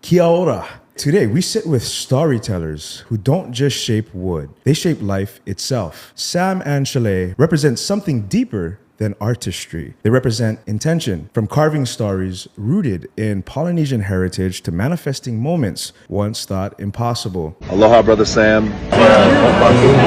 Kia ora. Today, we sit with storytellers who don't just shape wood, they shape life itself. Sam and Chalei represent something deeper than artistry. They represent intention, from carving stories rooted in Polynesian heritage to manifesting moments once thought impossible. Aloha, Brother Sam.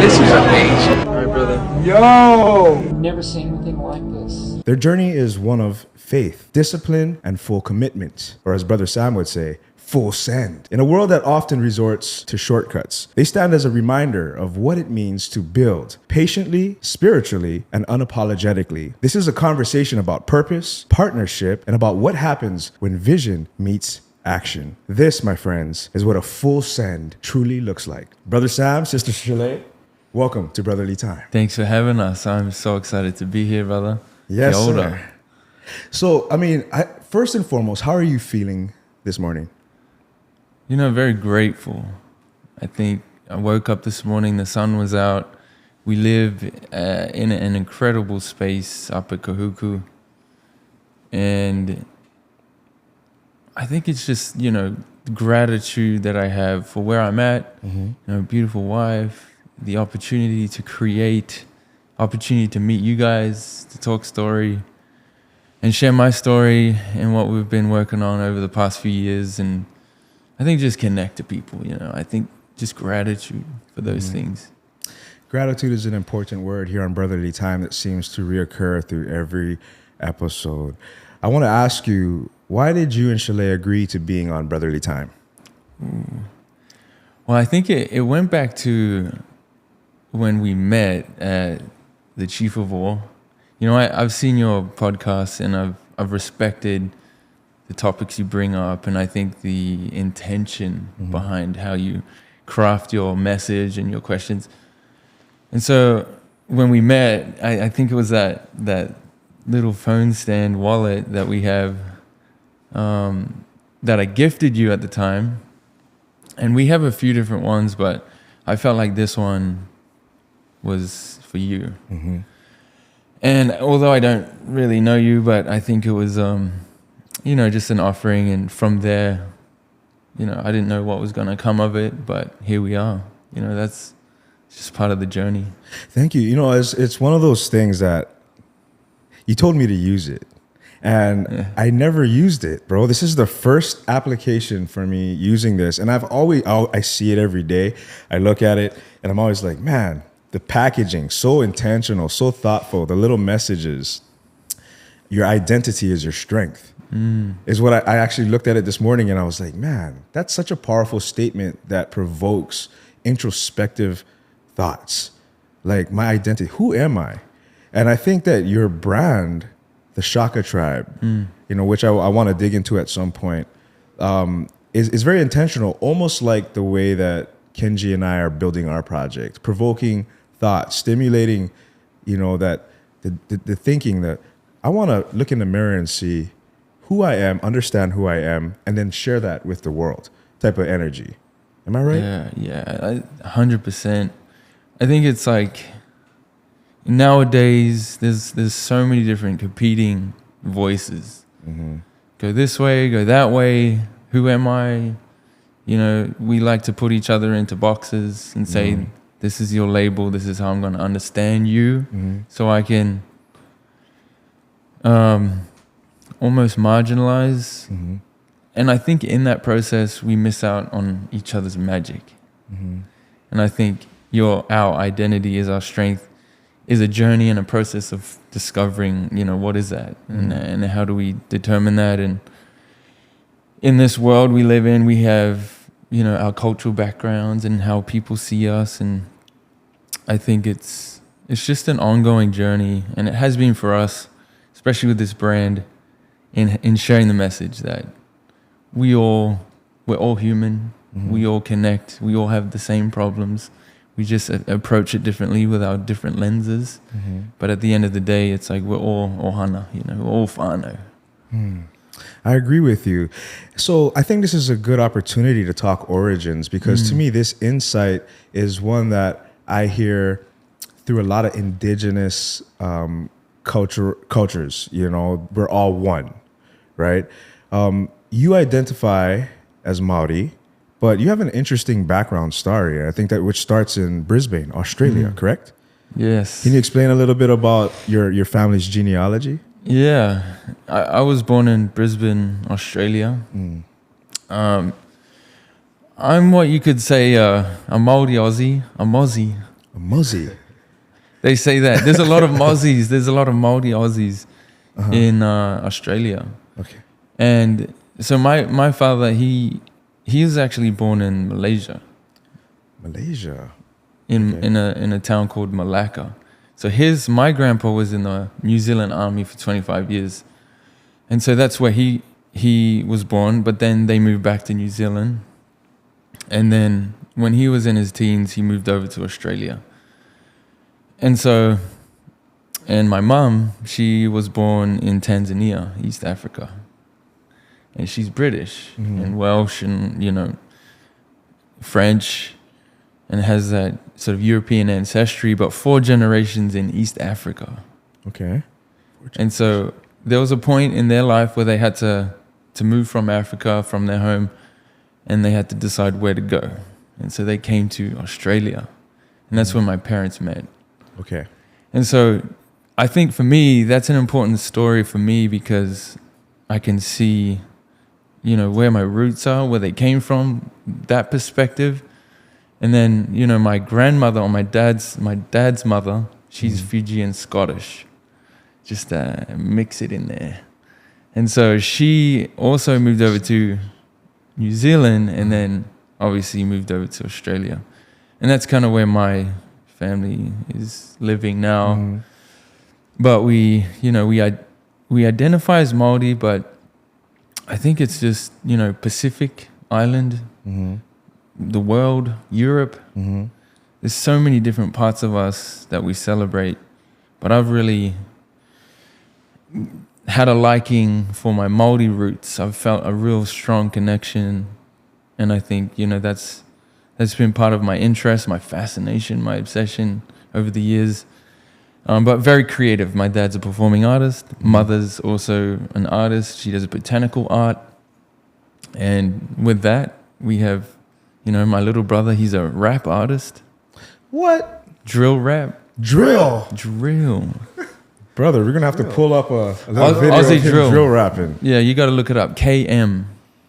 This is amazing. All right, brother. Yo! Never seen anything like this. Their journey is one of faith, discipline, and full commitment, or as Brother Sam would say, full send. In a world that often resorts to shortcuts, they stand as a reminder of what it means to build patiently, spiritually, and unapologetically. This is a conversation about purpose, partnership, and about what happens when vision meets action. This, my friends, is what a full send truly looks like. Brother Sam, Sister Chalei, welcome to BrotherLee Time. Thanks for having us. I'm so excited to be here, brother. Yes, sir. So, first and foremost, how are you feeling this morning? You know, very grateful. I think I woke up this morning, the sun was out. We live in an incredible space up at Kahuku. And I think it's just, the gratitude that I have for where I'm at, beautiful wife, the opportunity to create, opportunity to meet you guys, to talk story, and share my story and what we've been working on over the past few years. And I think just connect to people, I think just gratitude for those things. Gratitude is an important word here on BrotherLee Time that seems to reoccur through every episode. I want to ask you, why did you and Chalei agree to being on BrotherLee Time? Well, I think it went back to when we met at the Chief of All. I've seen your podcast and I've respected the topics you bring up, and I think the intention behind how you craft your message and your questions. And so when we met, I think it was that little phone stand wallet that we have that I gifted you at the time. And we have a few different ones, but I felt like this one was for you. And although I don't really know you, but I think it was just an offering, and from there, I didn't know what was going to come of it, but here we are. That's just part of the journey. Thank you. It's one of those things that you told me to use it, and I never used it, bro. This is the first application for me using this, and I see it every day. I look at it, and I'm always like, man, the packaging, so intentional, so thoughtful, the little messages. Your identity is your strength. Is what I actually looked at it this morning, and I was like, man, that's such a powerful statement that provokes introspective thoughts. Like, my identity, who am I? And I think that your brand, the Shaka Tribe, which I want to dig into at some point, is very intentional, almost like the way that Kenji and I are building our project, provoking thought, stimulating, that the thinking that I want to look in the mirror and see who I am, understand who I am, and then share that with the world type of energy. Am I right? Yeah, 100%. I think it's like nowadays there's so many different competing voices. Go this way, go that way. Who am I? We like to put each other into boxes and say, this is your label, this is how I'm going to understand you, so I can almost marginalize. And I think in that process we miss out on each other's magic. And I think our identity is our strength, is a journey and a process of discovering, what is that, and how do we determine that. And in this world we live in, we have our cultural backgrounds and how people see us, and I think it's just an ongoing journey, and it has been for us, especially with this brand, in sharing the message that we're all human, we all connect, we all have the same problems, we just approach it differently with our different lenses, but at the end of the day, it's like we're all ohana, we're all whānau. I agree with you. So I think this is a good opportunity to talk origins, because to me, this insight is one that I hear through a lot of indigenous cultures. We're all one, right? You identify as Maori, but you have an interesting background story. I think that which starts in Brisbane, Australia, correct? Yes. Can you explain a little bit about your family's genealogy? Yeah, I was born in Brisbane, Australia. I'm what you could say a Māori Aussie, a Mozzie. A Muzzy. They say that. There's a lot of Mozzies. There's a lot of Māori Aussies in Australia. Okay. And so my father, he was actually born in Malaysia. Malaysia. In a town called Malacca. So my grandpa was in the New Zealand Army for 25 years. And so that's where he was born, but then they moved back to New Zealand. And then when he was in his teens, he moved over to Australia. And my mum, she was born in Tanzania, East Africa. And she's British and Welsh and, French, and has that sort of European ancestry, but 4 generations in East Africa. Okay. And so there was a point in their life where they had to move from Africa, from their home, and they had to decide where to go. And so they came to Australia. And that's where my parents met. Okay. And so I think for me, that's an important story for me because I can see, where my roots are, where they came from, that perspective. And then, my grandmother on my dad's mother, she's Fijian Scottish. Just mix it in there. And so she also moved over to New Zealand and then obviously moved over to Australia. And that's kind of where my family is living now. But we identify as Māori, but I think it's just, Pacific Island, the world, Europe. There's so many different parts of us that we celebrate. But I've really had a liking for my Māori roots. I've felt a real strong connection. And I think, that's been part of my interest, my fascination, my obsession over the years. But very creative. My dad's a performing artist. Mother's also an artist. She does botanical art. And with that, we have, my little brother, he's a rap artist. What? Drill rap. Drill. Brother, we're going to have to pull up a little video Aussie of him drill rapping. Yeah, you got to look it up. KM,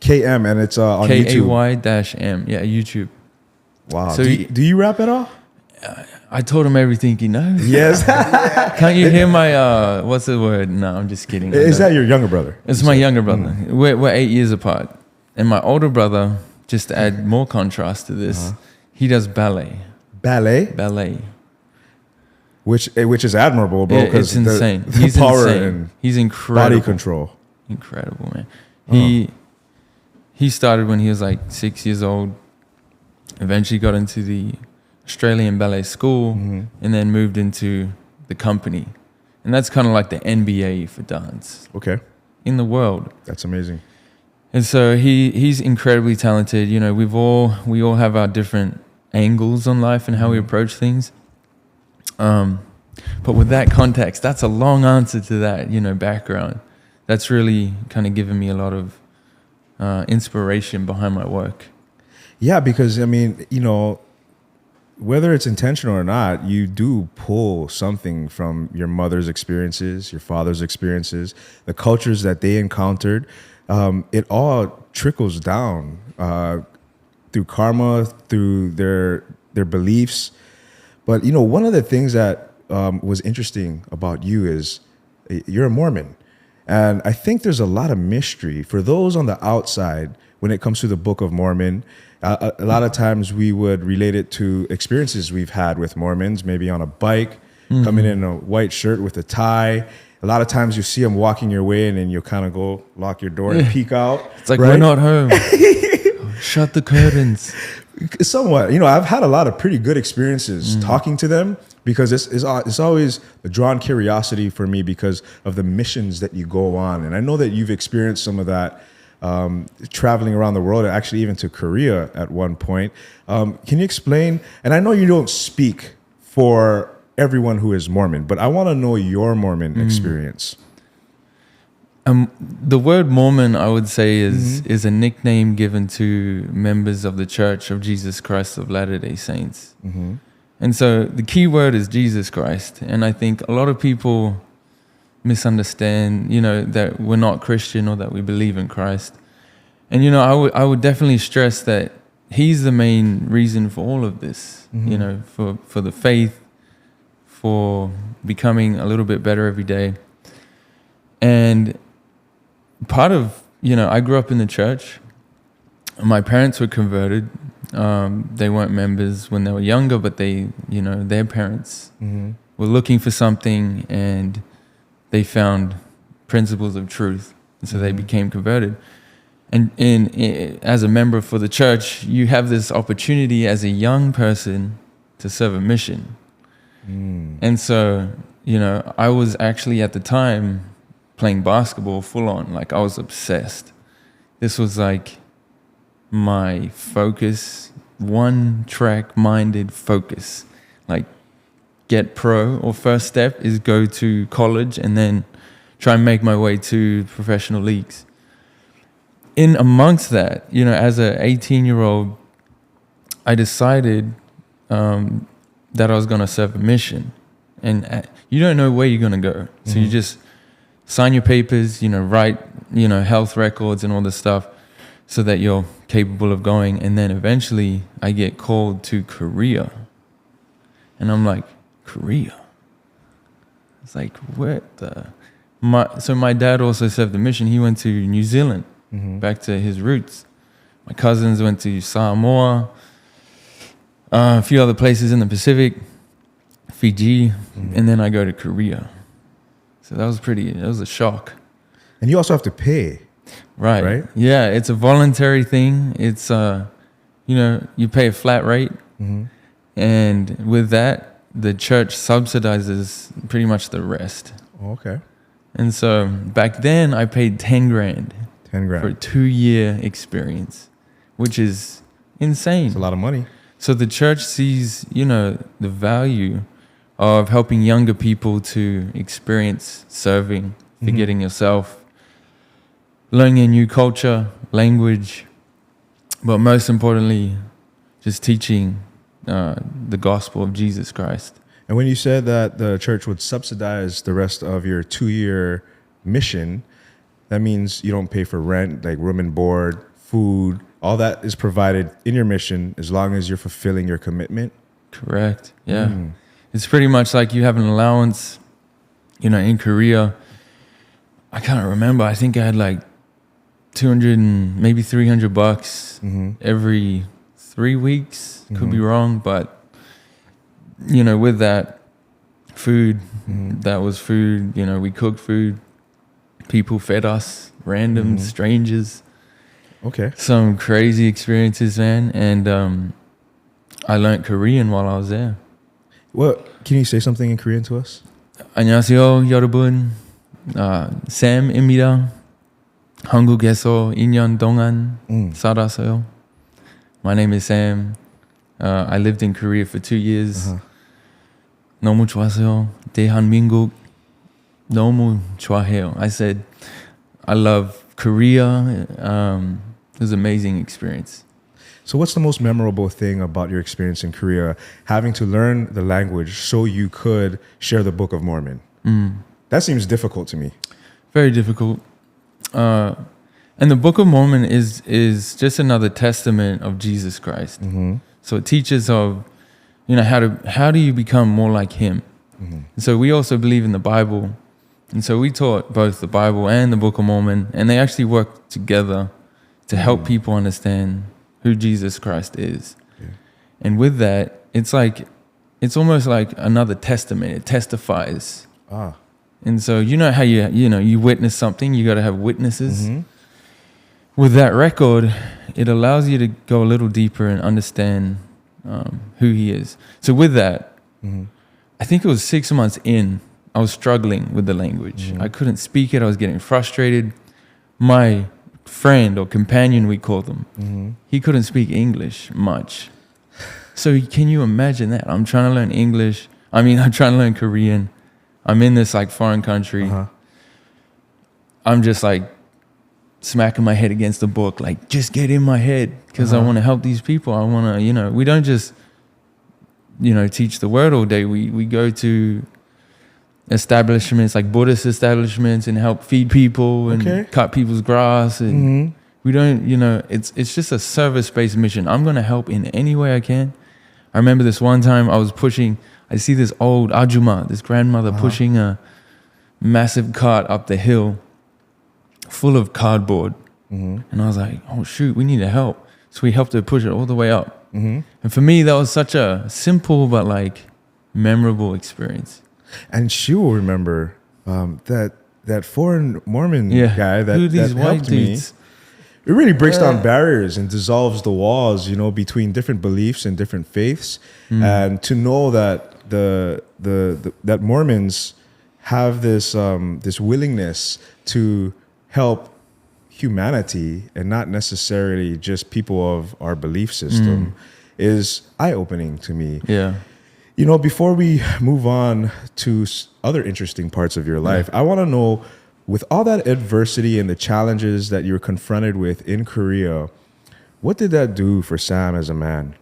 and it's on YouTube. KAY-M. Yeah, YouTube. Wow. So do you rap at all? I told him everything he knows. Yes. Can't you hear my, what's the word? No, I'm just kidding. Is that your younger brother? It's my younger brother. We're 8 years apart. And my older brother, just to add more contrast to this, he does ballet. Ballet? Which is admirable, bro. It's insane. He's power insane. And he's incredible. Body control. Incredible, man. He started when he was like 6 years old. Eventually got into the Australian Ballet School and then moved into the company. And that's kind of like the NBA for dance. Okay. In the world. That's amazing. And so he's incredibly talented. We all have our different angles on life and how we approach things. But with that context, that's a long answer to that, background. That's really kind of given me a lot of inspiration behind my work. Yeah, because whether it's intentional or not, you do pull something from your mother's experiences, your father's experiences, the cultures that they encountered. It all trickles down through karma, through their beliefs. But, one of the things that was interesting about you is you're a Mormon. And I think there's a lot of mystery for those on the outside when it comes to the Book of Mormon. A lot of times we would relate it to experiences we've had with Mormons, maybe on a bike, coming in a white shirt with a tie. A lot of times you see them walking your way and then you'll kind of go lock your door and peek out. It's like, right? We're not home. Shut the curtains. Somewhat. I've had a lot of pretty good experiences talking to them because it's always a drawn curiosity for me because of the missions that you go on. And I know that you've experienced some of that traveling around the world, actually even to Korea at one point. Can you explain? And I know you don't speak for everyone who is Mormon, but I want to know your Mormon experience. The word Mormon, I would say, is a nickname given to members of the Church of Jesus Christ of Latter-day Saints. Mm-hmm. And so the key word is Jesus Christ. And I think a lot of people misunderstand, that we're not Christian or that we believe in Christ. And, I would definitely stress that he's the main reason for all of this, for the faith, for becoming a little bit better every day. And part of, I grew up in the church. My parents were converted. They weren't members when they were younger, but their parents were looking for something and they found principles of truth. And so they became converted. And as a member for the church, you have this opportunity as a young person to serve a mission. And so, I was actually at the time playing basketball full on. Like, I was obsessed. This was like my focus, one track minded focus. Like, get pro, or first step is go to college and then try and make my way to professional leagues. In amongst that, as a 18-year-old, I decided that I was going to serve a mission. And you don't know where you're going to go. So you just sign your papers, write, health records and all this stuff so that you're capable of going. And then eventually I get called to Korea. And I'm like, Korea? It's like, what the... So my dad also served the mission. He went to New Zealand, back to his roots. My cousins went to Samoa, a few other places in the Pacific, Fiji, and then I go to Korea. So that was a shock. And you also have to pay. Right? Yeah, it's a voluntary thing. It's, you pay a flat rate. And with that, the church subsidizes pretty much the rest. Oh, okay. And so back then I paid 10 grand. 10 grand. For a 2-year experience, which is insane. It's a lot of money. So the church sees, the value of helping younger people to experience serving, forgetting yourself, learning a new culture, language, but most importantly, just teaching the gospel of Jesus Christ. And when you said that the church would subsidize the rest of your 2-year mission, that means you don't pay for rent, like room and board, food, all that is provided in your mission as long as you're fulfilling your commitment. Correct. Yeah. It's pretty much like you have an allowance, in Korea. I can't remember. I think I had like 200 and maybe $300 every 3 weeks. Could be wrong, but with that food, that was food, we cooked food. People fed us, random strangers. Okay. Some crazy experiences, man. And I learned Korean while I was there. Well, can you say something in Korean to us? 안녕하세요, 여러분. Sam입니다. 한국에서 2년 동안 살았어요. My name is Sam. I lived in Korea for 2 years. 너무 좋았어요. 대한민국 너무 좋아해요. I said, I love Korea. It was an amazing experience. So what's the most memorable thing about your experience in Korea, having to learn the language so you could share the Book of Mormon? That seems difficult to me. Very difficult. And the Book of Mormon is just another testament of Jesus Christ. So it teaches of, how do you become more like him? And so we also believe in the Bible. And so we taught both the Bible and the Book of Mormon, and they actually work together to help people understand who Jesus Christ is. And with that, it's almost like another testament. It testifies. And so how you witness something, you got to have witnesses. With that record, it allows you to go a little deeper and understand who he is. So with that, I think it was 6 months in, I was struggling with the language. I couldn't speak it. I was getting frustrated. My friend or companion, we call them, he couldn't speak English much. So can you imagine that? I'm trying to learn English. I'm trying to learn Korean. I'm in this foreign country. I'm just like smacking my head against the book, like just get in my head because I want to help these people. I want to, we don't just, teach the word all day. We go to establishments like Buddhist establishments and help feed people and cut people's grass. And we don't, it's just a service-based mission. I'm going to help in any way I can. I remember this one time I see this old ajuma, this grandmother pushing a massive cart up the hill full of cardboard. And I was like, oh shoot, we need to help. So we helped her push it all the way up. And for me, that was such a simple but like memorable experience. And she will remember that foreign Mormon guy that helped me. It really breaks down barriers and dissolves the walls, between different beliefs and different faiths. And to know that that Mormons have this willingness to help humanity and not necessarily just people of our belief system is eye-opening to me. Yeah. Before we move on to other interesting parts of your life, I want to know, with all that adversity and the challenges that you're confronted with in Korea, what did that do for Sam as a man?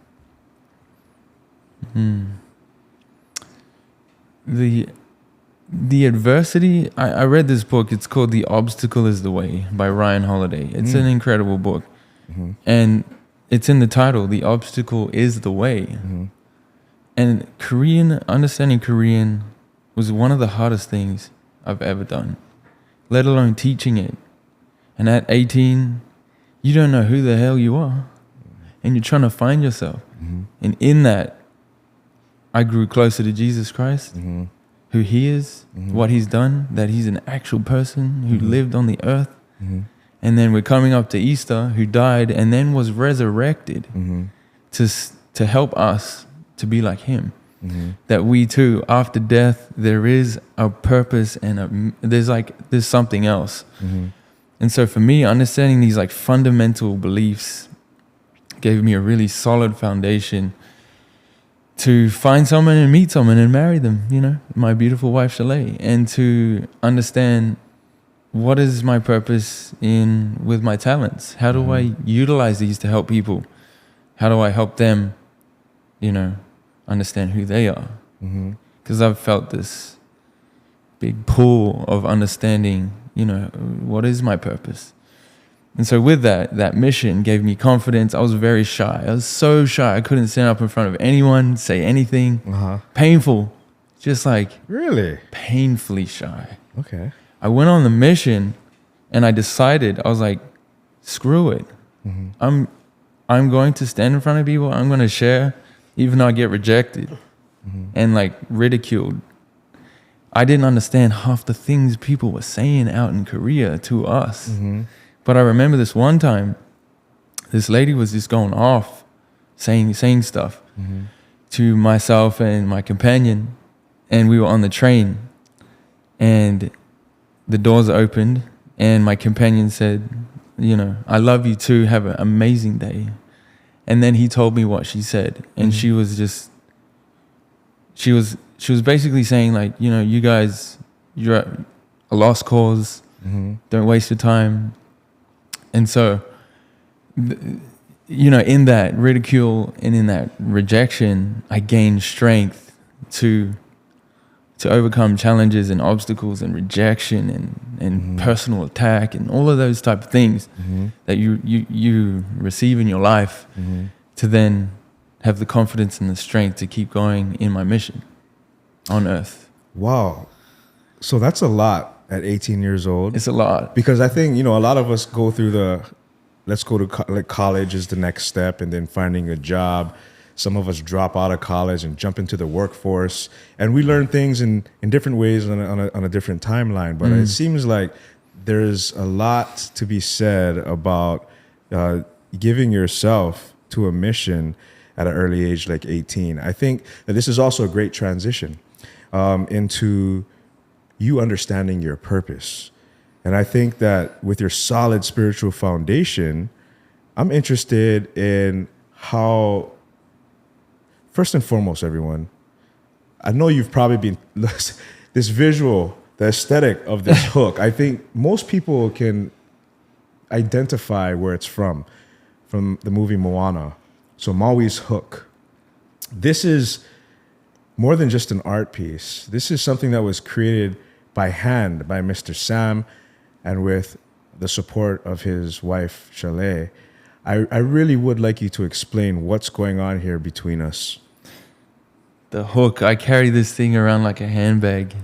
The adversity, I read this book. It's called The Obstacle is the Way by Ryan Holiday. It's an incredible book. And it's in the title, The Obstacle is the Way. And understanding Korean was one of the hardest things I've ever done, let alone teaching it. And at 18, you don't know who the hell you are. And you're trying to find yourself. And in that, I grew closer to Jesus Christ, who he is, what he's done, that he's an actual person who lived on the earth. And then we're coming up to Easter, who died and then was resurrected to help us to be like him. That we too, after death, there is a purpose and there's something else. And so for me, understanding these like fundamental beliefs gave me a really solid foundation to find someone and meet someone and marry them, my beautiful wife Chalei, and to understand what is my purpose with my talents. How do I utilize these to help people? How do I help them, understand who they are? Because I've felt this big pull of understanding, what is my purpose? And so with that mission gave me confidence. I was very shy. I was so shy. I couldn't stand up in front of anyone, say anything. Painful. Just like really painfully shy. Okay. I went on the mission and I decided, I was like, screw it. I'm going to stand in front of people. I'm going to share, even though I get rejected and like ridiculed. I didn't understand half the things people were saying out in Korea to us. But I remember this one time, this lady was just going off, saying stuff to myself and my companion. And we were on the train and the doors opened and my companion said, I love you too. Have an amazing day. And then he told me what she said. And she was basically saying like, you guys, you're at a lost cause. Don't waste your time. And so, in that ridicule and in that rejection, I gained strength to overcome challenges and obstacles and rejection and personal attack and all of those type of things that you receive in your life to then have the confidence and the strength to keep going in my mission on earth. Wow. So that's a lot. At 18 years old. It's a lot. Because I think, a lot of us go through let's go to college is the next step and then finding a job. Some of us drop out of college and jump into the workforce. And we learn things in different ways on a different timeline. But it seems like there's a lot to be said about giving yourself to a mission at an early age like 18. I think that this is also a great transition into you understanding your purpose. And I think that with your solid spiritual foundation, I'm interested in how, first and foremost, everyone, I know you've probably been, this visual the aesthetic of this hook. I think most people can identify where it's from the movie Moana. So Maui's hook. This is more than just an art piece. This is something that was created by hand by Mr. Sam and with the support of his wife, Chalei. I really would like you to explain what's going on here between us. The hook, I carry this thing around like a handbag.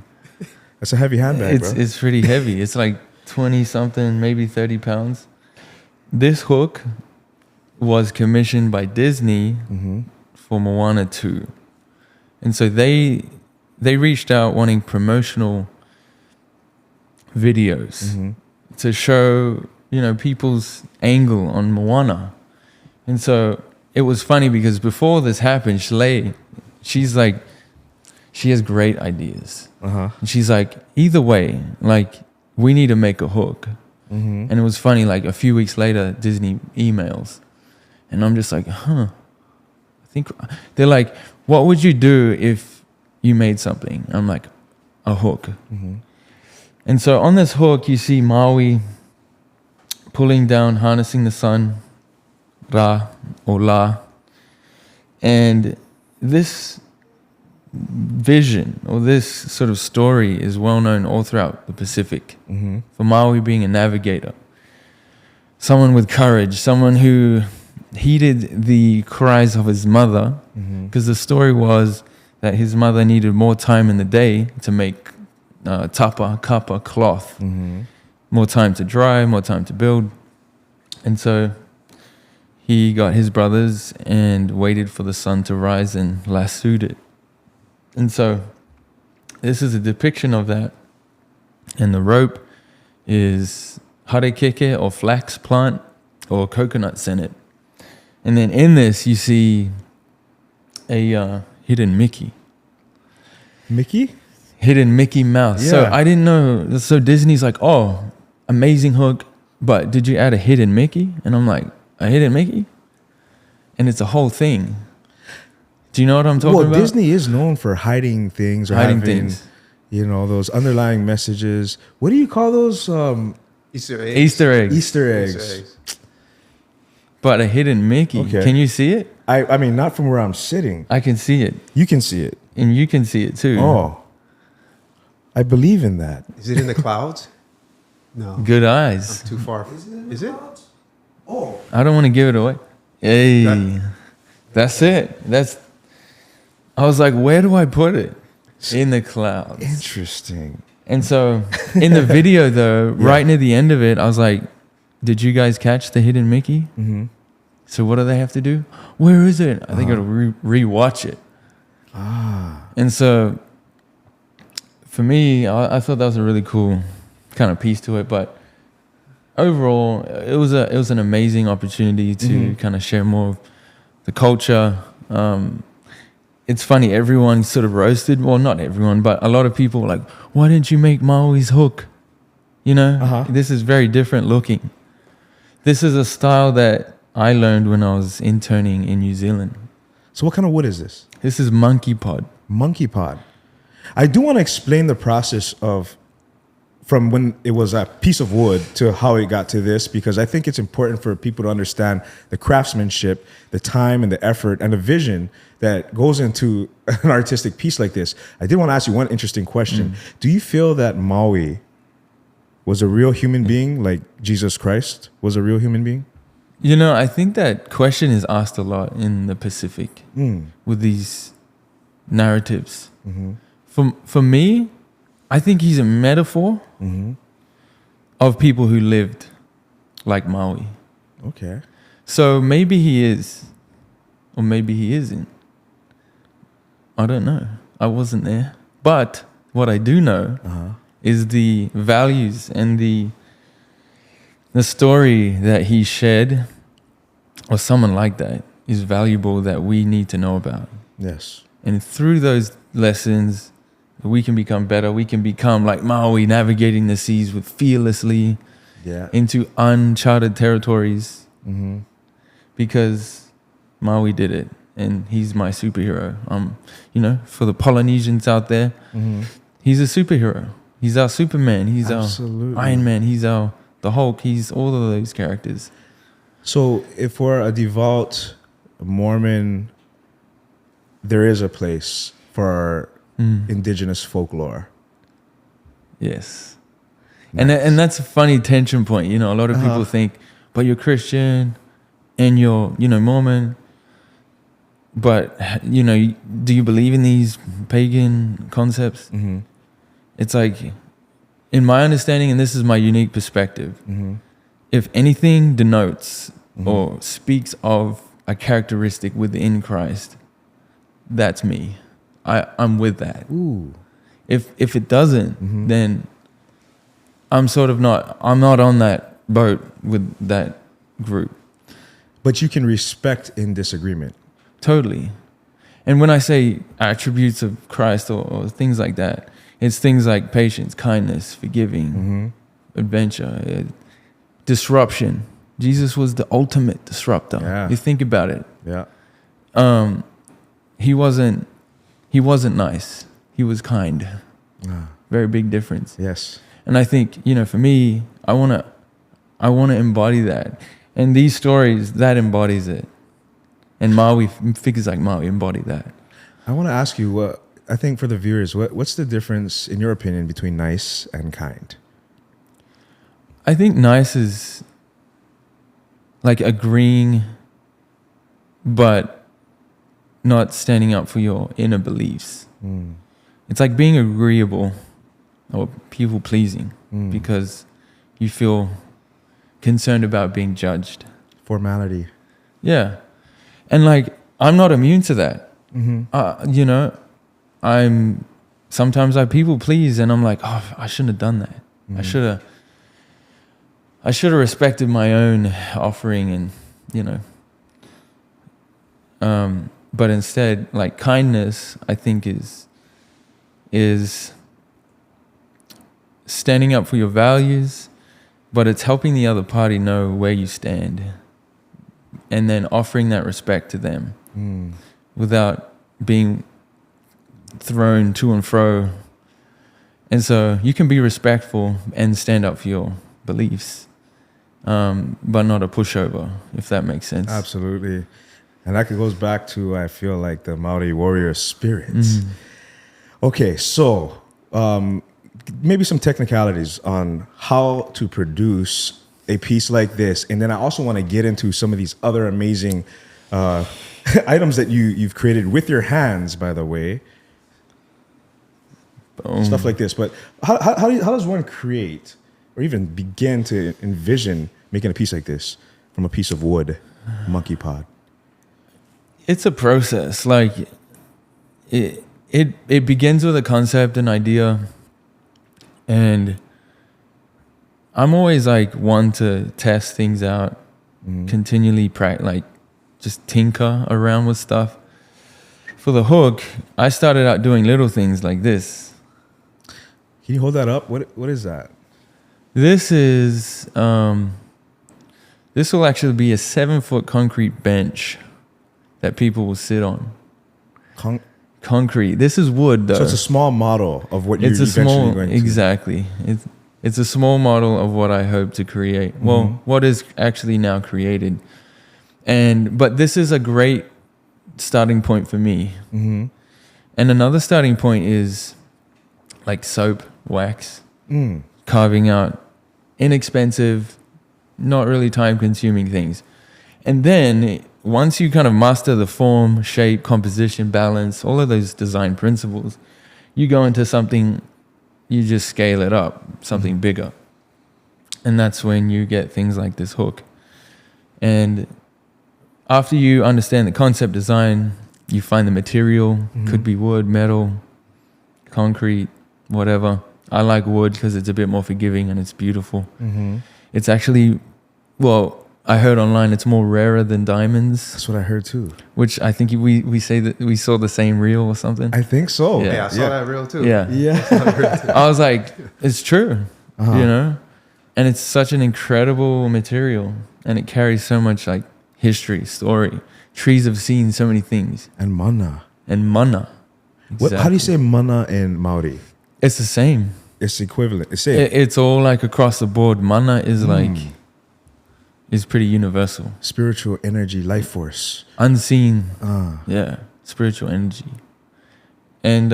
That's a heavy handbag, bro. It's pretty heavy. It's like 20 something, maybe 30 pounds. This hook was commissioned by Disney for Moana 2. And so they reached out wanting promotional videos to show, people's angle on Moana. And so it was funny because before this happened, Chalei, she's like, she has great ideas. And she's like, either way, like, we need to make a hook. And it was funny, like a few weeks later, Disney emails. And I'm just like, I think, they're like, what would you do if you made something? I'm like, a hook. And so on this hook, you see Maui pulling down, harnessing the sun, Ra or La. And this vision or this sort of story is well known all throughout the Pacific. For Maui being a navigator, someone with courage, someone who heeded the cries of his mother, because the story was that his mother needed more time in the day to make tapa, kapa, cloth, more time to dry, more time to build. And so he got his brothers and waited for the sun to rise and lassoed it. And so this is a depiction of that. And the rope is harekeke or flax plant or coconut sennet. And then in this, you see a hidden Mickey. Mickey? Hidden Mickey Mouse. Yeah. So I didn't know. So Disney's like, oh, amazing hook, but did you add a hidden Mickey? And I'm like, a hidden Mickey? And it's a whole thing. Do you know what I'm talking about? Well, Disney is known for hiding things or Hiding having, things. those underlying messages. What do you call those? Easter eggs. Easter eggs. Easter eggs. But a hidden Mickey. Okay. Can you see it? I mean, not from where I'm sitting. I can see it. You can see it. And you can see it too. Oh, I believe in that. Is it in the clouds? No. Good eyes. Too far. Is it? Oh, I don't want to give it away. Hey. That's it. I was like, where do I put it? In the clouds. interesting. And so in the video though, right near the end of it, I was like, did you guys catch the hidden Mickey? So what do they have to do? Where is it? I think I'll re-watch it. And so for me, I thought that was a really cool kind of piece to it. But overall, it was an amazing opportunity to kind of share more of the culture. It's funny, everyone sort of roasted. Well, not everyone, but a lot of people were like, why didn't you make Maui's hook? This is very different looking. This is a style that I learned when I was interning in New Zealand. So what kind of wood is this? This is monkey pod. Monkey pod. I do want to explain the process from when it was a piece of wood to how it got to this, because I think it's important for people to understand the craftsmanship, the time and the effort and the vision that goes into an artistic piece like this. I did want to ask you one interesting question. Do you feel that Maui was a real human being, like Jesus Christ was a real human being? I think that question is asked a lot in the Pacific with these narratives. For me, I think he's a metaphor of people who lived like Maui. Okay. So maybe he is, or maybe he isn't. I don't know. I wasn't there. But what I do know is the values and the story that he shared, or someone like that, is valuable, that we need to know about. Yes. And through those lessons, we can become better. We can become like Maui, navigating the seas with fearlessly into uncharted territories. Because Maui did it, and he's my superhero. For the Polynesians out there, he's a superhero. He's our Superman. He's Absolutely. our Iron Man. He's the Hulk. He's all of those characters. So if we're a devout Mormon, there is a place for our indigenous folklore. Yes. Nice. And that's a funny tension point. You know, a lot of people think, but you're Christian and you're, you know, Mormon. But, you know, do you believe in these pagan concepts? Mm-hmm. It's like, in my understanding, and this is my unique perspective, Mm-hmm. if anything denotes or speaks of a characteristic within Christ, that's me. I'm with that. Ooh. If it doesn't, then I'm not on that boat with that group. But you can respect in disagreement. Totally. And when I say attributes of Christ or things like that, it's things like patience, kindness, forgiving, adventure, disruption. Jesus was the ultimate disruptor. Yeah. You think about it. Yeah. He wasn't nice. He was kind. Very big difference. Yes. And I think, you know, for me, I want to embody that. And these stories, that embodies it. And Maui, figures like Maui embody that. I want to ask you, I think for the viewers, what's the difference, in your opinion, between nice and kind? I think nice is like agreeing, but not standing up for your inner beliefs. It's like being agreeable or people pleasing because you feel concerned about being judged. Formality. Yeah. And like, I'm not immune to that. You know, sometimes I people please and I'm like, oh, I shouldn't have done that. I should have respected my own offering and, you know, but instead, like kindness, I think is standing up for your values, but it's helping the other party know where you stand and then offering that respect to them without being thrown to and fro. And so you can be respectful and stand up for your beliefs, but not a pushover, if that makes sense. Absolutely. And that goes back to, I feel like, the Maori warrior spirit. Okay, so maybe some technicalities on how to produce a piece like this. And then I also want to get into some of these other amazing items that you've created with your hands, by the way. Stuff like this. But how does one create or even begin to envision making a piece like this from a piece of wood, monkey pod? It's a process. Like it begins with a concept, an idea, and I'm always like one to test things out, continually like just tinker around with stuff. For the hook, I started out doing little things like this. Can you hold that up? What is that? This is this will actually be a 7-foot concrete bench that people will sit on. Concrete. This is wood, though. So it's a small model of what you're It's a eventually small, going to. exactly. It's a small model of what I hope to create. Well, what is actually now created. But this is a great starting point for me. And another starting point is like soap, wax, carving out inexpensive, not really time-consuming things. And then once you kind of master the form, shape, composition, balance, all of those design principles, you go into something, you just scale it up, something bigger. And that's when you get things like this hook. And after you understand the concept design, you find the material, could be wood, metal, concrete, whatever. I like wood because it's a bit more forgiving and it's beautiful. It's actually, well, I heard online it's more rarer than diamonds. That's what I heard too. Which I think we say that we saw the same reel or something. I think so. Yeah. Yeah, I saw that reel too. Yeah. I was like, it's true, you know? And it's such an incredible material and it carries so much like history, story. Trees have seen so many things. And mana. And mana. How do you say mana in Maori? It's the same. It's equivalent. It's same. It's all like across the board. Mana is like is pretty universal. Spiritual energy, life force. Unseen. Yeah. Spiritual energy. And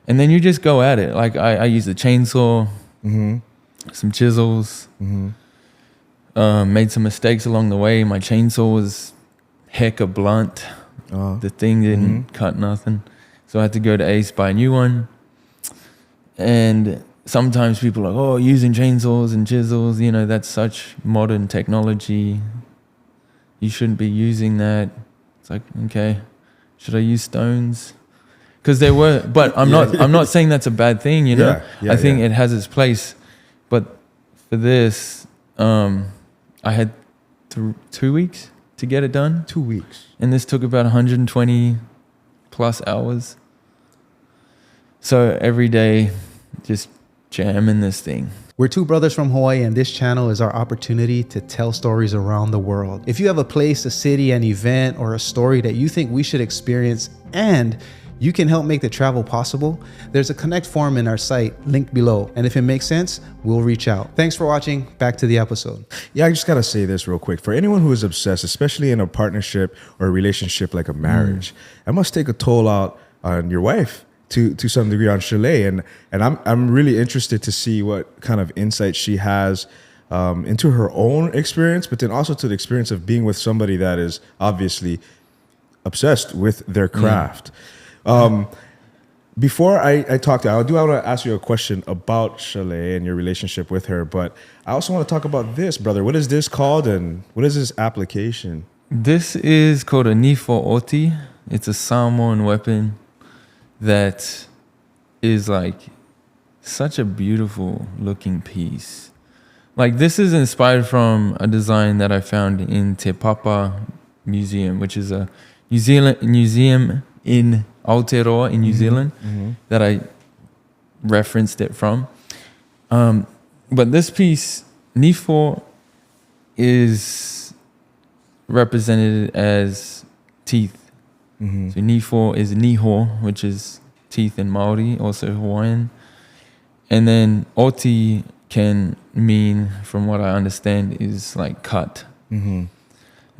then you just go at it. Like I use a chainsaw, some chisels, made some mistakes along the way. My chainsaw was hecka blunt. The thing didn't cut nothing. So I had to go to Ace, buy a new one. And sometimes people are like, oh, using chainsaws and chisels, you know, that's such modern technology. You shouldn't be using that. It's like, okay, should I use stones? Because there were, but I'm not saying that's a bad thing, you know. I think it has its place. But for this, I had 2 weeks to get it done. 2 weeks. And this took about 120 plus hours. So every day, just jamming this thing. We're two brothers from Hawaii, and this channel is our opportunity to tell stories around the world. If you have a place, a city, an event, or a story that you think we should experience and you can help make the travel possible, there's a connect form in our site linked below. And if it makes sense, we'll reach out. Thanks for watching. Back to the episode. Yeah, I just got to say this real quick. For anyone who is obsessed, especially in a partnership or a relationship like a marriage, that must take a toll out on your wife to some degree, on Chalei. And I'm really interested to see what kind of insight she has into her own experience, but then also to the experience of being with somebody that is obviously obsessed with their craft. Before I talk to you, I do want to ask you a question about Chalei and your relationship with her, but I also want to talk about this, brother. What is this called and what is this application? This is called a Nifo oti. It's a Samoan weapon that is like such a beautiful looking piece. Like this is inspired from a design that I found in Te Papa Museum, which is a museum in Aotearoa in New Zealand that I referenced it from. But this piece, Nifo, is represented as teeth. So Nifo is niho, which is teeth in Maori, also Hawaiian. And then oti can mean, from what I understand, is like cut. And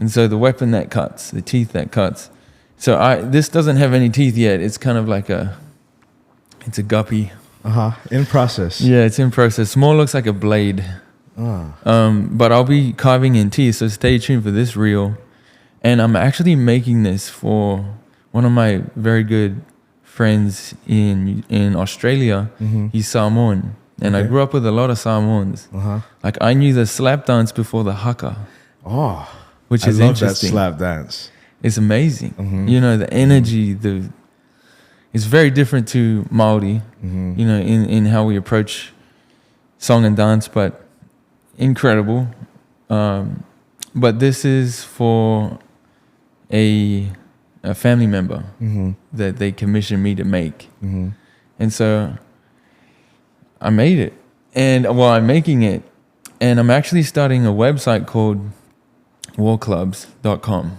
so the weapon that cuts, the teeth that cuts. So this doesn't have any teeth yet. It's kind of like it's a guppy. In process. Yeah, it's in process. More looks like a blade. But I'll be carving in teeth, so stay tuned for this reel. And I'm actually making this for one of my very good friends in Australia. He's Samoan. And I grew up with a lot of Samoans. Like I knew the slap dance before the haka. Which is interesting. That slap dance. It's amazing. You know, the energy, it's very different to Māori, you know, in how we approach song and dance, but incredible. But this is for a family member that they commissioned me to make. And so I made it. And I'm making it. And I'm actually starting a website called warclubs.com.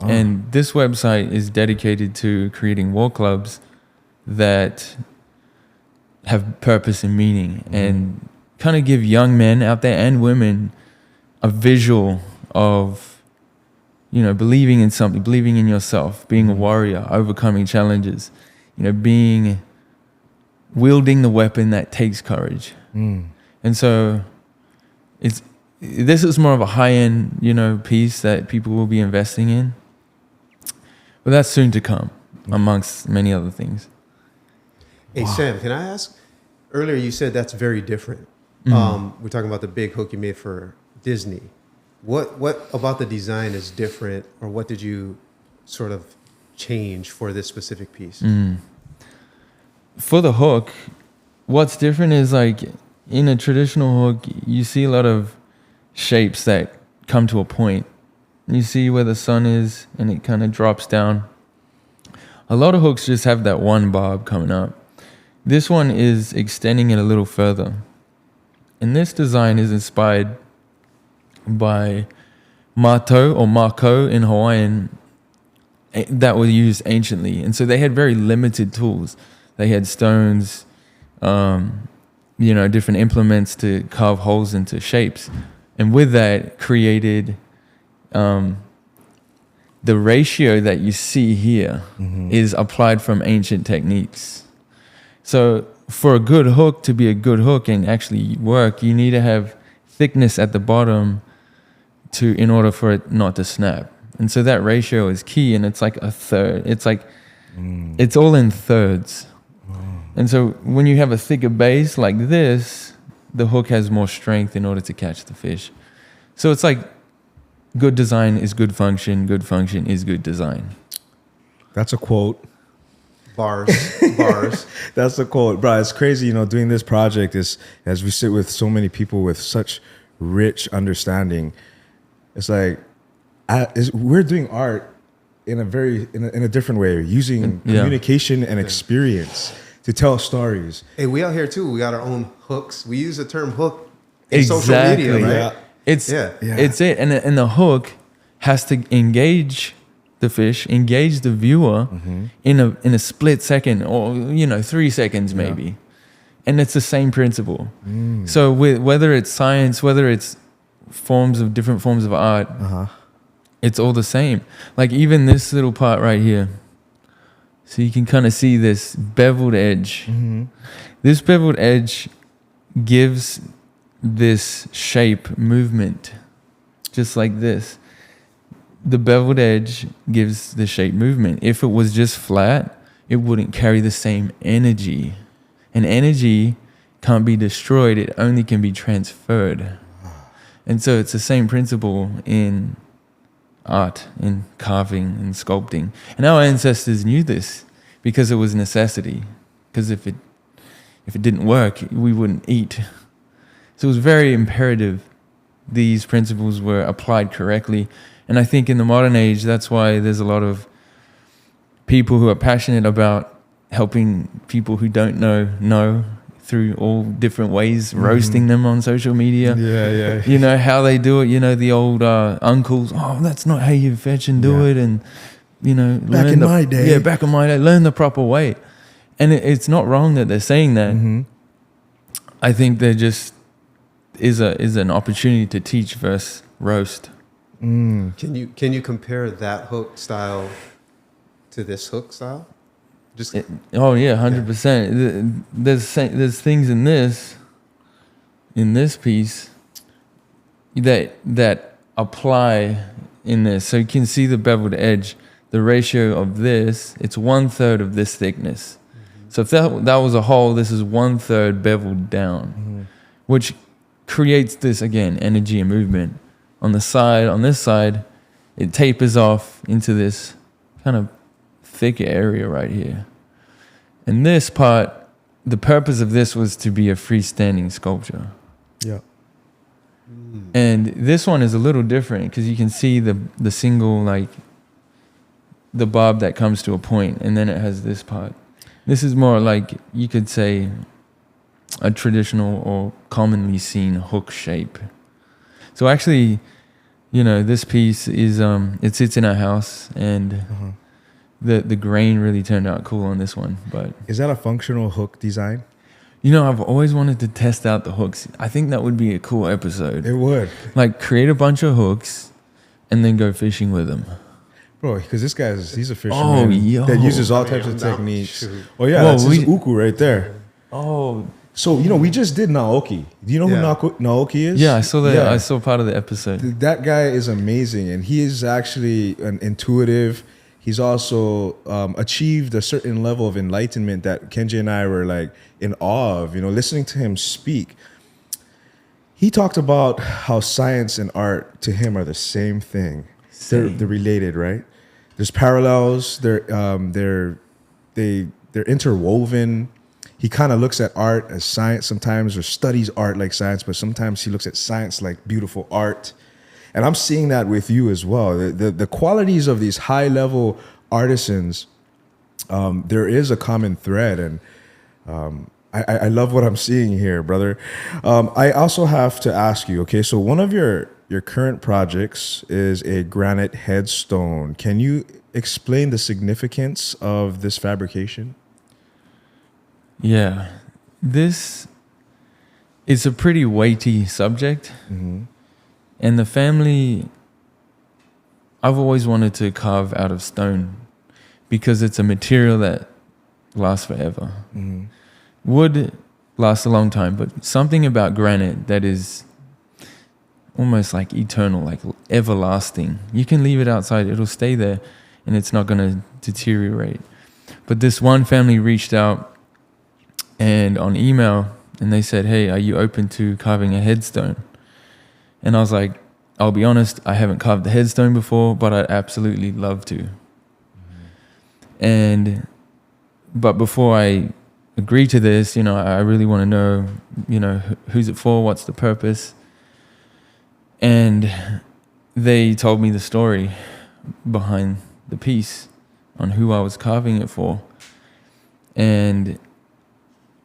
And this website is dedicated to creating war clubs that have purpose and meaning and kind of give young men out there and women a visual of, you know, believing in something, believing in yourself, being a warrior, overcoming challenges, you know, wielding the weapon that takes courage. And so this is more of a high-end, you know, piece that people will be investing in. But that's soon to come, amongst many other things. Hey, Sam, can I ask? Earlier you said that's very different. We're talking about the big hook you made for Disney. What about the design is different, or what did you sort of change for this specific piece? For the hook, what's different is like in a traditional hook, you see a lot of shapes that come to a point. You see where the sun is and it kind of drops down. A lot of hooks just have that one barb coming up. This one is extending it a little further. And this design is inspired by mato or mako in Hawaiian that were used anciently. And so they had very limited tools. They had stones, different implements to carve holes into shapes. And with that created the ratio that you see here is applied from ancient techniques. So for a good hook to be a good hook and actually work, you need to have thickness at the bottom in order for it not to snap. And so that ratio is key, and it's like a third. It's like it's all in thirds. And so when you have a thicker base like this, the hook has more strength in order to catch the fish. So it's like good design is good function is good design. That's a quote. Bars. That's a quote, bro. It's crazy, doing this project is, as we sit with so many people with such rich understanding. It's like we're doing art in a different way, using communication and experience to tell stories. Hey, we out here too. We got our own hooks. We use the term hook in social media, right? Yeah. It's it, and the hook has to engage the fish, engage the viewer in a split second, or 3 seconds maybe, and it's the same principle. So whether it's science, whether it's different forms of art, it's all the same. Like even this little part right here, so you can kind of see this beveled edge. This beveled edge gives this shape movement, just like this. The beveled edge gives the shape movement. If it was just flat, it wouldn't carry the same energy. And energy can't be destroyed, it only can be transferred. And so it's the same principle in art, in carving and sculpting. And our ancestors knew this because it was necessity. Because if it didn't work, we wouldn't eat. So it was very imperative these principles were applied correctly. And I think in the modern age, that's why there's a lot of people who are passionate about helping people who don't know through all different ways, roasting them on social media. Yeah. How they do it, the old uncles, that's not how you fetch and do it. And, back in my day. Yeah, back in my day, learn the proper way. And it's not wrong that they're saying that. I think there just is an opportunity to teach versus roast. Can you compare that hook style to this hook style? 100%. There's things in this piece that apply in this. So you can see the beveled edge. The ratio of this, it's 1/3 of this thickness. So if that was a hole, this is 1/3 beveled down, which creates this, again, energy and movement. On this side, it tapers off into this kind of thicker area right here. And this part, the purpose of this was to be a freestanding sculpture. Yeah. And this one is a little different because you can see the single, like, the bob that comes to a point, and then it has this part. This is more like, you could say, a traditional or commonly seen hook shape. So actually, this piece is it sits in our house, and the grain really turned out cool on this one. But is that a functional hook design? I've always wanted to test out the hooks. I think that would be a cool episode. It would. Like, create a bunch of hooks and then go fishing with them. Bro, because this he's a fisherman that uses all types of techniques. Oh yeah, Whoa, that's his uku right there. Oh, so we just did Naoki. Do you know who Naoki is? yeah, I saw that. Yeah. I saw part of the episode. That guy is amazing, and he is actually an intuitive. He's also achieved a certain level of enlightenment that Kenji and I were like in awe of. Listening to him speak. He talked about how science and art to him are the same thing. They're related, right? There's parallels. They're interwoven. He kind of looks at art as science sometimes, or studies art like science, but sometimes he looks at science like beautiful art. And I'm seeing that with you as well. The qualities of these high level artisans, there is a common thread, and I love what I'm seeing here, brother. I also have to ask you, okay, so one of your current projects is a granite headstone. Can you explain the significance of this fabrication? Yeah. this is a pretty weighty subject. And the family, I've always wanted to carve out of stone because it's a material that lasts forever. Wood lasts a long time, but something about granite that is almost like eternal, like everlasting. You can leave it outside, it'll stay there and it's not going to deteriorate. But this one family reached out and on email and they said, hey, are you open to carving a headstone? And I was like, I'll be honest, I haven't carved a headstone before, but I'd absolutely love to. But before I agree to this, you know, I really want to know, you know, who's it for? What's the purpose? And they told me the story behind the piece on who I was carving it for. And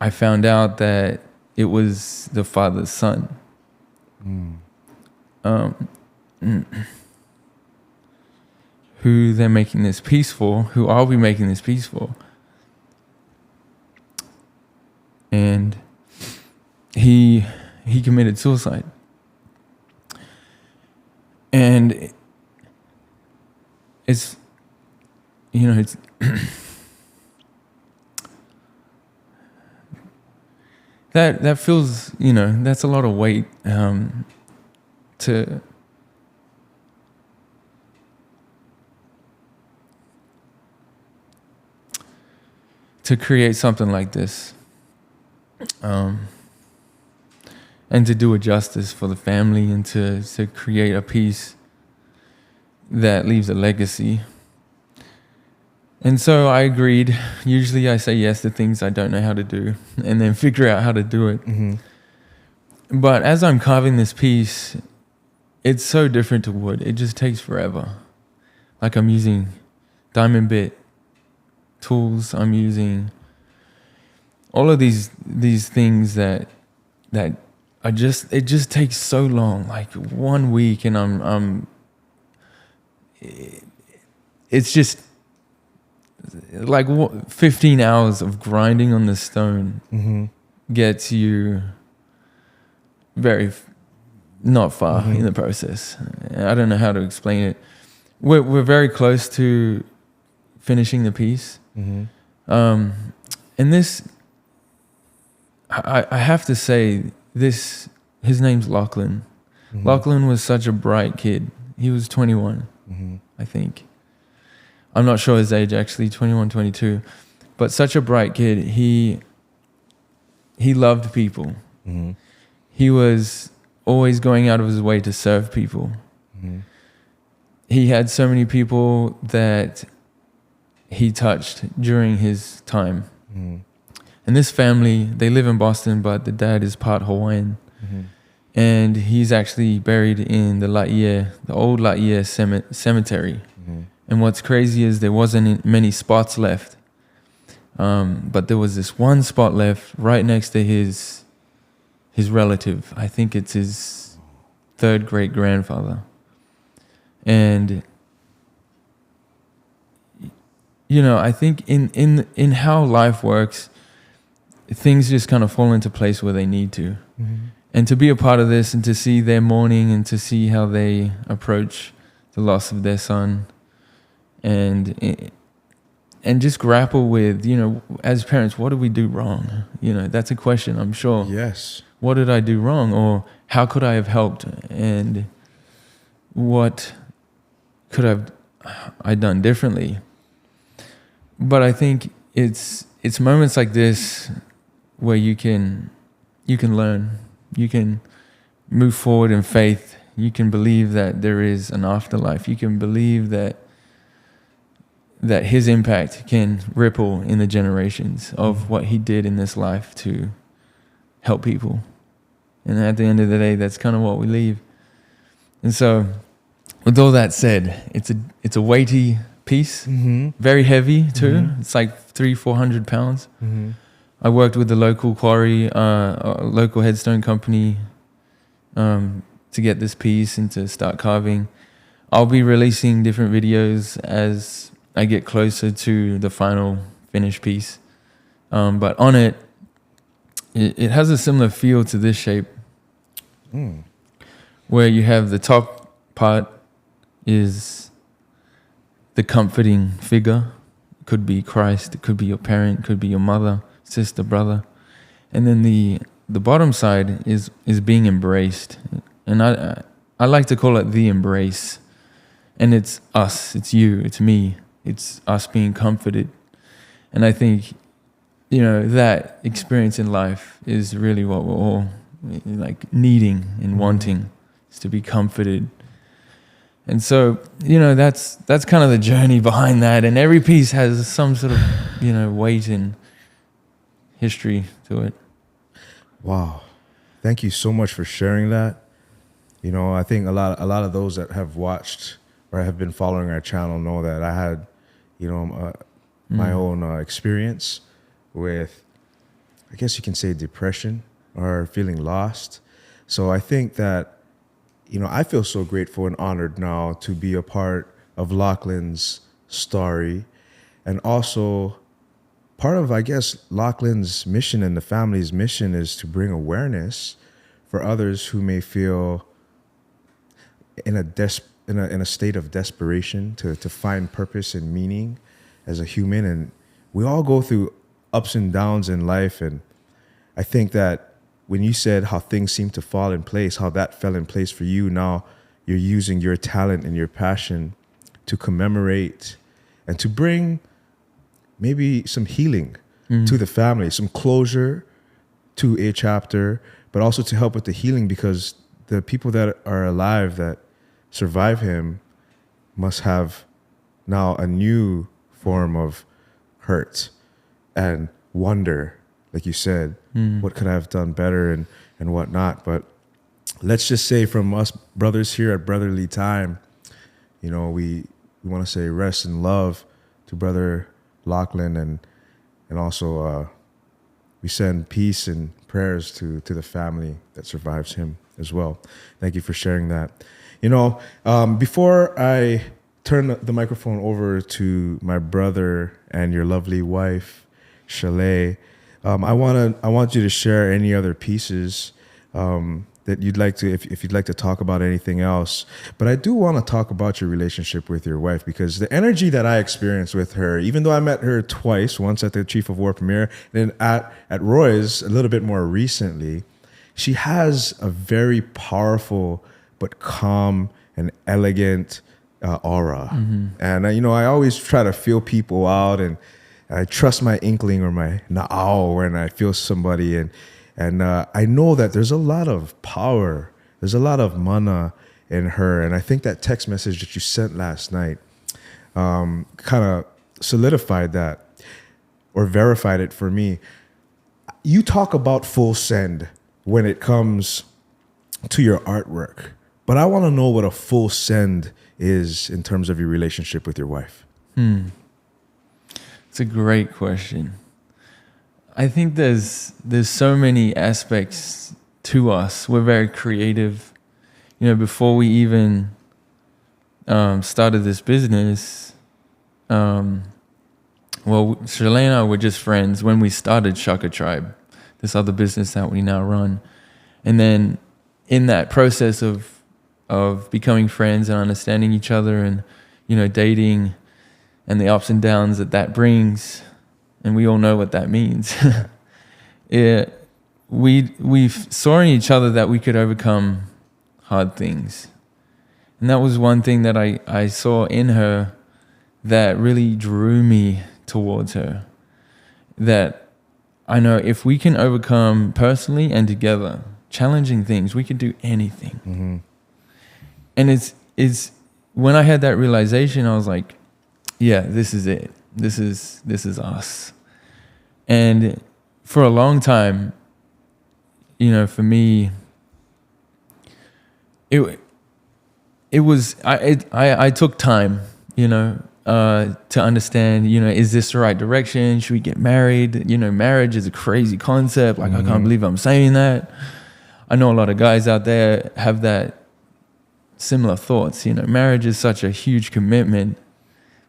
I found out that it was the father's son. Who they're making this piece for, who I'll be making this piece for. And he committed suicide. And it's, you know, it's that feels, you know, that's a lot of weight to create something like this, and to do it justice for the family and to create a piece that leaves a legacy. And so I agreed. Usually I say yes to things I don't know how to do and then figure out how to do it. But as I'm carving this piece, it's so different to wood. It just takes forever. Like I'm using diamond bit tools. I'm using all of these things that are just, it just takes so long, like 1 week, and it's just like 15 hours of grinding on the stone gets you very not far in the process. I don't know how to explain it. We're very close to finishing the piece. And this, I have to say, his name's Lachlan. Lachlan was such a bright kid. He was 21, I think. I'm not sure his age, actually, 21, 22. But such a bright kid. He loved people. He was always going out of his way to serve people. He had so many people that he touched during his time. And this family, they live in Boston, but the dad is part Hawaiian. And he's actually buried in the Laie, the old Laie cemetery. And what's crazy is there wasn't many spots left. But there was this one spot left right next to his relative. I think it's his third great grandfather. And you know, I think in how life works, things just kind of fall into place where they need to. And to be a part of this and to see their mourning and to see how they approach the loss of their son and just grapple with, you know, as parents, what did we do wrong? You know, that's a question, I'm sure. Yes. What did I do wrong? Or how could I have helped? And what could I done differently? But I think it's moments like this where you can learn, you can move forward in faith, you can believe that there is an afterlife, you can believe that his impact can ripple in the generations of what he did in this life to help people. And at the end of the day, that's kind of what we leave. And so, with all that said, it's a weighty piece, very heavy too. It's like 300-400 pounds. I worked with the local quarry, a local headstone company, to get this piece and to start carving. I'll be releasing different videos as I get closer to the final finished piece. But on it, it has a similar feel to this shape, where you have the top part is the comforting figure. It could be Christ, it could be your parent, it could be your mother, sister, brother. And then the bottom side is being embraced. And I like to call it the embrace. And it's us, it's you, it's me. It's us being comforted. And I think, you know, that experience in life is really what we're all like needing and wanting, is to be comforted. And so, you know, that's kind of the journey behind that. And every piece has some sort of, you know, weight and history to it. Wow. Thank you so much for sharing that. You know, I think a lot of those that have watched or have been following our channel know that I had, you know, my own experience with, I guess you can say, depression or feeling lost. So I think that, you know, I feel so grateful and honored now to be a part of Lachlan's story, and also part of, I guess, Lachlan's mission and the family's mission is to bring awareness for others who may feel in a state of desperation to find purpose and meaning as a human. And we all go through ups and downs in life. And I think that when you said how things seem to fall in place, how that fell in place for you, now you're using your talent and your passion to commemorate and to bring maybe some healing to the family, some closure to a chapter, but also to help with the healing, because the people that are alive that survive him must have now a new form of hurt and wonder, like you said, what could I have done better and whatnot. But let's just say from us brothers here at BrotherLee Time, you know, we want to say rest in love to Brother Lachlan, and also we send peace and prayers to the family that survives him as well. Thank you for sharing that. You know, before I turn the microphone over to my brother and your lovely wife, Chalei, I want you to share any other pieces that you'd like to, if you'd like to talk about anything else. But I do want to talk about your relationship with your wife, because the energy that I experienced with her, even though I met her twice, once at the Chief of War premiere, then at Roy's a little bit more recently, she has a very powerful but calm and elegant aura. And, you know, I always try to feel people out, and I trust my inkling or my na'au when I feel somebody. And I know that there's a lot of power, there's a lot of mana in her. And I think that text message that you sent last night kind of solidified that or verified it for me. You talk about full send when it comes to your artwork, but I want to know what a full send is in terms of your relationship with your wife. It's a great question. I think there's so many aspects to us. We're very creative. You know, before we even started this business, well, Chalei and I were just friends when we started Shaka Tribe, this other business that we now run. And then in that process of becoming friends and understanding each other and, you know, dating and the ups and downs that brings, and we all know what that means. We saw in each other that we could overcome hard things. And that was one thing that I saw in her that really drew me towards her. That I know if we can overcome personally and together challenging things, we can do anything. And it's when I had that realization, I was like, yeah, this is it. This is us. And for a long time, you know, for me, it was I took time, you know, to understand, you know, is this the right direction? Should we get married? You know, marriage is a crazy concept. Like, I can't believe I'm saying that. I know a lot of guys out there have that similar thoughts. You know, marriage is such a huge commitment.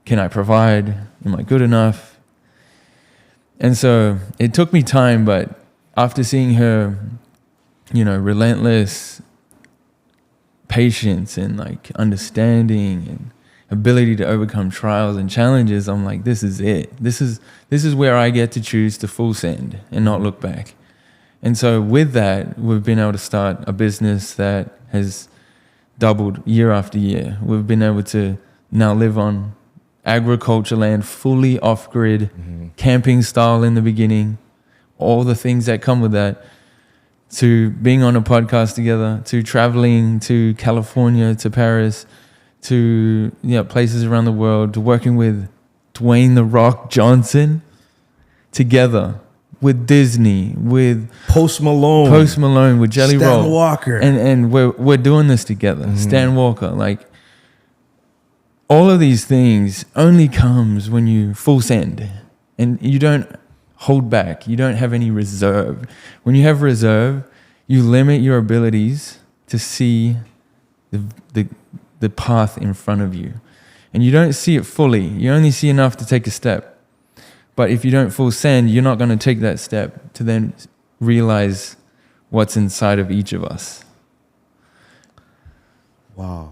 Can I provide? Am I good enough? And so it took me time, but after seeing her, relentless patience and like understanding and ability to overcome trials and challenges, I'm like, this is it. This is where I get to choose to full send and not look back. And so with that, we've been able to start a business that has doubled year after year. We've been able to now live on agriculture land, fully off-grid, camping style in the beginning, all the things that come with that, to being on a podcast together, to traveling to California, to Paris, to places around the world, to working with Dwayne "The Rock" Johnson together, with Disney, with Post Malone, with Jelly Stan Roll, Walker, and we're doing this together. Stan Walker, like all of these things only comes when you full send, and you don't hold back. You don't have any reserve. When you have reserve, you limit your abilities to see the path in front of you, and you don't see it fully. You only see enough to take a step. But if you don't full send, you're not going to take that step to then realize what's inside of each of us. Wow.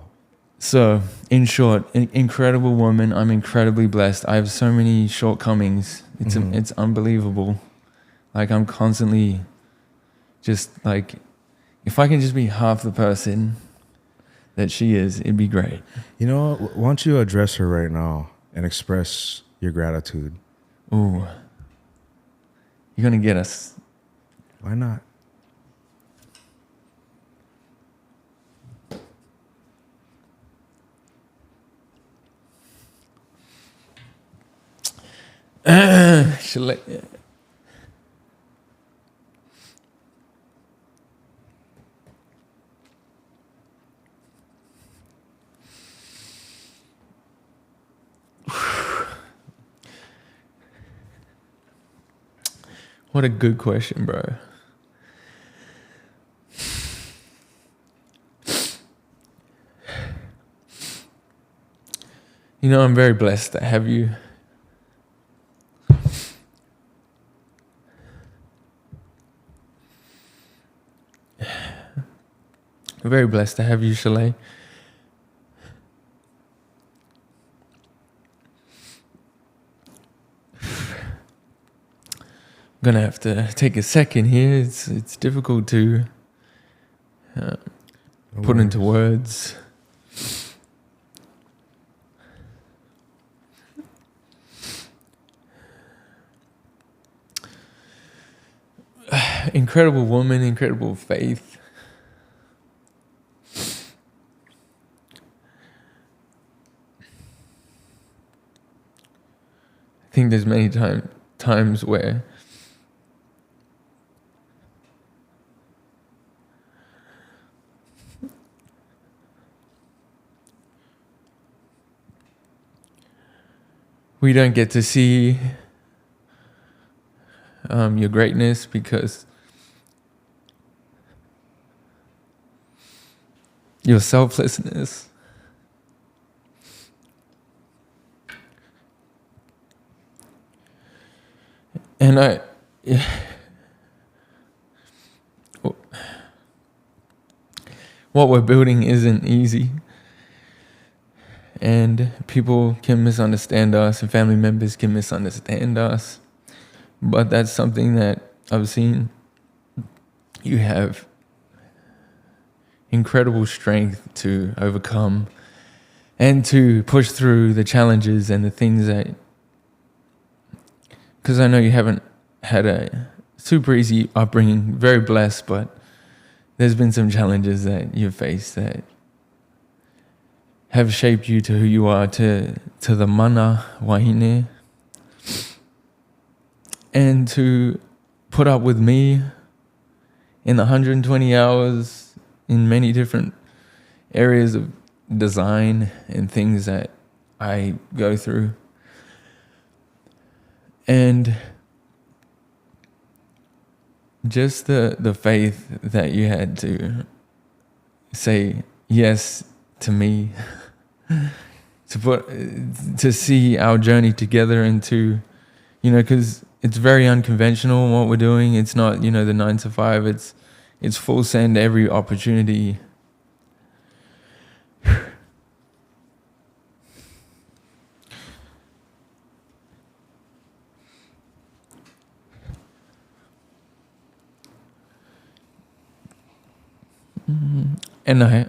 So, in short, an incredible woman. I'm incredibly blessed. I have so many shortcomings. It's unbelievable. Like, I'm constantly just like, if I can just be half the person that she is, it'd be great. You know, why don't you address her right now and express your gratitude? Ooh. You're going to get us. Why not? Chalei. What a good question, bro. I'm very blessed to have you. I'm very blessed to have you, Chalei. I'm gonna have to take a second here. It's difficult to put into words. Incredible woman, incredible faith. I think there's many times where we don't get to see your greatness because your selflessness. And what we're building isn't easy. And people can misunderstand us, and family members can misunderstand us. But that's something that I've seen. You have incredible strength to overcome and to push through the challenges and the things that, because I know you haven't had a super easy upbringing, very blessed, but there's been some challenges that you've faced that have shaped you to who you are, to the mana wahine, and to put up with me in the 120 hours in many different areas of design and things that I go through. And just the faith that you had to say yes to me, to see our journey together, and to, because it's very unconventional what we're doing. It's not, the 9 to 5. It's full send every opportunity. And I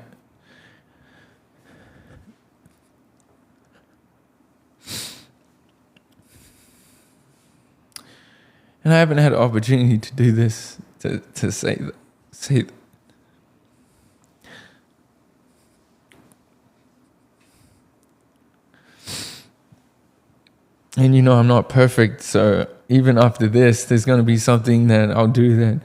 haven't had an opportunity to do this, to say and I'm not perfect, so even after this, there's going to be something that I'll do that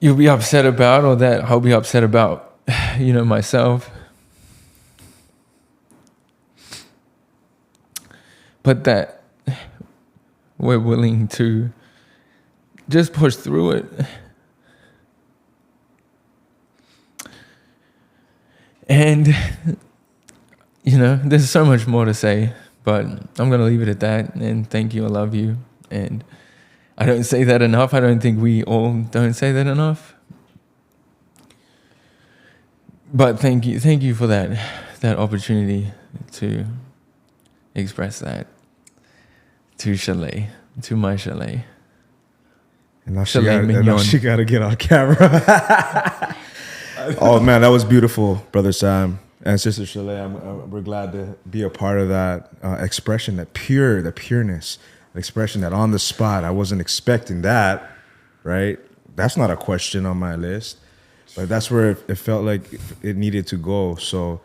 you'll be upset about, or that I'll be upset about, myself. But that we're willing to just push through it. And, there's so much more to say, but I'm going to leave it at that. And thank you. I love you. And I don't say that enough. I don't think we all don't say that enough. But thank you for that opportunity to express that to Chalei, to my Chalei. And now she got to get on camera. Oh man, that was beautiful, Brother Sam and Sister Chalei. We're glad to be a part of that expression, the pureness. Expression that on the spot, I wasn't expecting that, right? That's not a question on my list, but that's where it felt like it needed to go. So,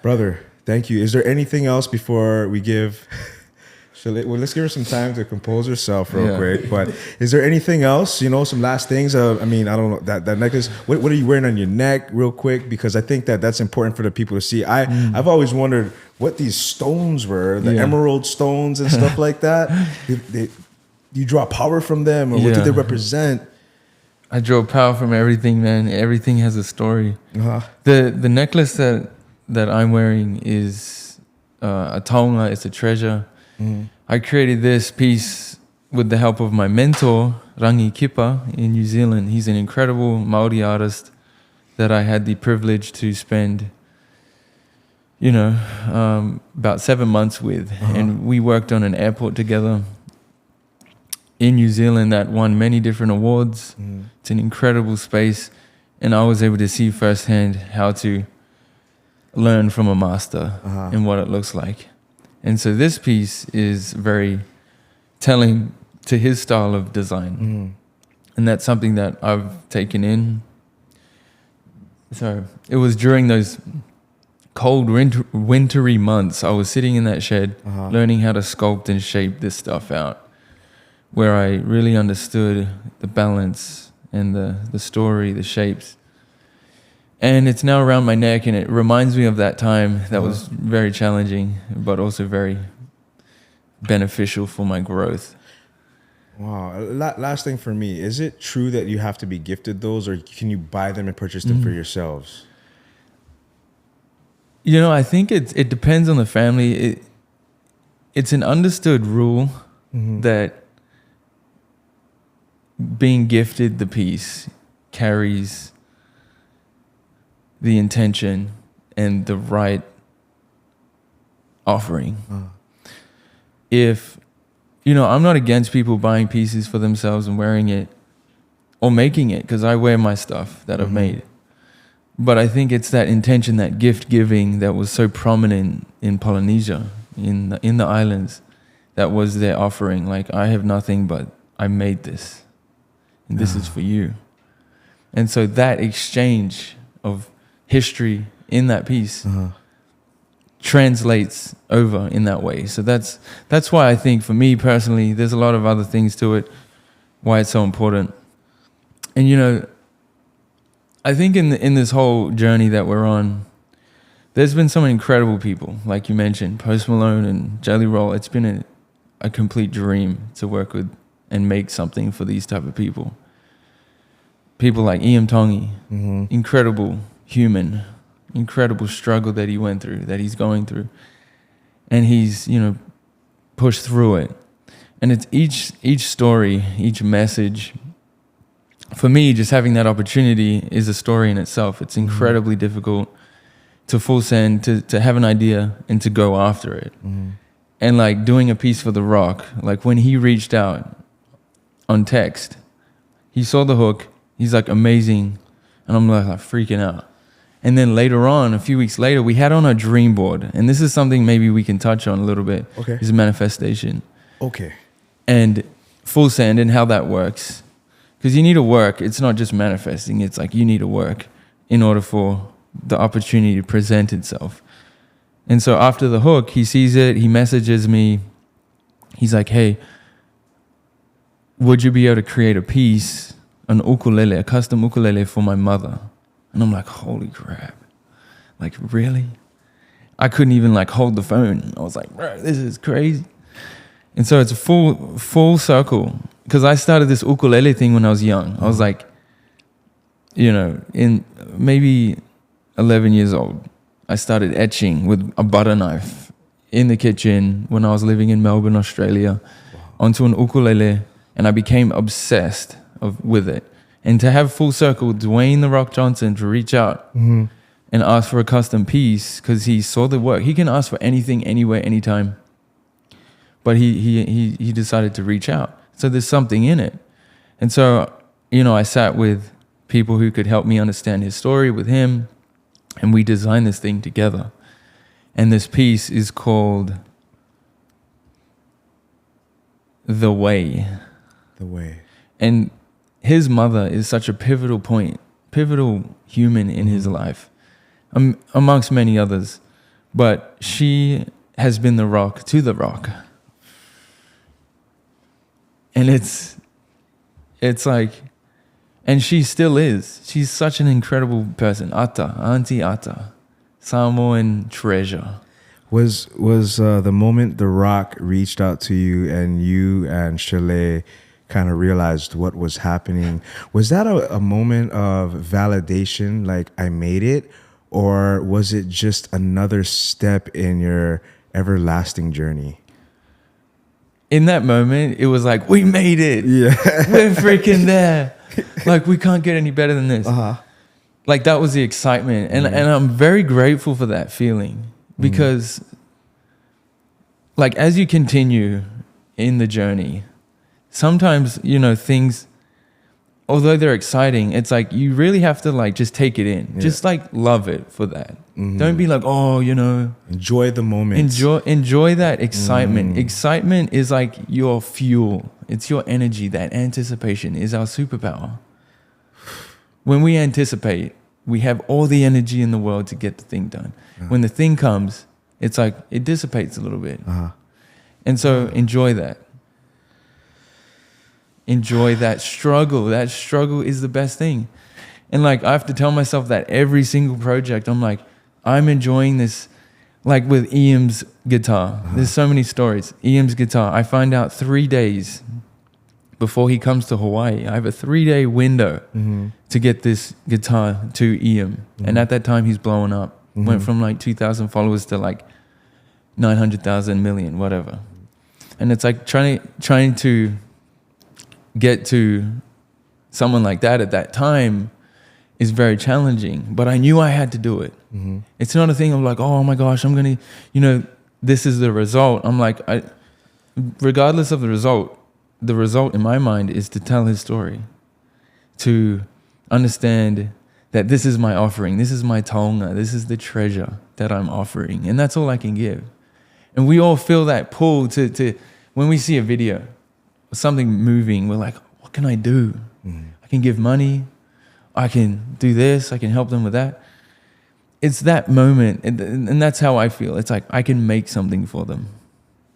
brother, thank you. Is there anything else before we give? Let's give her some time to compose herself real quick. But is there anything else? Some last things. I don't know that necklace. What are you wearing on your neck, real quick? Because I think that's important for the people to see. I've always wondered what these stones were, the emerald stones and stuff like that. You draw power from them, or what do they represent? I draw power from everything, man. Everything has a story. The necklace that I'm wearing is a taonga. It's a treasure. I created this piece with the help of my mentor, Rangi Kipa, in New Zealand. He's an incredible Māori artist that I had the privilege to spend, about 7 months with. And we worked on an airport together in New Zealand that won many different awards. It's an incredible space. And I was able to see firsthand how to learn from a master and what it looks like. And so this piece is very telling to his style of design. And that's something that I've taken in. So it was during those cold wintry months, I was sitting in that shed learning how to sculpt and shape this stuff out, where I really understood the balance and the story, the shapes. And it's now around my neck, and it reminds me of that time that was very challenging, but also very beneficial for my growth. Wow. Last thing for me, is it true that you have to be gifted those, or can you buy them and purchase them for yourselves? I think it depends on the family. It's an understood rule that being gifted the piece carries the intention and the right offering. If, I'm not against people buying pieces for themselves and wearing it or making it, because I wear my stuff that I've made. But I think it's that intention, that gift giving that was so prominent in Polynesia, in the islands, that was their offering. Like, I have nothing, but I made this, and this is for you. And so that exchange of history in that piece translates over in that way. So that's why I think, for me personally, there's a lot of other things to it, why it's so important. And I think in this whole journey that we're on, there's been some incredible people, like you mentioned, Post Malone and Jelly Roll. It's been a complete dream to work with and make something for these type of people. People like Tongi, incredible human, incredible struggle that he went through, that he's going through. And he's, pushed through it. And it's each story, each message. For me, just having that opportunity is a story in itself. It's incredibly difficult to full send, to have an idea and to go after it. And like doing a piece for The Rock, like when he reached out on text, he saw the hook, he's like, amazing. And I'm like freaking out. And then later on, a few weeks later, we had on a dream board. And this is something maybe we can touch on a little bit. Okay. Is manifestation. Okay. And full send and how that works. Because you need to work. It's not just manifesting. It's like you need to work in order for the opportunity to present itself. And so after the hook, he sees it. He messages me. He's like, hey, would you be able to create a piece, an ukulele, a custom ukulele for my mother? And I'm like, holy crap. Like, really? I couldn't even like hold the phone. I was like, bro, this is crazy. And so it's a full circle. Because I started this ukulele thing when I was young. I was like, you know, in maybe 11 years old, I started etching with a butter knife in the kitchen when I was living in Melbourne, Australia, onto an ukulele, and I became obsessed with it. And to have full circle, Dwayne "The Rock" Johnson to reach out and ask for a custom piece because he saw the work. He can ask for anything, anywhere, anytime. But he decided to reach out. So there's something in it. And so, you know, I sat with people who could help me understand his story with him, and we designed this thing together. And this piece is called The Way. The Way. And his mother is such a pivotal human in his life, amongst many others. But she has been the rock to The Rock. And it's like, and she still is. She's such an incredible person. Auntie Ata, Samoan treasure. Was the moment The Rock reached out to you and Chalei kind of realized what was happening, was that a moment of validation, like I made it, or was it just another step in your everlasting journey? In that moment, it was like, we made it. Yeah. We're freaking there. Like, we can't get any better than this. Like, that was the excitement. And I'm very grateful for that feeling because, like, as you continue in the journey, sometimes, you know, things, although they're exciting, it's like you really have to, like, just take it in. Yeah. Just, like, love it for that. Don't be like, oh, you know. Enjoy the moment. Enjoy that excitement. Excitement is like your fuel. It's your energy. That anticipation is our superpower. When we anticipate, we have all the energy in the world to get the thing done. When the thing comes, it's like it dissipates a little bit. And so enjoy that. Enjoy that struggle. That struggle is the best thing. And like I have to tell myself that every single project, I'm like, I'm enjoying this. Like with Iam's guitar, there's so many stories. Iam's guitar, I find out 3 days before he comes to Hawaii. I have a 3-day window to get this guitar to Iam. And at that time, he's blowing up. Went from like 2,000 followers to like 900,000 million, whatever. And it's like trying to get to someone like that at that time is very challenging, but I knew I had to do it. It's not a thing of like, oh my gosh, I'm going to, you know, this is the result. I'm like, regardless of the result in my mind is to tell his story, to understand that this is my offering, this is my taonga, this is the treasure that I'm offering, and that's all I can give. And we all feel that pull to when we see a video, something moving, we're like, what can I do? I can give money, I can do this, I can help them with that. It's that moment, and that's how I feel. It's like I can make something for them.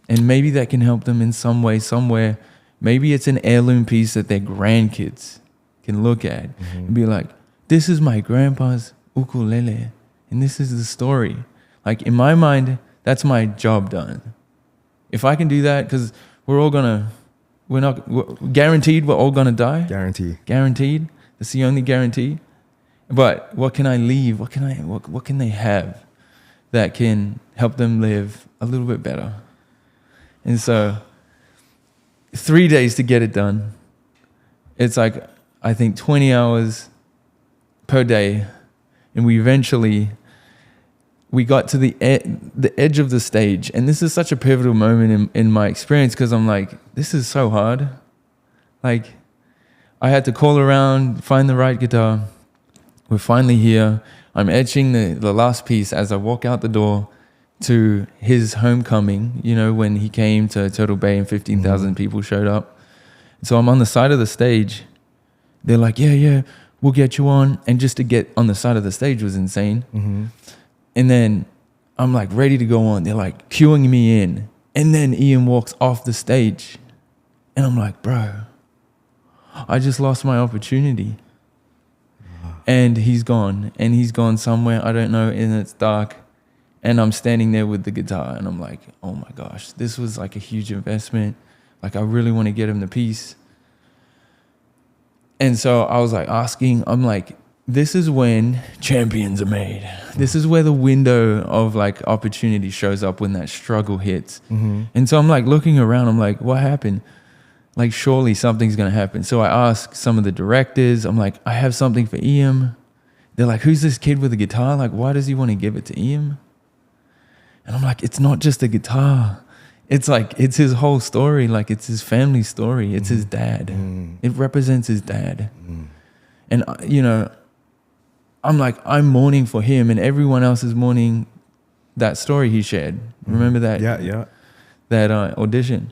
And maybe that can help them in some way, somewhere. Maybe it's an heirloom piece that their grandkids can look at and be like, this is my grandpa's ukulele, and this is the story. Like in my mind, that's my job done. If I can do that, because we're guaranteed we're all gonna die. Guaranteed. That's the only guarantee. But what can I leave? What can they have that can help them live a little bit better? And so 3 days to get it done. It's like, I think 20 hours per day. And we got to the edge of the stage. And this is such a pivotal moment in my experience, because I'm like, this is so hard. Like, I had to call around, find the right guitar. We're finally here. I'm etching the last piece as I walk out the door to his homecoming, you know, when he came to Turtle Bay and 15,000 people showed up. So I'm on the side of the stage. They're like, yeah, we'll get you on. And just to get on the side of the stage was insane. And then I'm like ready to go on. They're like queuing me in. And then Ian walks off the stage. And I'm like, bro, I just lost my opportunity. And he's gone. And he's gone somewhere, I don't know, and it's dark. And I'm standing there with the guitar. And I'm like, oh my gosh, this was like a huge investment. Like, I really want to get him the piece. And so I was like I'm like, this is when champions are made. This is where the window of like opportunity shows up, when that struggle hits. And so I'm like looking around, I'm like, what happened? Like, surely something's going to happen. So I asked some of the directors, I'm like, I have something for Ian. They're like, who's this kid with a guitar? Like, why does he want to give it to Ian? And I'm like, it's not just a guitar. It's like, it's his whole story. Like, it's his family story. It's his dad. It represents his dad. And, you know, I'm like, I'm mourning for him, and everyone else is mourning that story he shared. Remember that? Yeah. That audition.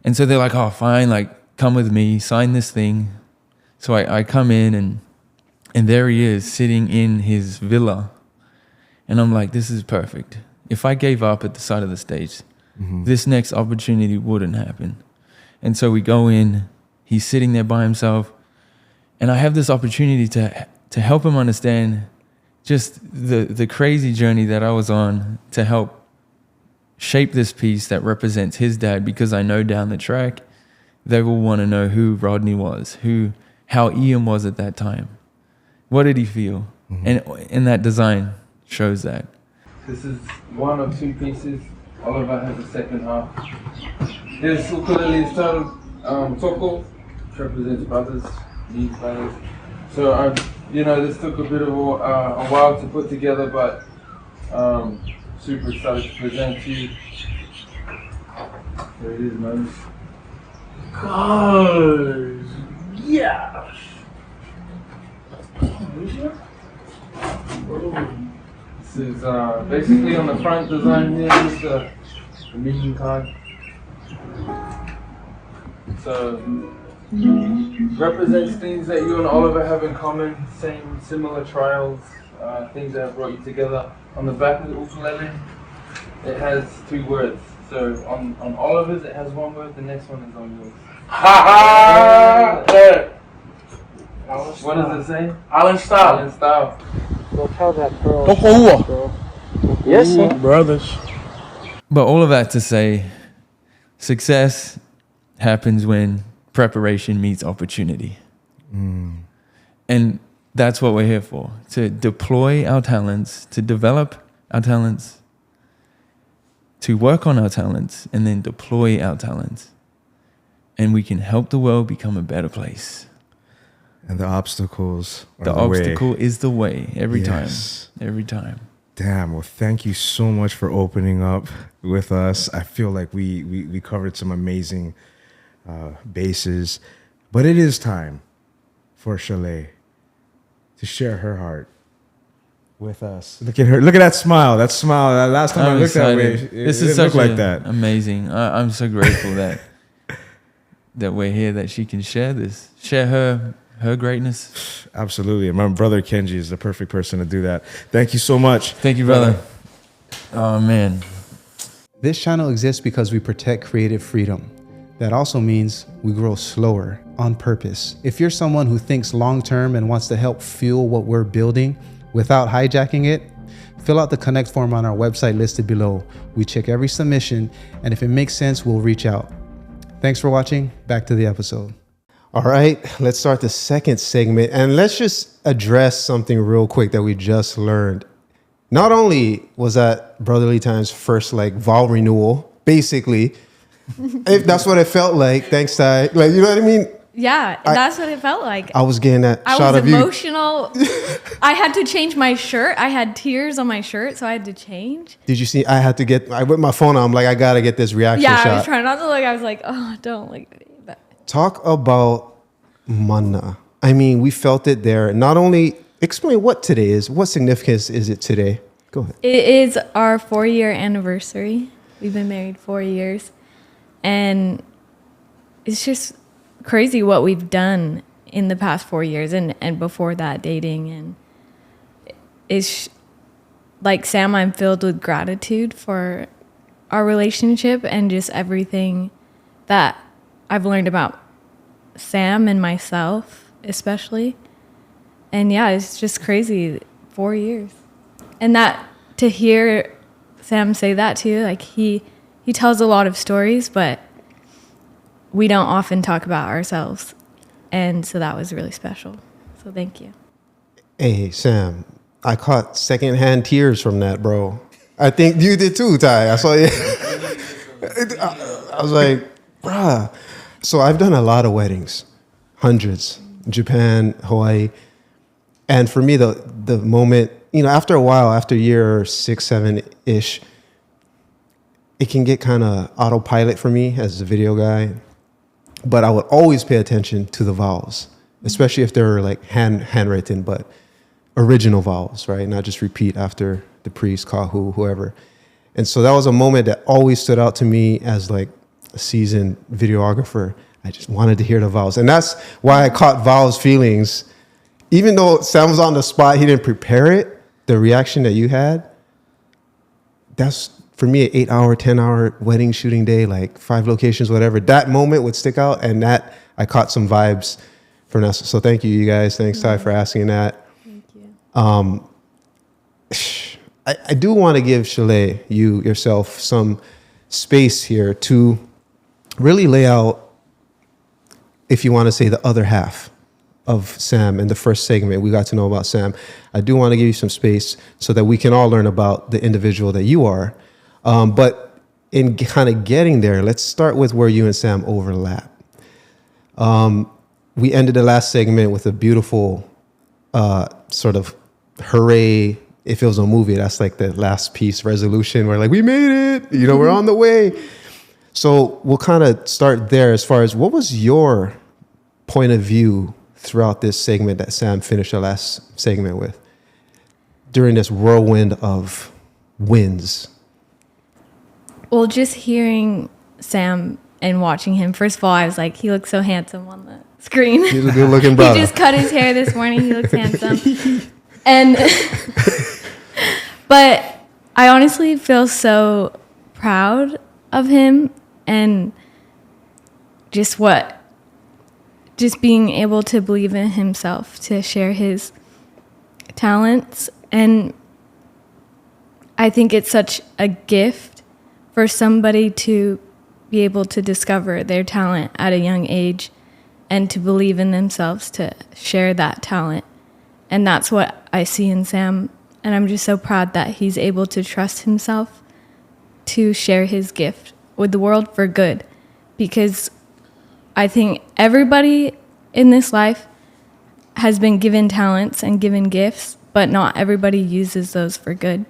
And so they're like, oh, fine, like, come with me, sign this thing. So I come in, and there he is sitting in his villa. And I'm like, this is perfect. If I gave up at the side of the stage, this next opportunity wouldn't happen. And so we go in, he's sitting there by himself, and I have this opportunity to help him understand just the crazy journey that I was on to help shape this piece that represents his dad, because I know down the track they will want to know who Rodney was, how Ian was at that time. What did he feel? And that design shows that. This is one of two pieces. Oliver has a second half. This ukulele is titled Toko, which represents brothers, these brothers. So this took a bit of a while to put together, but super excited to present to you. There it is, man. Guys, yeah. This is basically on the front design here, just a meeting card. So represents things that you and Oliver have in common, similar trials, things that have brought you together. On the back of the ukulele, it has 2 words. So on Oliver's, it has 1 word. The next one is on yours. Ha ha! What does it say? Island style. Island style. Go tell that girl. Bro. Yes, sir. Brothers. But all of that to say, success happens when preparation meets opportunity. And that's what we're here for, to deploy our talents, to develop our talents, to work on our talents, and then deploy our talents. And we can help the world become a better place. And the obstacles are The the way. obstacle is the way, every Yes. time. Every time. Damn. Well, thank you so much for opening up with us. I feel like we covered some amazing bases. But it is time for Chalei to share her heart with us. Look at her. Look at that smile. That smile. That last time I looked that way, This it is didn't such look like that. amazing. I'm so grateful that we're here, that she can share this, share her greatness. Absolutely. My brother Kenji is the perfect person to do that. Thank you so much. Thank you, brother. Oh man. This channel exists because we protect creative freedom. That also means we grow slower on purpose. If you're someone who thinks long-term and wants to help fuel what we're building without hijacking it, fill out the connect form on our website listed below. We check every submission, and if it makes sense, we'll reach out. Thanks for watching. Back to the episode. All right, let's start the second segment, and let's just address something real quick that we just learned. Not only was that BrotherLee Time's first vol renewal, basically, If that's what it felt like, thanks, Ty. Like, you know what I mean? Yeah, that's what it felt like. I was getting that I shot was of you. emotional. I had to change my shirt. I had tears on my shirt, so I had to change. Did you see? I whipped my phone out. I'm like, I gotta get this reaction Yeah, shot. I was trying not to look. I was like, oh, don't look at me. But Talk about mana. I mean, we felt it there. Not only explain what today is. What significance is it today? Go ahead. it is our 4-year anniversary. We've been married 4 years, and it's just crazy what we've done in the past 4 years and before that, dating. And it's like Sam, I'm filled with gratitude for our relationship and just everything that I've learned about Sam and myself especially. And yeah, it's just crazy, 4 years. And that, to hear Sam say that too, like he tells a lot of stories, but we don't often talk about ourselves. And so that was really special. So thank you. Hey, Sam, I caught secondhand tears from that, bro. I think you did too, Ty. I saw you. I was like, bruh. So I've done a lot of weddings, hundreds, Japan, Hawaii. And for me, the moment, after a while, after a year or 6, 7-ish, it can get kind of autopilot for me as a video guy. But I would always pay attention to the vowels, especially if they're like handwritten, but original vowels, right? Not just repeat after the priest, Kahu, whoever. And so that was a moment that always stood out to me as like a seasoned videographer. I just wanted to hear the vowels. And that's why I caught vowels feelings. Even though Sam was on the spot, he didn't prepare it, the reaction that you had, that's, for me, an 8-hour, 10-hour wedding shooting day, like 5 locations, whatever, that moment would stick out, and that I caught some vibes from that. So thank you guys. Thanks, Ty, for asking that. Thank you. I do want to give Chalei, you yourself, some space here to really lay out, if you want to say, the other half of Sam. In the first segment, we got to know about Sam. I do want to give you some space so that we can all learn about the individual that you are. But in kind of getting there, let's start with where you and Sam overlap. We ended the last segment with a beautiful sort of hooray. If it was a movie, that's like the last piece, resolution. We're like, we made it, we're on the way. So we'll kind of start there as far as what was your point of view throughout this segment that Sam finished the last segment with during this whirlwind of wins. Well, just hearing Sam and watching him, first of all, I was like, he looks so handsome on the screen. He's a good looking brother. He just cut his hair this morning. He looks handsome. And, but I honestly feel so proud of him and just being able to believe in himself, to share his talents. And I think it's such a gift for somebody to be able to discover their talent at a young age and to believe in themselves to share that talent. And that's what I see in Sam. And I'm just so proud that he's able to trust himself to share his gift with the world for good. Because I think everybody in this life has been given talents and given gifts, but not everybody uses those for good.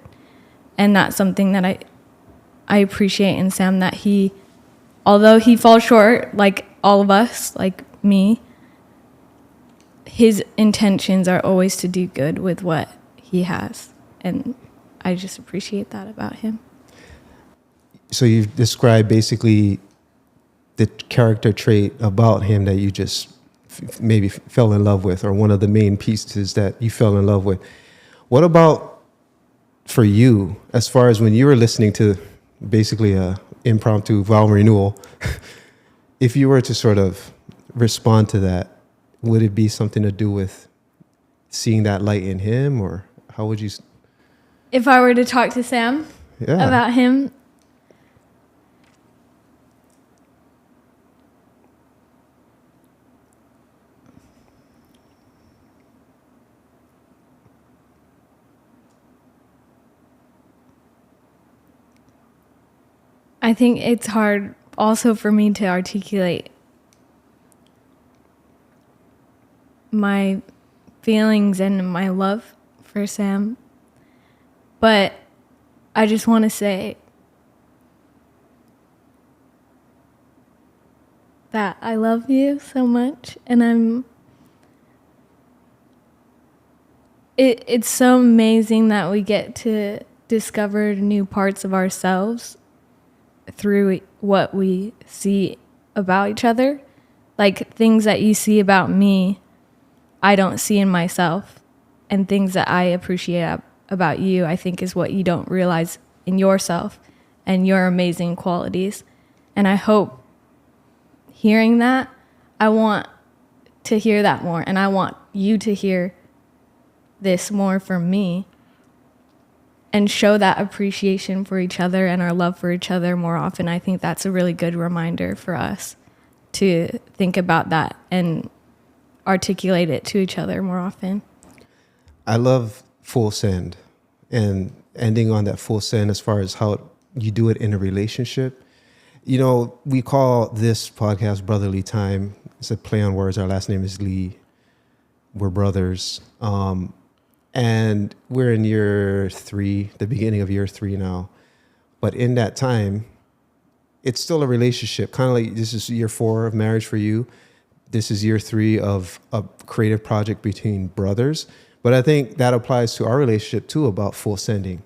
And that's something that I appreciate in Sam, that he, although he falls short, like all of us, like me, his intentions are always to do good with what he has. And I just appreciate that about him. So you've described basically the character trait about him that you just maybe fell in love with, or one of the main pieces that you fell in love with. What about for you, as far as when you were listening to basically a impromptu vowel renewal, if you were to sort of respond to that, would it be something to do with seeing that light in him, or how would you? If I were to talk to Sam about him, I think it's hard also for me to articulate my feelings and my love for Sam. But I just want to say that I love you so much, and it's so amazing that we get to discover new parts of ourselves through what we see about each other. Like things that you see about me, I don't see in myself, and things that I appreciate about you, I think is what you don't realize in yourself and your amazing qualities. And I hope hearing that, I want to hear that more, and I want you to hear this more from me and show that appreciation for each other and our love for each other more often. I think that's a really good reminder for us to think about that and articulate it to each other more often. I love full send and ending on that full send as far as how you do it in a relationship. You know, we call this podcast BrotherLee Time. It's a play on words. Our last name is Lee. We're brothers. And we're in year 3, the beginning of year 3 now. But in that time, it's still a relationship. Kind of like this is year 4 of marriage for you. This is year 3 of a creative project between brothers. But I think that applies to our relationship too, about full sending.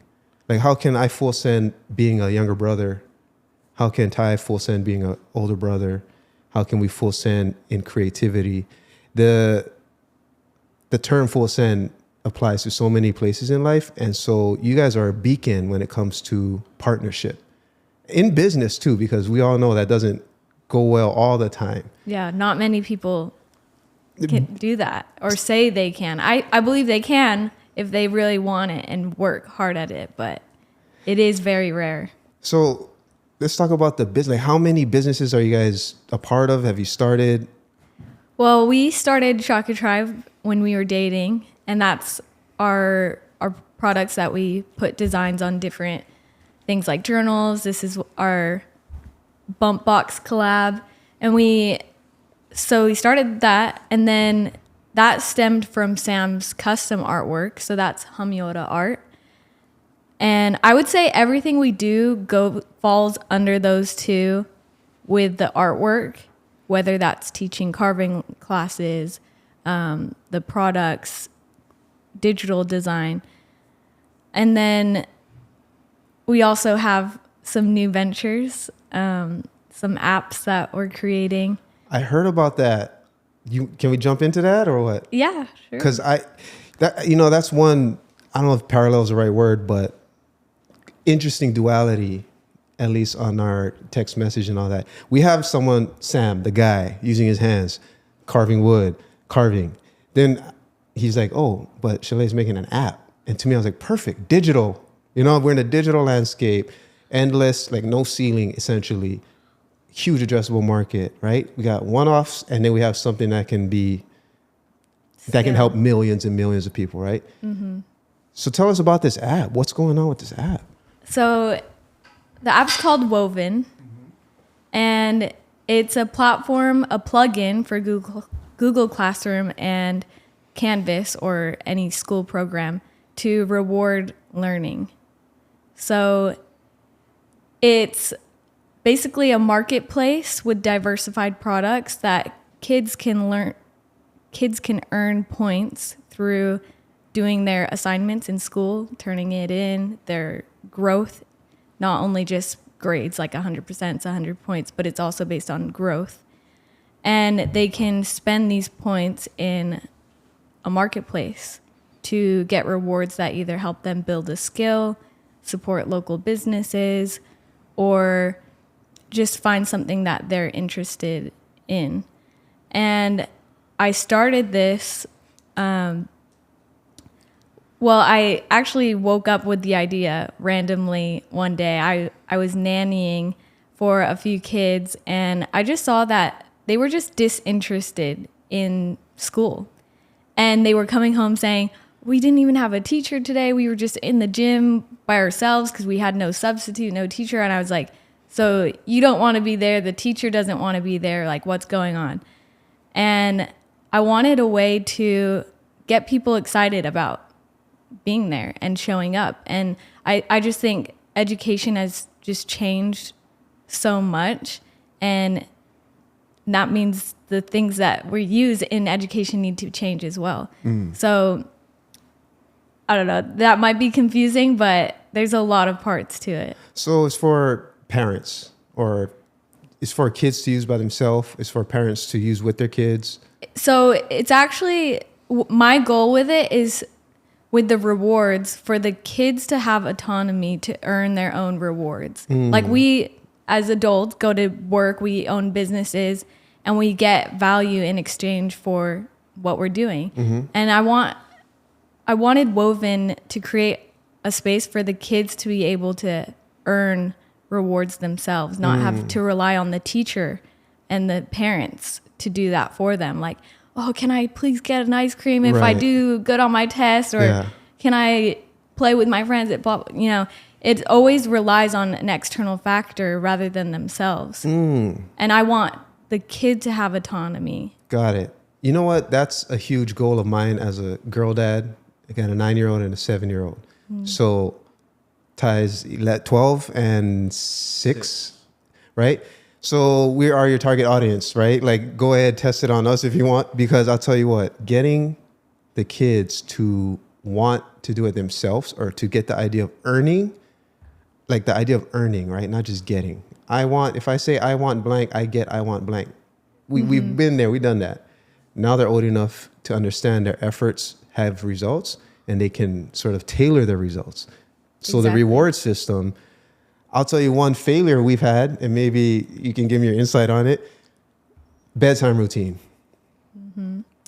Like, how can I full send being a younger brother? How can Ty full send being an older brother? How can we full send in creativity? The term full send applies to so many places in life. And so you guys are a beacon when it comes to partnership. In business too, because we all know that doesn't go well all the time. Yeah, not many people can do that or say they can. I believe they can if they really want it and work hard at it, but it is very rare. So let's talk about the business. Like, how many businesses are you guys a part of? Have you started? Well, we started Shaka Tribe when we were dating, and that's our products that we put designs on different things like journals. This is our bump box collab. And we started that, and then that stemmed from Sam's custom artwork. So that's Hamiota art. And I would say everything we do falls under those two with the artwork, whether that's teaching carving classes, the products, digital design. And then we also have some new ventures, some apps that we're creating. I heard about that. Can we jump into that or what? Yeah, sure. Because that's one, I don't know if parallel is the right word, but interesting duality, at least on our text message and all that. We have someone, Sam, the guy, using his hands, carving wood, carving. Then he's like, oh, but Chalei's making an app. And to me, I was like, perfect, digital. You know, we're in a digital landscape, endless, like no ceiling, essentially. Huge addressable market, right? We got one-offs, and then we have something that can help millions and millions of people, right? Mm-hmm. So tell us about this app. What's going on with this app? So the app's called Woven, and it's a platform, a plugin for Google Classroom and Canvas or any school program to reward learning. So it's basically a marketplace with diversified products that kids can earn points through doing their assignments in school, turning it in, their growth, not only just grades like 100%, it's 100 points, but it's also based on growth. And they can spend these points in a marketplace to get rewards that either help them build a skill, support local businesses, or just find something that they're interested in. And I started this, I actually woke up with the idea randomly one day. I was nannying for a few kids, and I just saw that they were just disinterested in school. And they were coming home saying, we didn't even have a teacher today. We were just in the gym by ourselves because we had no substitute, no teacher. And I was like, So you don't want to be there. The teacher doesn't want to be there. Like, what's going on? And I wanted a way to get people excited about being there and showing up. And I just think education has just changed so much. And that means the things that we use in education need to change as well. So I don't know, that might be confusing, but there's a lot of parts to it. So it's for parents, or it's for kids to use by themselves? It's for parents to use with their kids? So it's actually, my goal with it is with the rewards for the kids to have autonomy to earn their own rewards. Like we, as adults, go to work, we own businesses, and we get value in exchange for what we're doing. And I wanted Woven to create a space for the kids to be able to earn rewards themselves, not have to rely on the teacher and the parents to do that for them. Like, oh, can I please get an ice cream if I do good on my test? Or can I play with my friends at blah, you know, it always relies on an external factor rather than themselves. And I want the kid to have autonomy. Got it. You know what? That's a huge goal of mine as a girl dad. I got a 9-year-old and a 7-year-old. So Ty's 12 and 6, right? So we are your target audience, right? Like, go ahead, test it on us if you want, because I'll tell you what, getting the kids to want to do it themselves, or to get the idea of earning, like the idea of earning, right? Not just getting. If I say I want blank, I want blank. We've been there, we've done that. Now they're old enough to understand their efforts have results, and they can sort of tailor their results. So the reward system, I'll tell you one failure we've had, and maybe you can give me your insight on it. Bedtime routine.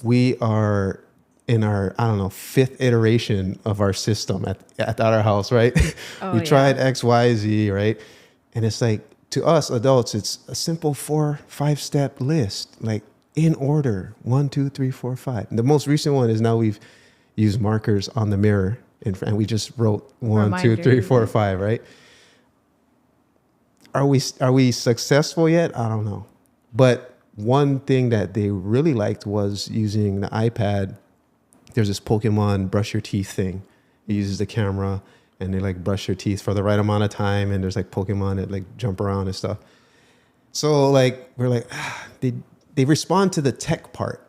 We are in our, 5th iteration of our system at our house, right? We tried X, Y, Z, right? And it's like, to us adults, it's a simple 4-5 step list, like in order, 1, 2, 3, 4, 5. And the most recent one is now we've used markers on the mirror, and we just wrote 1, 2, 3, 4, 5, right? Are we successful yet? I don't know. But one thing that they really liked was using the iPad. There's this Pokemon brush your teeth thing. It uses the camera, and they like brush your teeth for the right amount of time. And there's like Pokemon that like jump around and stuff. So like, we're like, they respond to the tech part.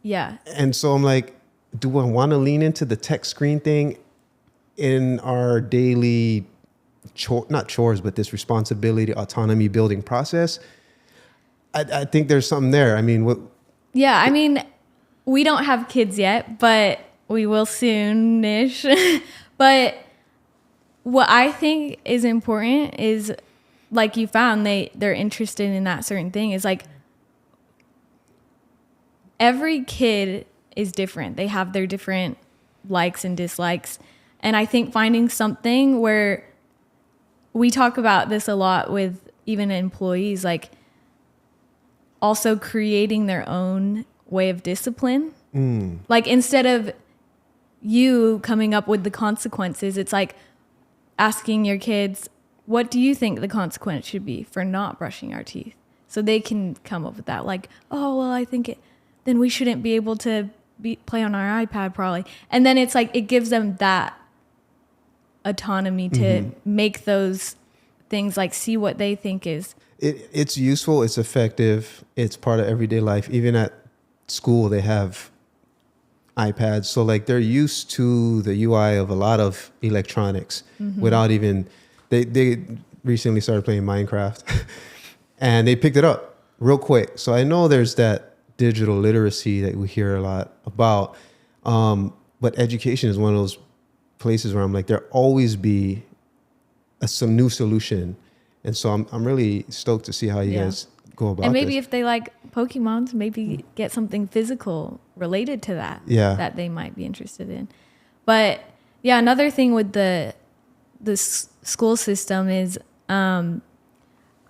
Yeah. And so I'm like, do I want to lean into the tech screen thing in our daily not chores, but this responsibility, autonomy building process? I think there's something there. I mean, yeah, I mean, we don't have kids yet, but we will soon-ish. But what I think is important is, like you found, they're interested in that certain thing. Is like, every kid is different. They have their different likes and dislikes. And I think finding something where, we talk about this a lot with even employees, like also creating their own way of discipline. Like, instead of you coming up with the consequences, it's like asking your kids, what do you think the consequence should be for not brushing our teeth? So they can come up with that. Like, oh, well, I think then we shouldn't be able to play on our iPad probably. And then it's like, it gives them that autonomy to make those things, like see what they think is. It's useful, it's effective, it's part of everyday life. Even at school, they have iPads. So like, they're used to the UI of a lot of electronics without even, they recently started playing Minecraft and they picked it up real quick. So I know there's that digital literacy that we hear a lot about. But education is one of those places where I'm like, there'll always be some new solution. And so I'm really stoked to see how you guys go about it. And maybe if they like Pokemons, maybe get something physical related to that that they might be interested in. But yeah, another thing with the school system is I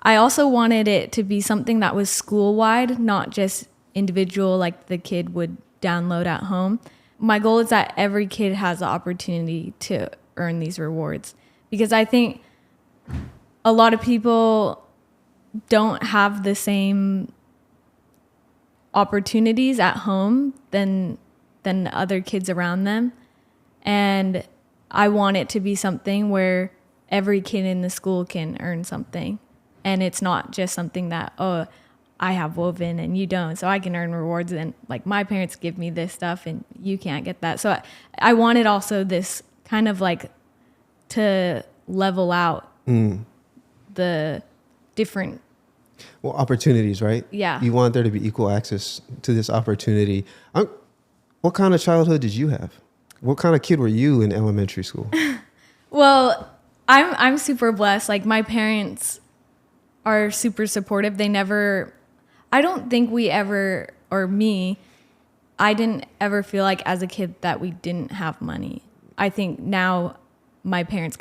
also wanted it to be something that was school-wide, not just individual, like the kid would download at home. My goal is that every kid has the opportunity to earn these rewards, because I think a lot of people don't have the same opportunities at home than other kids around them. And I want it to be something where every kid in the school can earn something. And it's not just something that, oh, I have woven and you don't, so I can earn rewards. And like my parents give me this stuff and you can't get that. So I wanted also this kind of like to level out the different. Well, opportunities, right? Yeah. You want there to be equal access to this opportunity. What kind of childhood did you have? What kind of kid were you in elementary school? Well, I'm super blessed. Like my parents are super supportive. I don't think we ever, or me, I didn't ever feel like as a kid that we didn't have money. I think now my parents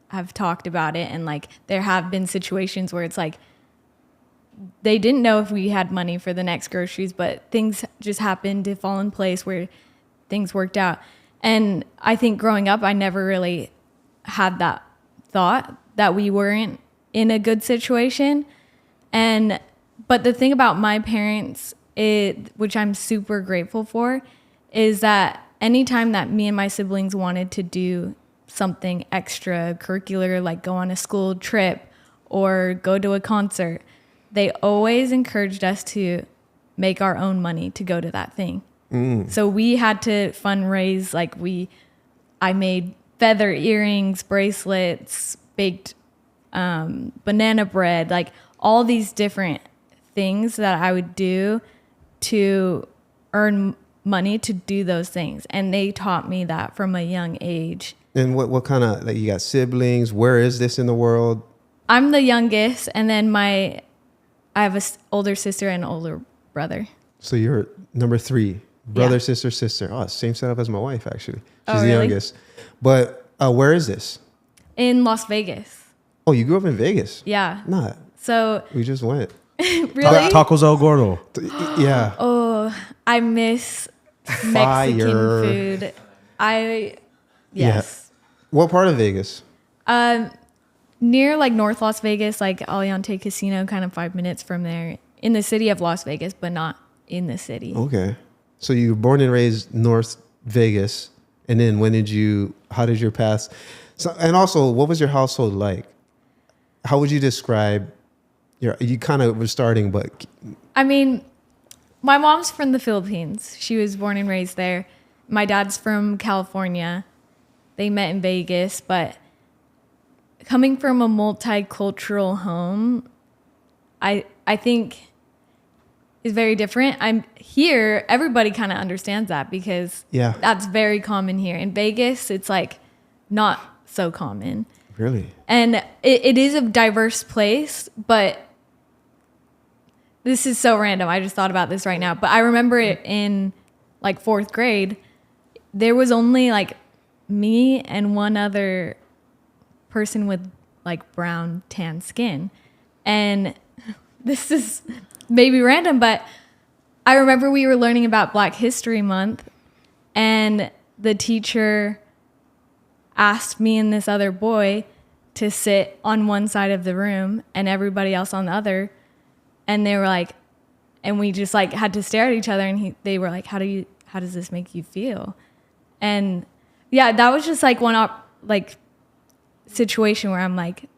have talked about it, and like there have been situations where it's like they didn't know if we had money for the next groceries, but things just happened to fall in place where things worked out. And I think growing up, I never really had that thought that we weren't in a good situation. But the thing about my parents, which I'm super grateful for, is that anytime that me and my siblings wanted to do something extracurricular, like go on a school trip or go to a concert, they always encouraged us to make our own money to go to that thing. So we had to fundraise, like I made feather earrings, bracelets, baked banana bread, like all these different things that I would do to earn money to do those things. And they taught me that from a young age. And what kind of, like, you got siblings? Where is this in the world? I'm the youngest, and then I have an older sister and an older brother. So you're number 3, brother, Yeah. sister. Oh, same setup as my wife, actually. She's Oh, the really? youngest. But where is this? In Las Vegas. Oh, you grew up in Vegas? Yeah. Nah, So we just went. really, Tacos El Gordo. Yeah. oh, I miss Mexican Fire. food. Yes. Yeah. What part of Vegas? Near like North Las Vegas, like Aliante Casino, kind of 5 minutes from there, in the city of Las Vegas, but not in the city. Okay. So you were born and raised North Vegas. And then how did your past, and also what was your household like? How would you describe you kind of were starting, but. I mean, my mom's from the Philippines. She was born and raised there. My dad's from California. They met in Vegas, but coming from a multicultural home, I think is very different. I'm here, everybody kind of understands that because Yeah. that's very common here. In Vegas, it's like not so common. Really? And it is a diverse place, but this is so random. I just thought about this right now. But I remember it in like 4th grade, there was only like me and one other person with like brown tan skin. And this is maybe random, but I remember we were learning about Black History Month, and the teacher asked me and this other boy to sit on one side of the room and everybody else on the other. And they were like, and we just like had to stare at each other, and they were like, how does this make you feel? And yeah, that was just like one situation where I'm like,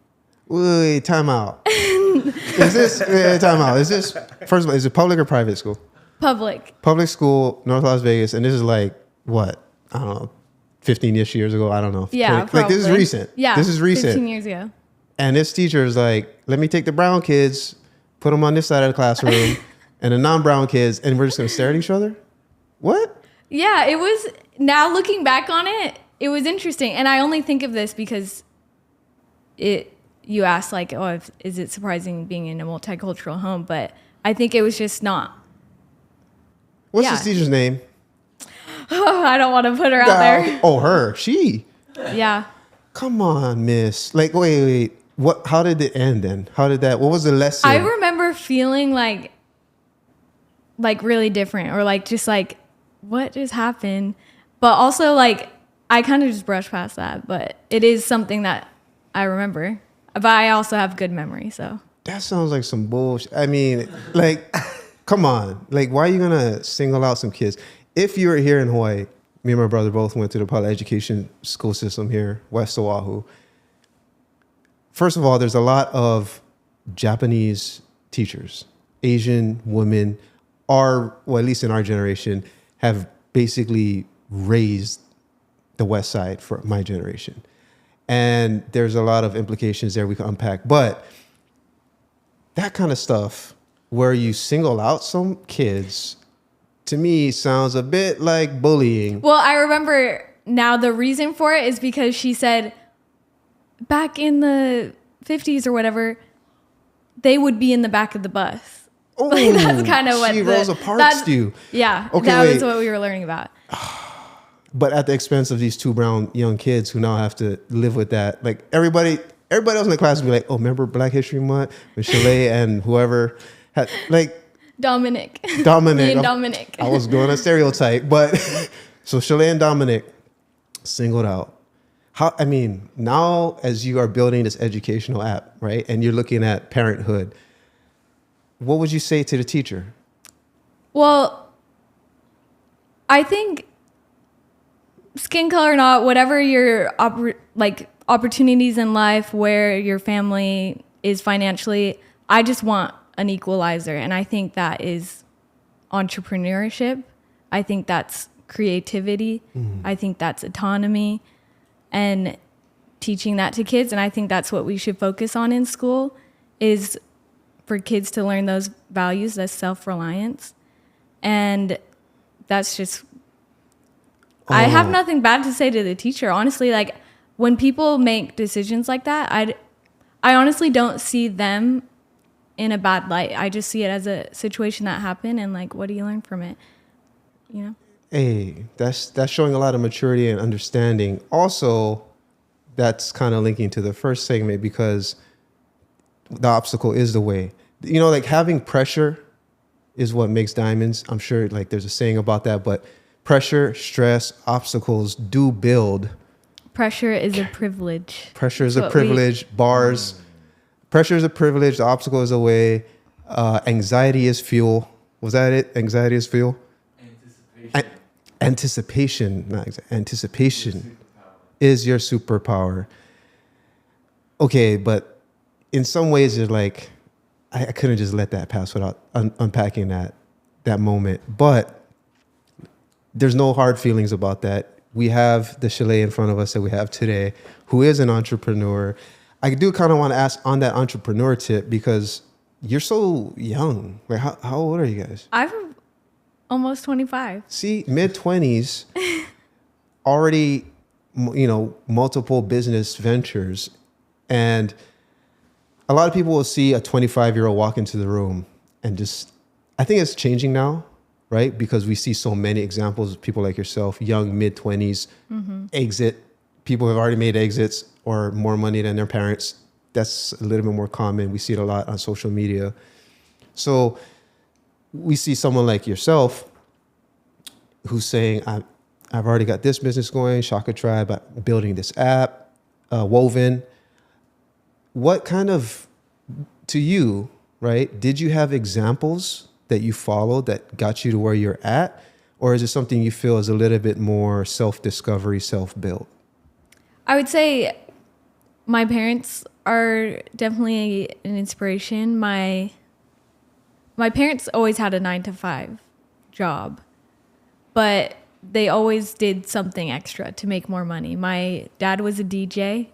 Wait, time out. Is this first of all, is it public or private school? public. Public school, North Las Vegas, and this is like what? I don't know, 15-ish years ago. I don't know. Yeah, 20, like this is probably. recent. Yeah, This is recent. 15 years ago. And this teacher is like, let me take the brown kids, put them on this side of the classroom, and the non-brown kids, and we're just gonna stare at each other. What? Yeah, it was, now looking back on it, it was interesting. And I only think of this because you asked like, oh, is it surprising being in a multicultural home? But I think it was just not. What's Yeah. this teacher's name? Oh, I don't want to put her out there. Oh, her. She. Yeah. Come on, miss. Like, wait. What? How did it end then? What was the lesson? I remember feeling like really different, or like just like, what just happened? But also like, I kind of just brushed past that, but it is something that I remember. But I also have good memory, so. That sounds like some bullshit. I mean, like, come on. Like, why are you gonna single out some kids? If you were here in Hawaii, me and my brother both went to the public education school system here, West Oahu. First of all, there's a lot of Japanese teachers, Asian women, well, at least in our generation, have basically raised the West Side for my generation. And there's a lot of implications there we can unpack. But that kind of stuff where you single out some kids, to me, sounds a bit like bullying. Well, I remember now the reason for it is because she said back in the 50s or whatever, they would be in the back of the bus. Oh, like, that's kind of what Rosa Parks you. Yeah, okay, that wait. was what we were learning about. But at the expense of these two brown young kids who now have to live with that. Like everybody else in the class would be like, oh, remember Black History Month with Chalei and whoever had like Dominic. Me and Dominic. I was doing a stereotype, but so Chalei and Dominic singled out. I mean, now as you are building this educational app, right, and you're looking at parenthood, what would you say to the teacher? Well, I think skin color or not, whatever your opportunities in life, where your family is financially, I just want an equalizer. And I think that is entrepreneurship. I think that's creativity. I think that's autonomy and teaching that to kids. And I think that's what we should focus on in school, is for kids to learn those values, that's self-reliance. And that's just, I have nothing bad to say to the teacher. Honestly, like when people make decisions like that, I honestly don't see them in a bad light. I just see it as a situation that happened, and like, what do you learn from it? You know? Hey, that's showing a lot of maturity and understanding. Also, that's kind of linking to the first segment, because the obstacle is the way. You know, like having pressure is what makes diamonds. I'm sure like there's a saying about that, but pressure, stress, obstacles do build. Pressure is a privilege. Pressure is a privilege. Bars. Pressure is a privilege. The obstacle is a way. Anxiety is fuel. Was that it? Anxiety is fuel? Anticipation. Anticipation is your superpower. Okay, but in some ways, you're like, I couldn't just let that pass without unpacking that moment. But there's no hard feelings about that. We have the Chalei in front of us that we have today, who is an entrepreneur. I do kind of want to ask on that entrepreneur tip, because you're so young. Like, how old are you guys? I'm almost 25. See, mid-20s, already, you know, multiple business ventures. And a lot of people will see a 25-year-old walk into the room and just, I think it's changing now, right? Because we see so many examples of people like yourself, young, mid-20s, exit. People have already made exits or more money than their parents. That's a little bit more common. We see it a lot on social media. So we see someone like yourself who's saying, I've already got this business going, Shaka Tribe, I'm building this app, Woven. What kind of, to you, right, did you have examples that you followed that got you to where you're at? Or is it something you feel is a little bit more self-discovery, self-built? I would say my parents are definitely an inspiration. My parents always had a 9-to-5 job, but they always did something extra to make more money. My dad was a DJ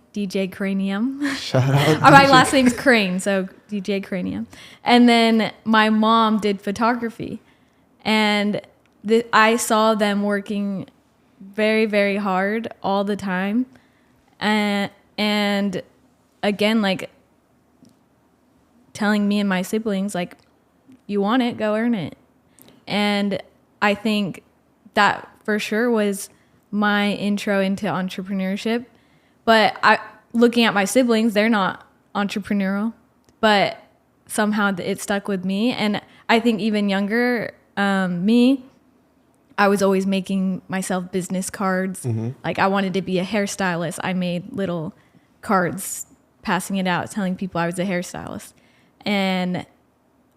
Cranium. Shout out. My last name's Crane, so DJ Cranium. And then my mom did photography. And I saw them working very, very hard all the time. And again, like telling me and my siblings, like, you want it, go earn it. And I think that for sure was my intro into entrepreneurship. But looking at my siblings, they're not entrepreneurial, but somehow it stuck with me. And I think even younger me, I was always making myself business cards. Like I wanted to be a hairstylist. I made little cards passing it out, telling people I was a hairstylist, and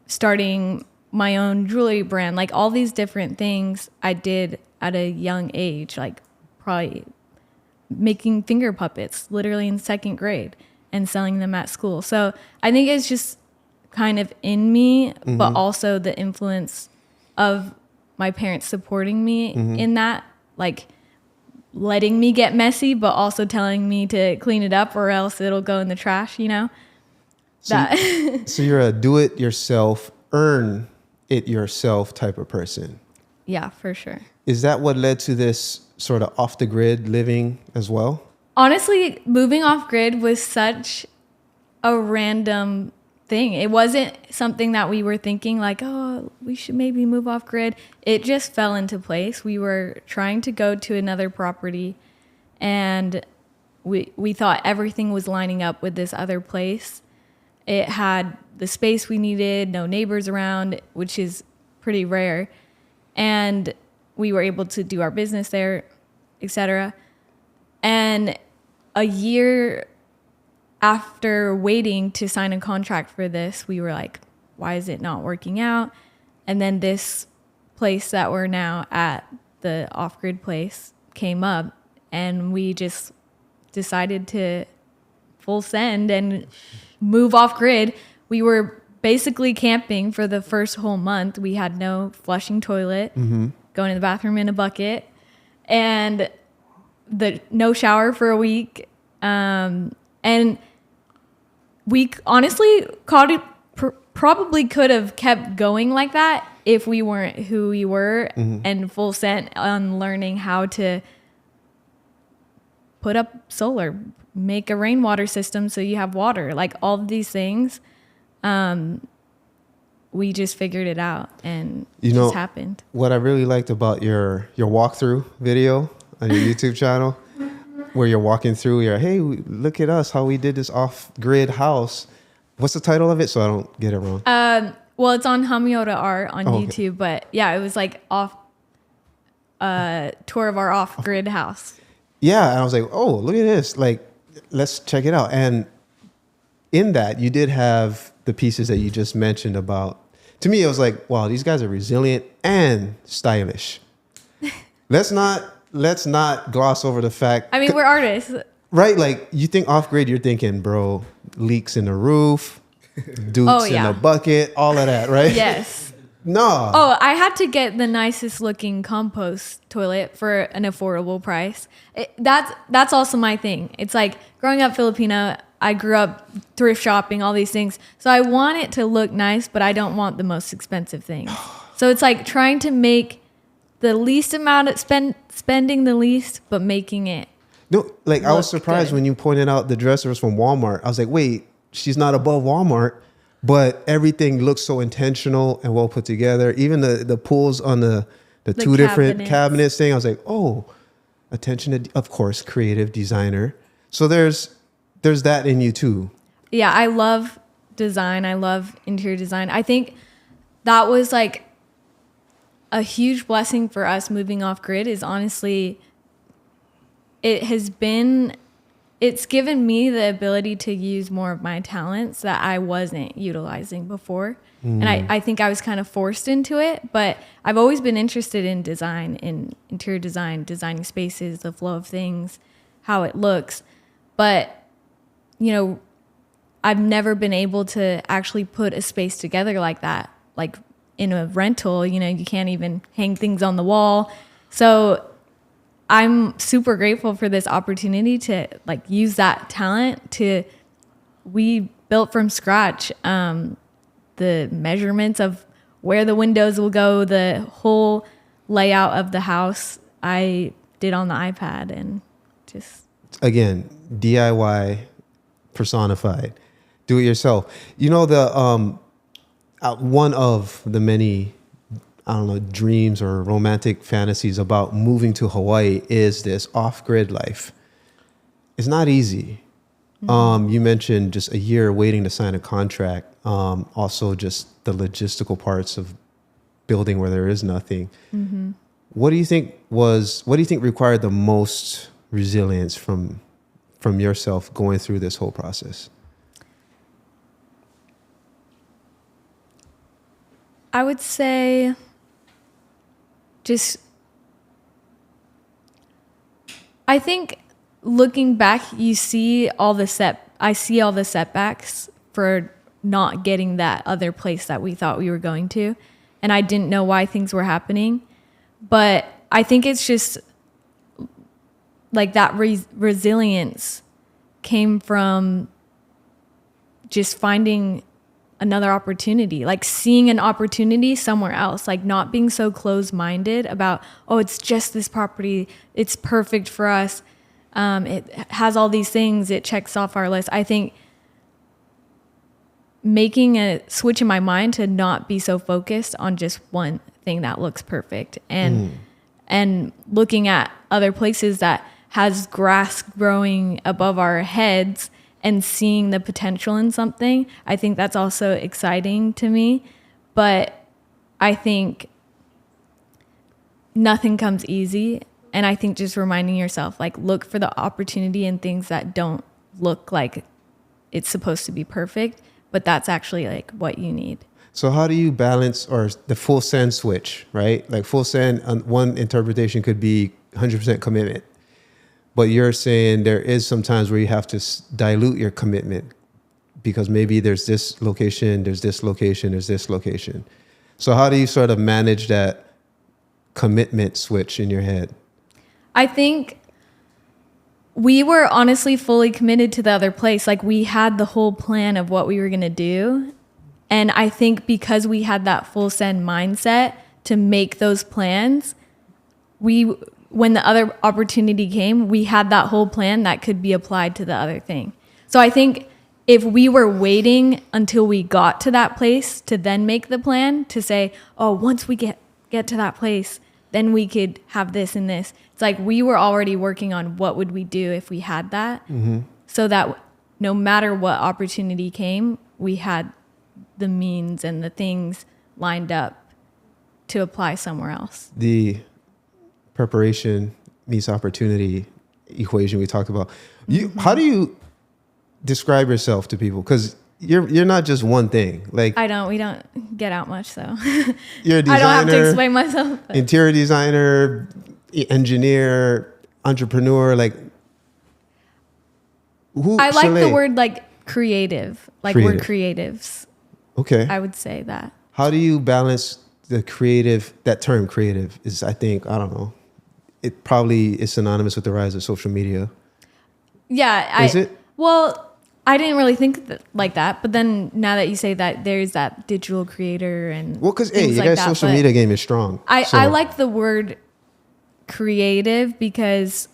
starting my own jewelry brand. Like all these different things I did at a young age, like probably making finger puppets literally in 2nd grade and selling them at school. So I think it's just kind of in me, but also the influence of my parents supporting me in that, like letting me get messy, but also telling me to clean it up or else it'll go in the trash, you know? So you're a do-it-yourself, earn-it-yourself type of person. Yeah, for sure. Is that what led to this sort of off-the-grid living as well? Honestly, moving off grid was such a random thing. It wasn't something that we were thinking like, oh, we should maybe move off grid. It just fell into place. We were trying to go to another property, and we thought everything was lining up with this other place. It had the space we needed, no neighbors around, which is pretty rare. And we were able to do our business there, etc. And a year after waiting to sign a contract for this, we were like, why is it not working out? And then this place that we're now at, the off-grid place, came up, and we just decided to full send and move off grid. We were basically camping for the first whole month. We had no flushing toilet, going to the bathroom in a bucket, and no shower for a week. And we honestly probably could have kept going like that if we weren't who we were and full sent on learning how to put up solar, make a rainwater system so you have water, like all of these things. We just figured it out, and it just happened. What I really liked about your walkthrough video on your YouTube channel, where you're walking through, hey, look at us, how we did this off-grid house. What's the title of it, so I don't get it wrong? Well, it's on Hamiota Art on YouTube, but yeah, it was like tour of our off-grid house. Yeah, and I was like, oh, look at this. Like, let's check it out. And in that, you did have the pieces that you just mentioned about. To me, it was like, wow, these guys are resilient and stylish. Let's not gloss over the fact. I mean, we're artists. Right? Like, you think off-grid, you're thinking, bro, leaks in the roof, dukes in the bucket, all of that, right? Yes. No. Oh, I had to get the nicest looking compost toilet for an affordable price. That's also my thing. It's like growing up Filipino, I grew up thrift shopping, all these things. So I want it to look nice, but I don't want the most expensive things. So it's like trying to make the least amount of spending the least, but making it. No, like I was surprised good when you pointed out the dresser was from Walmart. I was like, wait, she's not above Walmart. But everything looks so intentional and well put together. Even the pulls on the two different cabinets thing. I was like, oh, attention to, of course, creative designer. So there's that in you too. Yeah, I love design. I love interior design. I think that was like a huge blessing for us moving off grid. Is honestly, it's given me the ability to use more of my talents that I wasn't utilizing before. And I think I was kind of forced into it, but I've always been interested in design, in interior design, designing spaces, the flow of things, how it looks. But, I've never been able to actually put a space together like that. Like in a rental, you can't even hang things on the wall. So I'm super grateful for this opportunity to like use that talent we built from scratch the measurements of where the windows will go, the whole layout of the house I did on the iPad, and just again, DIY personified, do it yourself. The one of the many, dreams or romantic fantasies about moving to Hawaii is this off-grid life. It's not easy. You mentioned just a year waiting to sign a contract. Also just the logistical parts of building where there is nothing. What do you think required the most resilience from from yourself going through this whole process? I would say I think looking back, I see all the setbacks for not getting that other place that we thought we were going to. And I didn't know why things were happening. But I think it's just like that resilience came from just finding another opportunity, like seeing an opportunity somewhere else, like not being so closed-minded about, oh, it's just this property, it's perfect for us, it has all these things, it checks off our list. I think making a switch in my mind to not be so focused on just one thing that looks perfect, and looking at other places that has grass growing above our heads and seeing the potential in something. I think that's also exciting to me. But I think nothing comes easy. And I think just reminding yourself, like, look for the opportunity in things that don't look like it's supposed to be perfect, but that's actually like what you need. So how do you balance, or the full send switch, right? Like full send, one interpretation could be 100% commitment. But you're saying there is some times where you have to dilute your commitment because maybe there's this location, there's this location, there's this location. So how do you sort of manage that commitment switch in your head? I think we were honestly fully committed to the other place. Like, we had the whole plan of what we were going to do. And I think because we had that full send mindset to make those plans, when the other opportunity came, we had that whole plan that could be applied to the other thing. So I think if we were waiting until we got to that place to then make the plan, to say, oh, once we get to that place, then we could have this and this. It's like we were already working on what would we do if we had that, so that no matter what opportunity came, we had the means and the things lined up to apply somewhere else. The preparation meets opportunity equation we talked about. How do you describe yourself to people? Because you're not just one thing. Like, we don't get out much, so you're a designer, I don't have to explain myself. But. Interior designer, engineer, entrepreneur. Like, I like the word like creative. Like, we're creatives. Okay. I would say that. How do you balance the creative? That term creative is, I think, I don't know. It probably is synonymous with the rise of social media. Yeah. Is it? Well, I didn't really think like that. But then now that you say that, there's that digital creator and because you guys' social media game is strong. I like the word creative because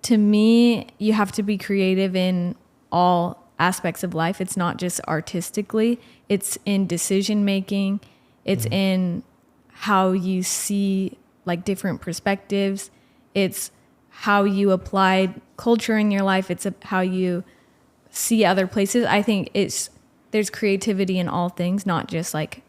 to me, you have to be creative in all aspects of life. It's not just artistically. It's in decision making. It's in how you see like different perspectives. It's how you apply culture in your life. It's how you see other places. I think there's creativity in all things, not just like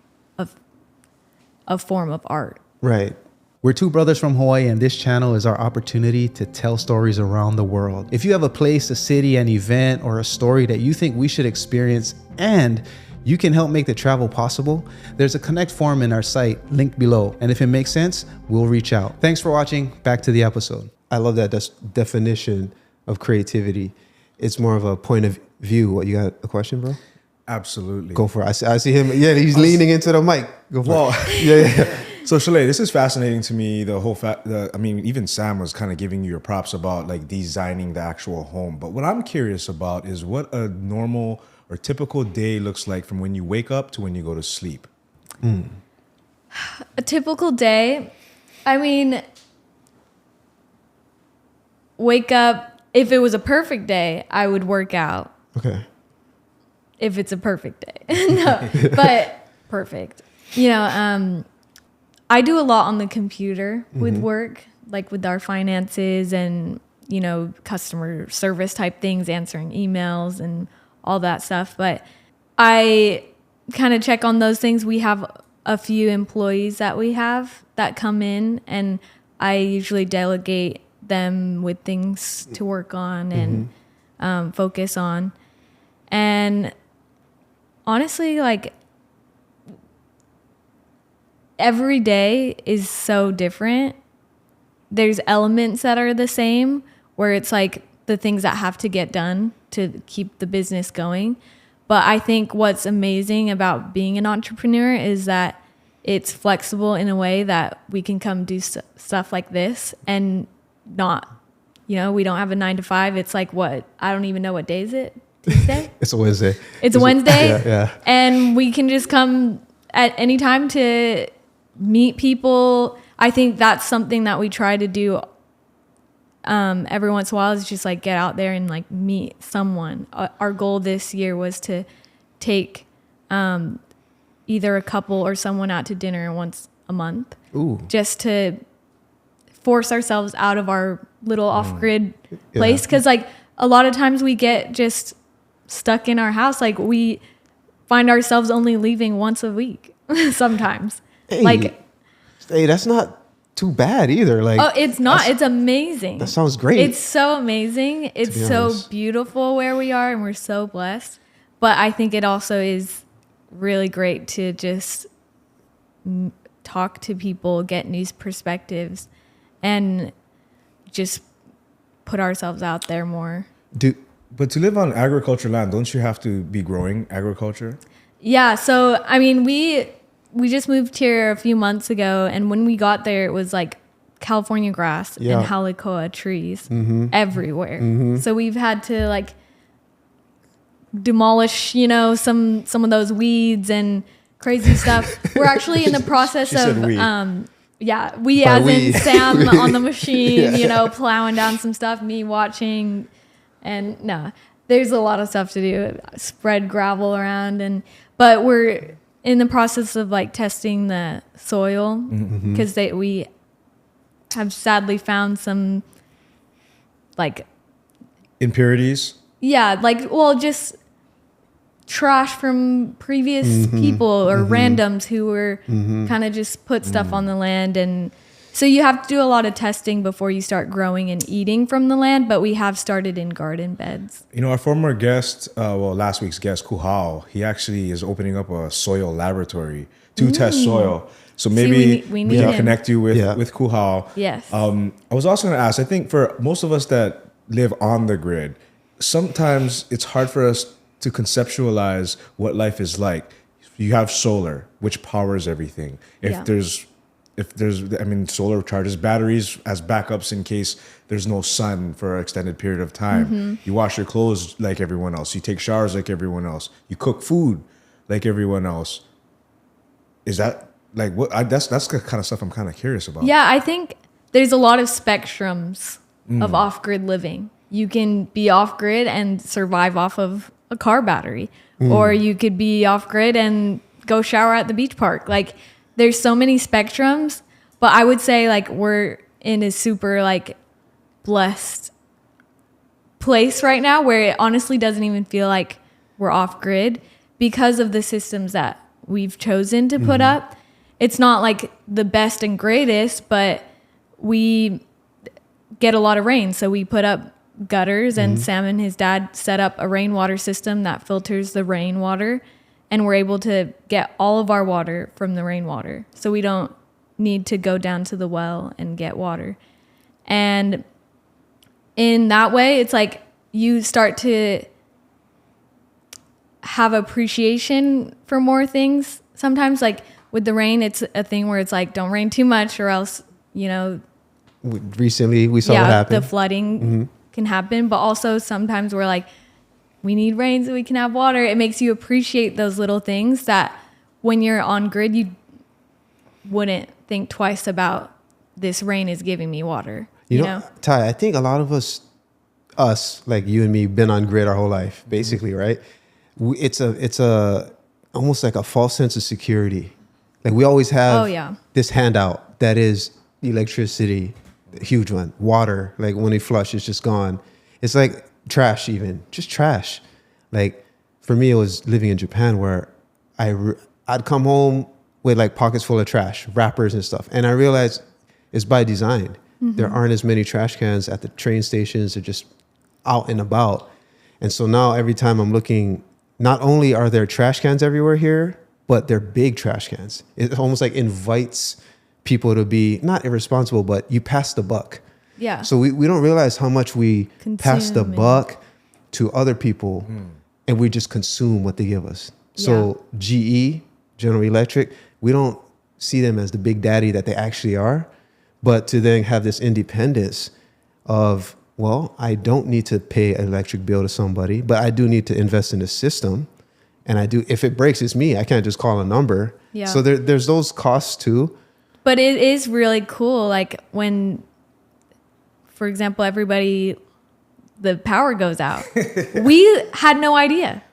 a form of art. Right. We're two brothers from Hawaii, and this channel is our opportunity to tell stories around the world. If you have a place, a city, an event, or a story that you think we should experience and you can help make the travel possible, there's a connect form in our site linked below. And if it makes sense, we'll reach out. Thanks for watching. Back to the episode. I love that definition of creativity. It's more of a point of view. What, you got a question, bro? Absolutely. Go for it. I see him. Yeah, he's leaning into the mic. Go for it. Yeah. So Chalei, this is fascinating to me. The whole even Sam was kind of giving you your props about like designing the actual home. But what I'm curious about is what a normal or typical day looks like from when you wake up to when you go to sleep. A typical day, I mean, wake up. If it was a perfect day, I would work out. Okay. If it's a perfect day. No, but perfect. You know, I do a lot on the computer with work, like with our finances and, you know, customer service type things, answering emails and all that stuff. But I kind of check on those things. We have a few employees that we have that come in, and I usually delegate them with things to work on and focus on. And honestly, like, every day is so different. There's elements that are the same, where it's like the things that have to get done to keep the business going. But I think what's amazing about being an entrepreneur is that it's flexible in a way that we can come do stuff like this and not, you know, we don't have a 9 to 5. It's like, what? I don't even know what day is it. Tuesday? It's a Wednesday. It's a Wednesday. Yeah. And we can just come at any time to meet people. I think that's something that we try to do every once in a while, is just like get out there and like meet someone. Our goal this year was to take either a couple or someone out to dinner once a month. Ooh. Just to force ourselves out of our little off-grid place. Because like a lot of times we get just stuck in our house. Like we find ourselves only leaving once a week sometimes. Hey, that's not too bad either. Like, oh, it's not. It's amazing. That sounds great. It's so amazing. It's so beautiful where we are, and we're so blessed. But I think it also is really great to just talk to people, get new perspectives, and just put ourselves out there more. But to live on agriculture land, don't you have to be growing agriculture? Yeah. So, I mean, we just moved here a few months ago, and when we got there, it was like California grass and halicoa trees everywhere. So we've had to like demolish, you know, some of those weeds and crazy stuff. We're actually in the process of we as in Sam on the machine, you know, plowing down some stuff, me watching, and there's a lot of stuff to do, spread gravel around, but we're in the process of like testing the soil, because we have sadly found some like impurities. Yeah, like, well, just trash from previous people or randoms who were kind of just put stuff on the land. And so you have to do a lot of testing before you start growing and eating from the land, but we have started in garden beds. You know, our former guest, last week's guest, Kuhao, he actually is opening up a soil laboratory to test soil. So maybe we can connect you with Kuhao. Yes. I was also going to ask, I think for most of us that live on the grid, sometimes it's hard for us to conceptualize what life is like. You have solar, which powers everything. If there's, solar charges batteries as backups in case there's no sun for an extended period of time. You wash your clothes like everyone else. You take showers like everyone else. You cook food like everyone else. Is that like what? That's the kind of stuff I'm kind of curious about. Yeah, I think there's a lot of spectrums of off-grid living. You can be off-grid and survive off of a car battery, or you could be off-grid and go shower at the beach park. Like, there's so many spectrums, but I would say like we're in a super like blessed place right now where it honestly doesn't even feel like we're off-grid because of the systems that we've chosen to put up. It's not like the best and greatest, but we get a lot of rain, so we put up gutters, and Sam and his dad set up a rainwater system that filters the rainwater, and we're able to get all of our water from the rainwater, so we don't need to go down to the well and get water. And in that way, it's like you start to have appreciation for more things. Sometimes, like with the rain, it's a thing where it's like, don't rain too much or else, you know. Recently, we saw what happened. The flooding can happen. But also sometimes we're like, we need rain so we can have water. It makes you appreciate those little things that when you're on grid, you wouldn't think twice about, this rain is giving me water. You know? Ty, I think a lot of us like you and me, been on grid our whole life, basically, right? It's a almost like a false sense of security. Like we always have this handout that is electricity, a huge one, water. Like when they flush, it's just gone. It's like trash, even just trash. Like for me, it was living in Japan where I'd come home with like pockets full of trash, wrappers and stuff, and I realized it's by design. There aren't as many trash cans at the train stations. They're just out and about. And so now every time I'm looking, not only are there trash cans everywhere here, but they're big trash cans. It almost like invites people to be not irresponsible, but you pass the buck. Yeah. So we don't realize how much we pass the Consume buck to other people, and we just consume what they give us. So GE, General Electric, we don't see them as the big daddy that they actually are, but to then have this independence of, well, I don't need to pay an electric bill to somebody, but I do need to invest in the system. And I do, if it breaks, it's me. I can't just call a number. Yeah. So there's those costs too. But it is really cool. Like when, for example, the power goes out. We had no idea.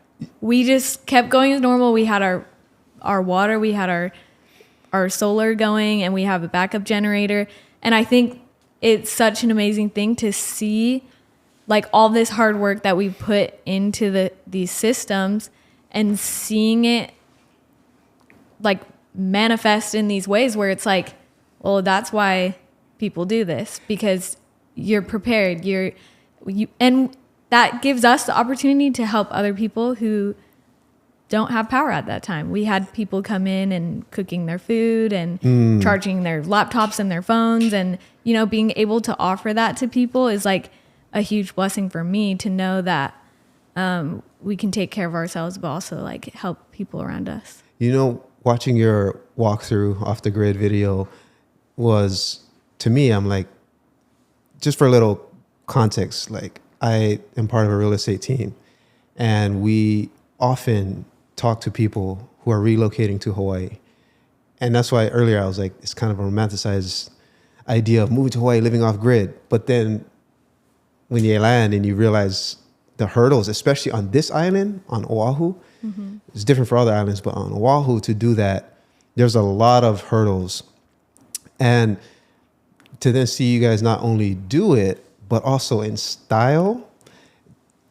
We just kept going as normal. We had our water, we had our solar going, and we have a backup generator. And I think it's such an amazing thing to see like all this hard work that we put into these systems and seeing it like manifest in these ways where it's like, well, that's why people do this, because you're prepared. And that gives us the opportunity to help other people who don't have power at that time. We had people come in and cooking their food and charging their laptops and their phones, and being able to offer that to people is like a huge blessing for me to know that we can take care of ourselves, but also like help people around us. Watching your walkthrough off the grid video was, to me, I'm like, just for a little context, like I am part of a real estate team, and we often talk to people who are relocating to Hawaii. And that's why earlier I was like, it's kind of a romanticized idea of moving to Hawaii, living off grid. But then when you land and you realize the hurdles, especially on this island, on Oahu, it's different for other islands, but on Oahu, to do that, there's a lot of hurdles. And to then see you guys not only do it, but also in style,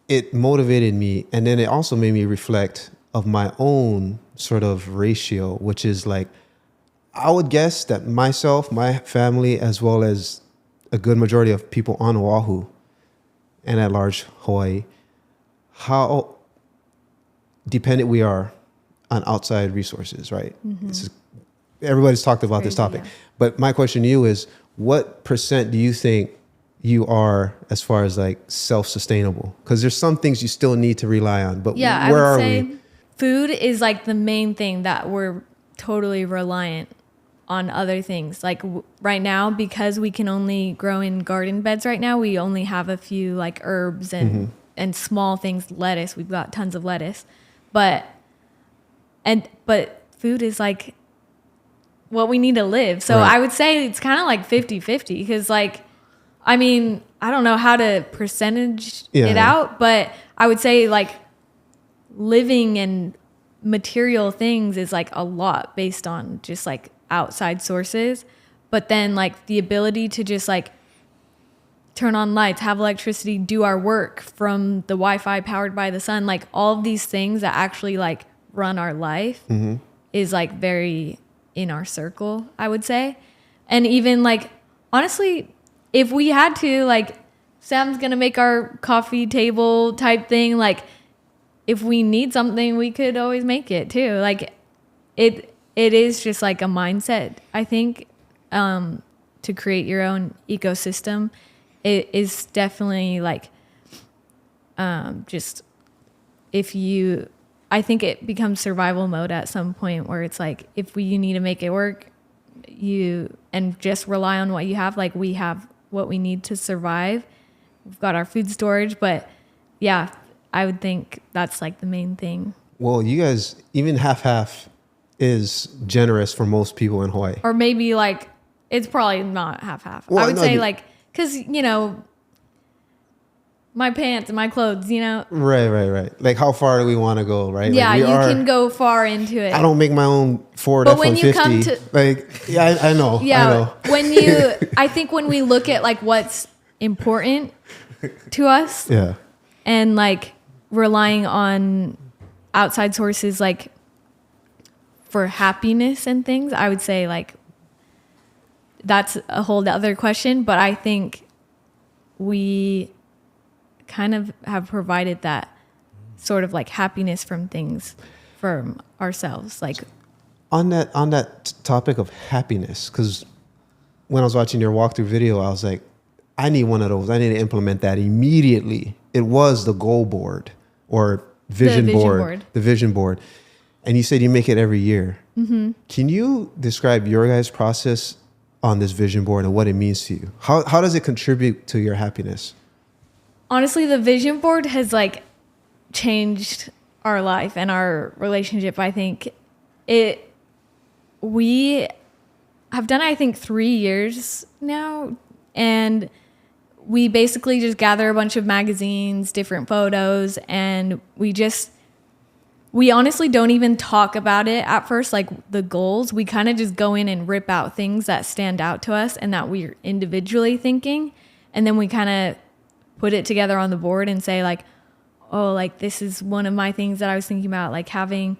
it motivated me. And then it also made me reflect of my own sort of ratio, which is like, I would guess that myself, my family, as well as a good majority of people on Oahu and at large Hawaii, how dependent we are on outside resources, right? Everybody's talked about this topic. Yeah. But my question to you is, what percent do you think you are as far as like self-sustainable? Because there's some things you still need to rely on, but Yeah, where I are would say we? food is like the main thing that we're totally reliant on other things. Like right now, because we can only grow in garden beds right now, we only have a few like herbs and small things, lettuce. We've got tons of lettuce. But food is like what we need to live. So Right. I would say it's kind of like 50-50, because like, I mean, I don't know how to percentage it out, but I would say like living and material things is like a lot based on just like outside sources. But then like the ability to just like turn on lights, have electricity, do our work from the Wi-Fi powered by the sun, like all of these things that actually like run our life is like very in our circle, I would say. And even like, honestly, if we had to, like, Sam's gonna make our coffee table type thing, like if we need something, we could always make it too. Like it is just like a mindset, I think, to create your own ecosystem. It is definitely like just I think it becomes survival mode at some point where it's like if you need to make it work, and just rely on what you have. Like we have what we need to survive. We've got our food storage, but yeah, I would think that's like the main thing. Well, you guys, even half is generous for most people in Hawaii. Or maybe like, it's probably not half. Well, I would no, say like, cause my pants and my clothes, Right. Like how far do we want to go, right? Yeah, like you can go far into it. I don't make my own Ford But when F-150. you come to- like, yeah, I know. Yeah, I know. I think when we look at like what's important to us, Yeah. and like relying on outside sources like for happiness and things, I would say like that's a whole other question, but I think we kind of have provided that sort of like happiness from things from ourselves. Like On that topic of happiness, because when I was watching your walkthrough video, I was like, I need one of those. I need to implement that immediately. It was the goal board or vision board. The vision board. And you said you make it every year. Mm-hmm. Can you describe your guys' process on this vision board and what it means to you? How does it contribute to your happiness? Honestly, the vision board has like changed our life and our relationship. I think we have done it, I think 3 years now. And we basically just gather a bunch of magazines, different photos, and we honestly don't even talk about it at first, like the goals. We kind of just go in and rip out things that stand out to us and that we're individually thinking. And then we kind of put it together on the board and say like, oh, like this is one of my things that I was thinking about, like having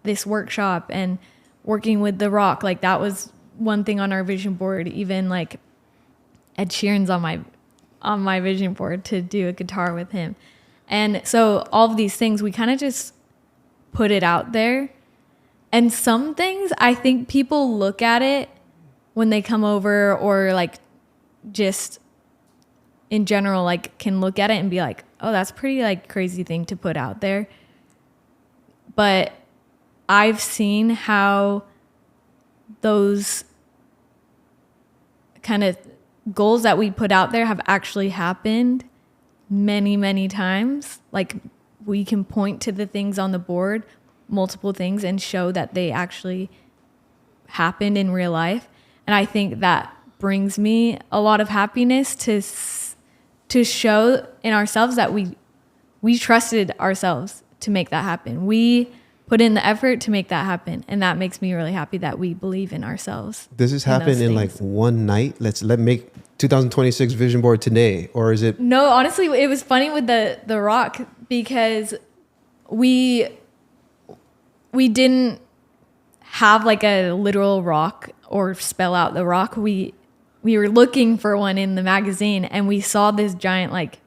this workshop and working with The Rock. Like that was one thing on our vision board. Even like Ed Sheeran's on my vision board to do a guitar with him. And so all of these things, we kind of just put it out there. And some things, I think people look at it when they come over or like just in general, like can look at it and be like, oh, that's pretty like crazy thing to put out there. But I've seen how those kind of goals that we put out there have actually happened many, many times. Like we can point to the things on the board, multiple things, and show that they actually happened in real life. And I think that brings me a lot of happiness to show in ourselves that we trusted ourselves to make that happen. We put in the effort to make that happen. And that makes me really happy that we believe in ourselves. Does this happen in like one night? Let's make 2026 vision board today, or is it? No, honestly, it was funny with the Rock because we didn't have like a literal rock or spell out the rock. We were looking for one in the magazine and we saw this giant like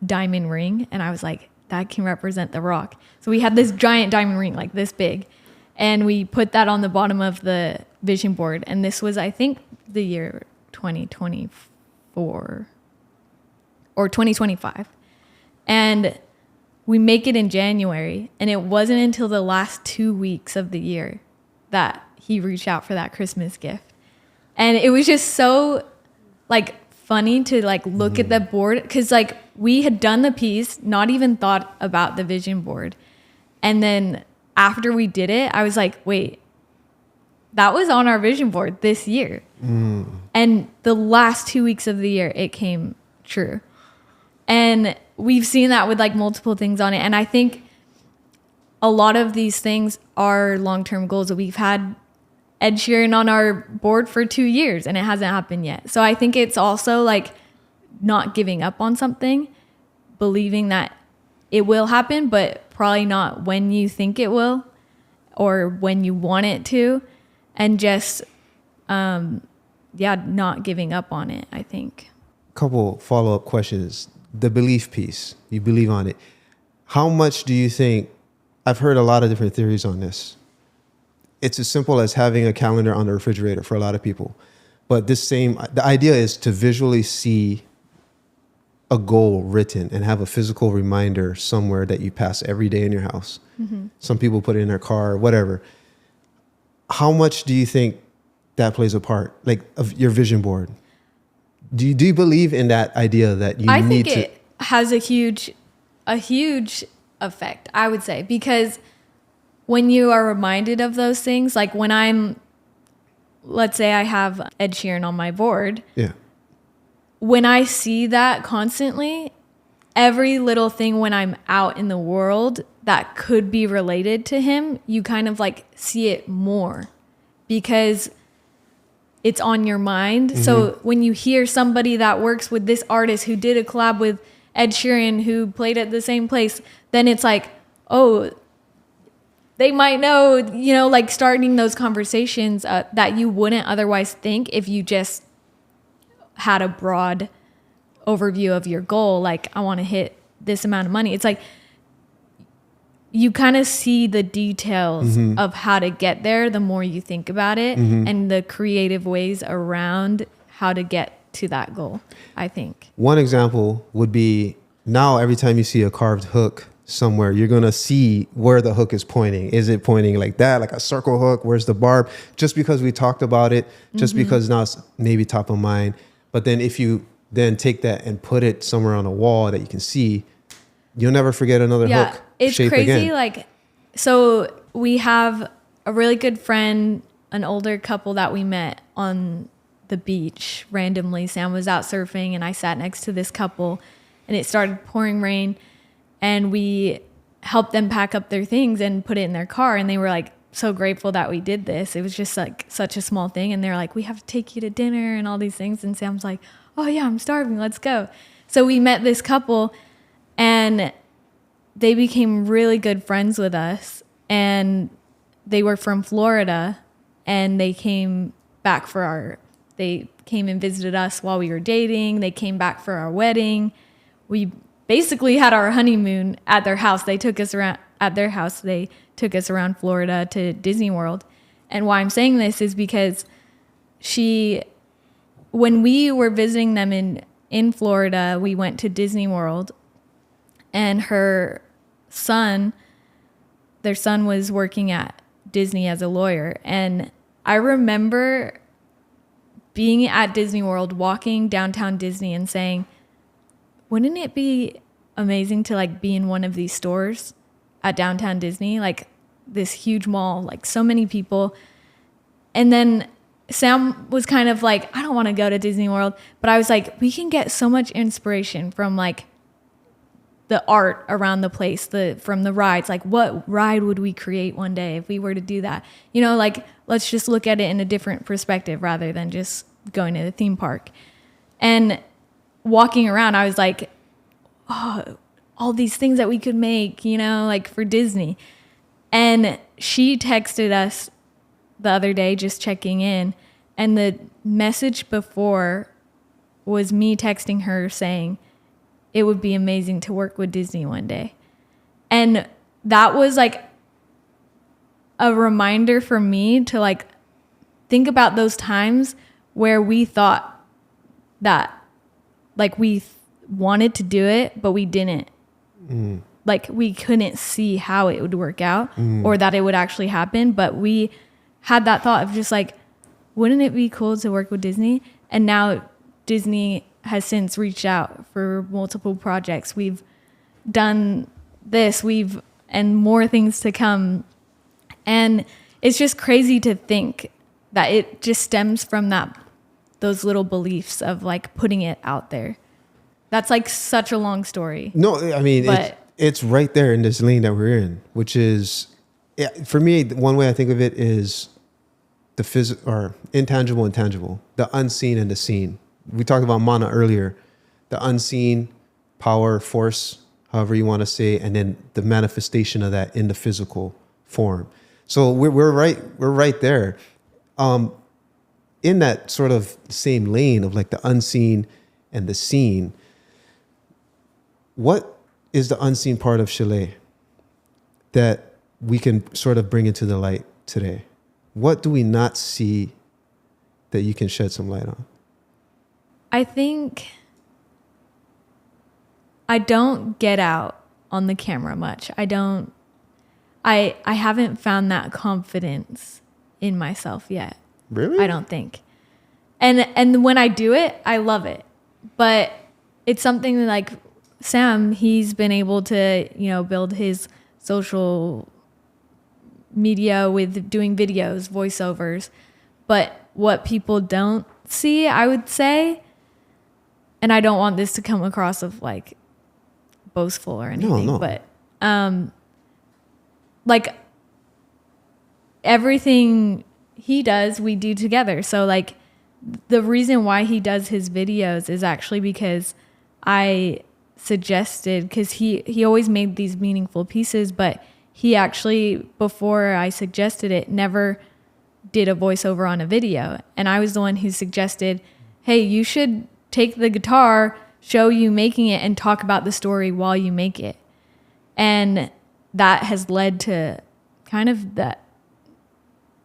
diamond ring, and I was like, that can represent the Rock. So we had this giant diamond ring like this big, and we put that on the bottom of the vision board. And this was, I think, the year 2024 or 2025. And we make it in January, and it wasn't until the last 2 weeks of the year that he reached out for that Christmas gift. And it was just so like funny to like look at the board, because like we had done the piece, not even thought about the vision board. And then after we did it, I was like, wait, that was on our vision board this year. And the last 2 weeks of the year, it came true. And we've seen that with like multiple things on it. And I think a lot of these things are long-term goals. That we've had Ed Sheeran on our board for 2 years and it hasn't happened yet. So I think it's also like not giving up on something, believing that it will happen, but probably not when you think it will or when you want it to. And just, not giving up on it, I think. Couple follow-up questions. The belief piece, you believe on it. How much do you think, I've heard a lot of different theories on this. It's as simple as having a calendar on the refrigerator for a lot of people. But the idea is to visually see a goal written and have a physical reminder somewhere that you pass every day in your house. Mm-hmm. Some people put it in their car, whatever. How much do you think that plays a part, like of your vision board? Do you believe in that idea that you need to? I think it has a huge effect, I would say, because when you are reminded of those things, like when let's say I have Ed Sheeran on my board. Yeah. When I see that constantly, every little thing when I'm out in the world that could be related to him, you kind of like see it more because it's on your mind. Mm-hmm. So when you hear somebody that works with this artist who did a collab with Ed Sheeran, who played at the same place, then it's like, oh, they might know, you know, like starting those conversations that you wouldn't otherwise think if you just had a broad overview of your goal. Like, I want to hit this amount of money. It's like you kind of see the details of how to get there the more you think about it, and the creative ways around how to get to that goal, I think. One example would be, now every time you see a carved hook somewhere, you're going to see where the hook is pointing. Is it pointing like that, like a circle hook? Where's the barb? Just because we talked about it, just because now it's maybe top of mind. But then if you then take that and put it somewhere on a wall that you can see, you'll never forget another hook it's shape crazy again. Like, so we have a really good friend, an older couple that we met on the beach randomly. Sam was out surfing and I sat next to this couple, and it started pouring rain, and we helped them pack up their things and put it in their car, and they were like so grateful that we did this. It was just like such a small thing, and they're like, we have to take you to dinner and all these things, and Sam's like, oh yeah, I'm starving, let's go. So we met this couple, and they became really good friends with us, and they were from Florida, and they came back they came and visited us while we were dating. They came back for our wedding. We basically had our honeymoon at their house. They took us around Florida to Disney World. And why I'm saying this is because when we were visiting them in Florida, we went to Disney World, and their son was working at Disney as a lawyer. And I remember being at Disney World, walking downtown Disney and saying, wouldn't it be amazing to like be in one of these stores at downtown Disney, like this huge mall, like so many people. And then Sam was kind of like, I don't want to go to Disney World, but I was like, we can get so much inspiration from like the art around the place, from the rides. Like, what ride would we create one day if we were to do that? You know, like, let's just look at it in a different perspective rather than just going to the theme park. And walking around, I was like, oh, all these things that we could make, you know, like for Disney. And she texted us the other day, just checking in. And the message before was me texting her saying, it would be amazing to work with Disney one day. And that was like a reminder for me to like think about those times where we thought that like we wanted to do it, but we didn't. Like we couldn't see how it would work out or that it would actually happen. But we had that thought of just like, wouldn't it be cool to work with Disney? And now Disney has since reached out for multiple projects. We've done this, and more things to come. And it's just crazy to think that it just stems from those little beliefs of like putting it out there. That's like such a long story. No, I mean, it's right there in this lane that we're in, which is, for me, one way I think of it is the physical or intangible and tangible, the unseen and the seen. We talked about Moana earlier, the unseen power, force, however you want to say, and then the manifestation of that in the physical form. So we're right there, in that sort of same lane of like the unseen and the seen. What is the unseen part of Chalei that we can sort of bring into the light today? What do we not see that you can shed some light on? I think I don't get out on the camera much. I haven't found that confidence in myself yet. Really? I don't think. And when I do it, I love it. But it's something like Sam, he's been able to, you know, build his social media with doing videos, voiceovers. But what people don't see, I would say, and I don't want this to come across of like boastful or anything, no. But like everything he does, we do together. So like the reason why he does his videos is actually because I suggested, because he always made these meaningful pieces, but he actually, before I suggested it, never did a voiceover on a video. And I was the one who suggested, hey, you should take the guitar, show you making it, and talk about the story while you make it. And that has led to kind of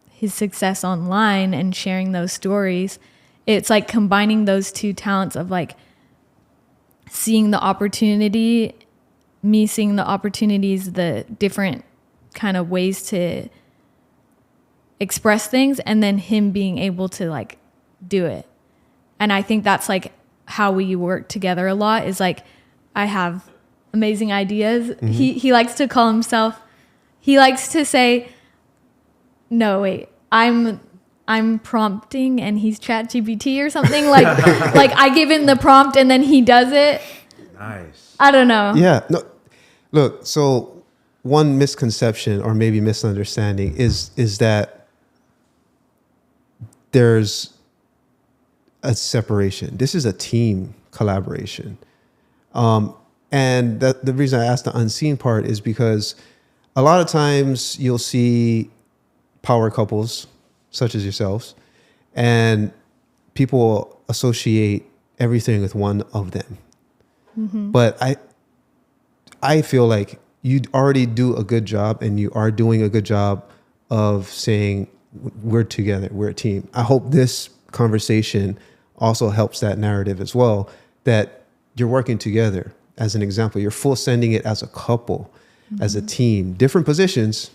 his success online and sharing those stories. It's like combining those two talents of like seeing the opportunity, me seeing the opportunities, the different kind of ways to express things, and then him being able to like do it. And I think that's like how we work together a lot, is like I have amazing ideas. Mm-hmm. He likes to call himself, he likes to say, no, wait, I'm prompting and he's ChatGPT or something. Like like I give him the prompt and then he does it. Nice. I don't know. Yeah. No. Look, so one misconception or maybe misunderstanding is that there's a separation. This is a team collaboration. And the reason I asked the unseen part is because a lot of times you'll see power couples such as yourselves, and people associate everything with one of them. Mm-hmm. But I feel like you already do a good job, and you are doing a good job of saying we're together, we're a team. I hope this conversation also helps that narrative as well, that you're working together. As an example, you're full sending it as a couple, mm-hmm. as a team, different positions,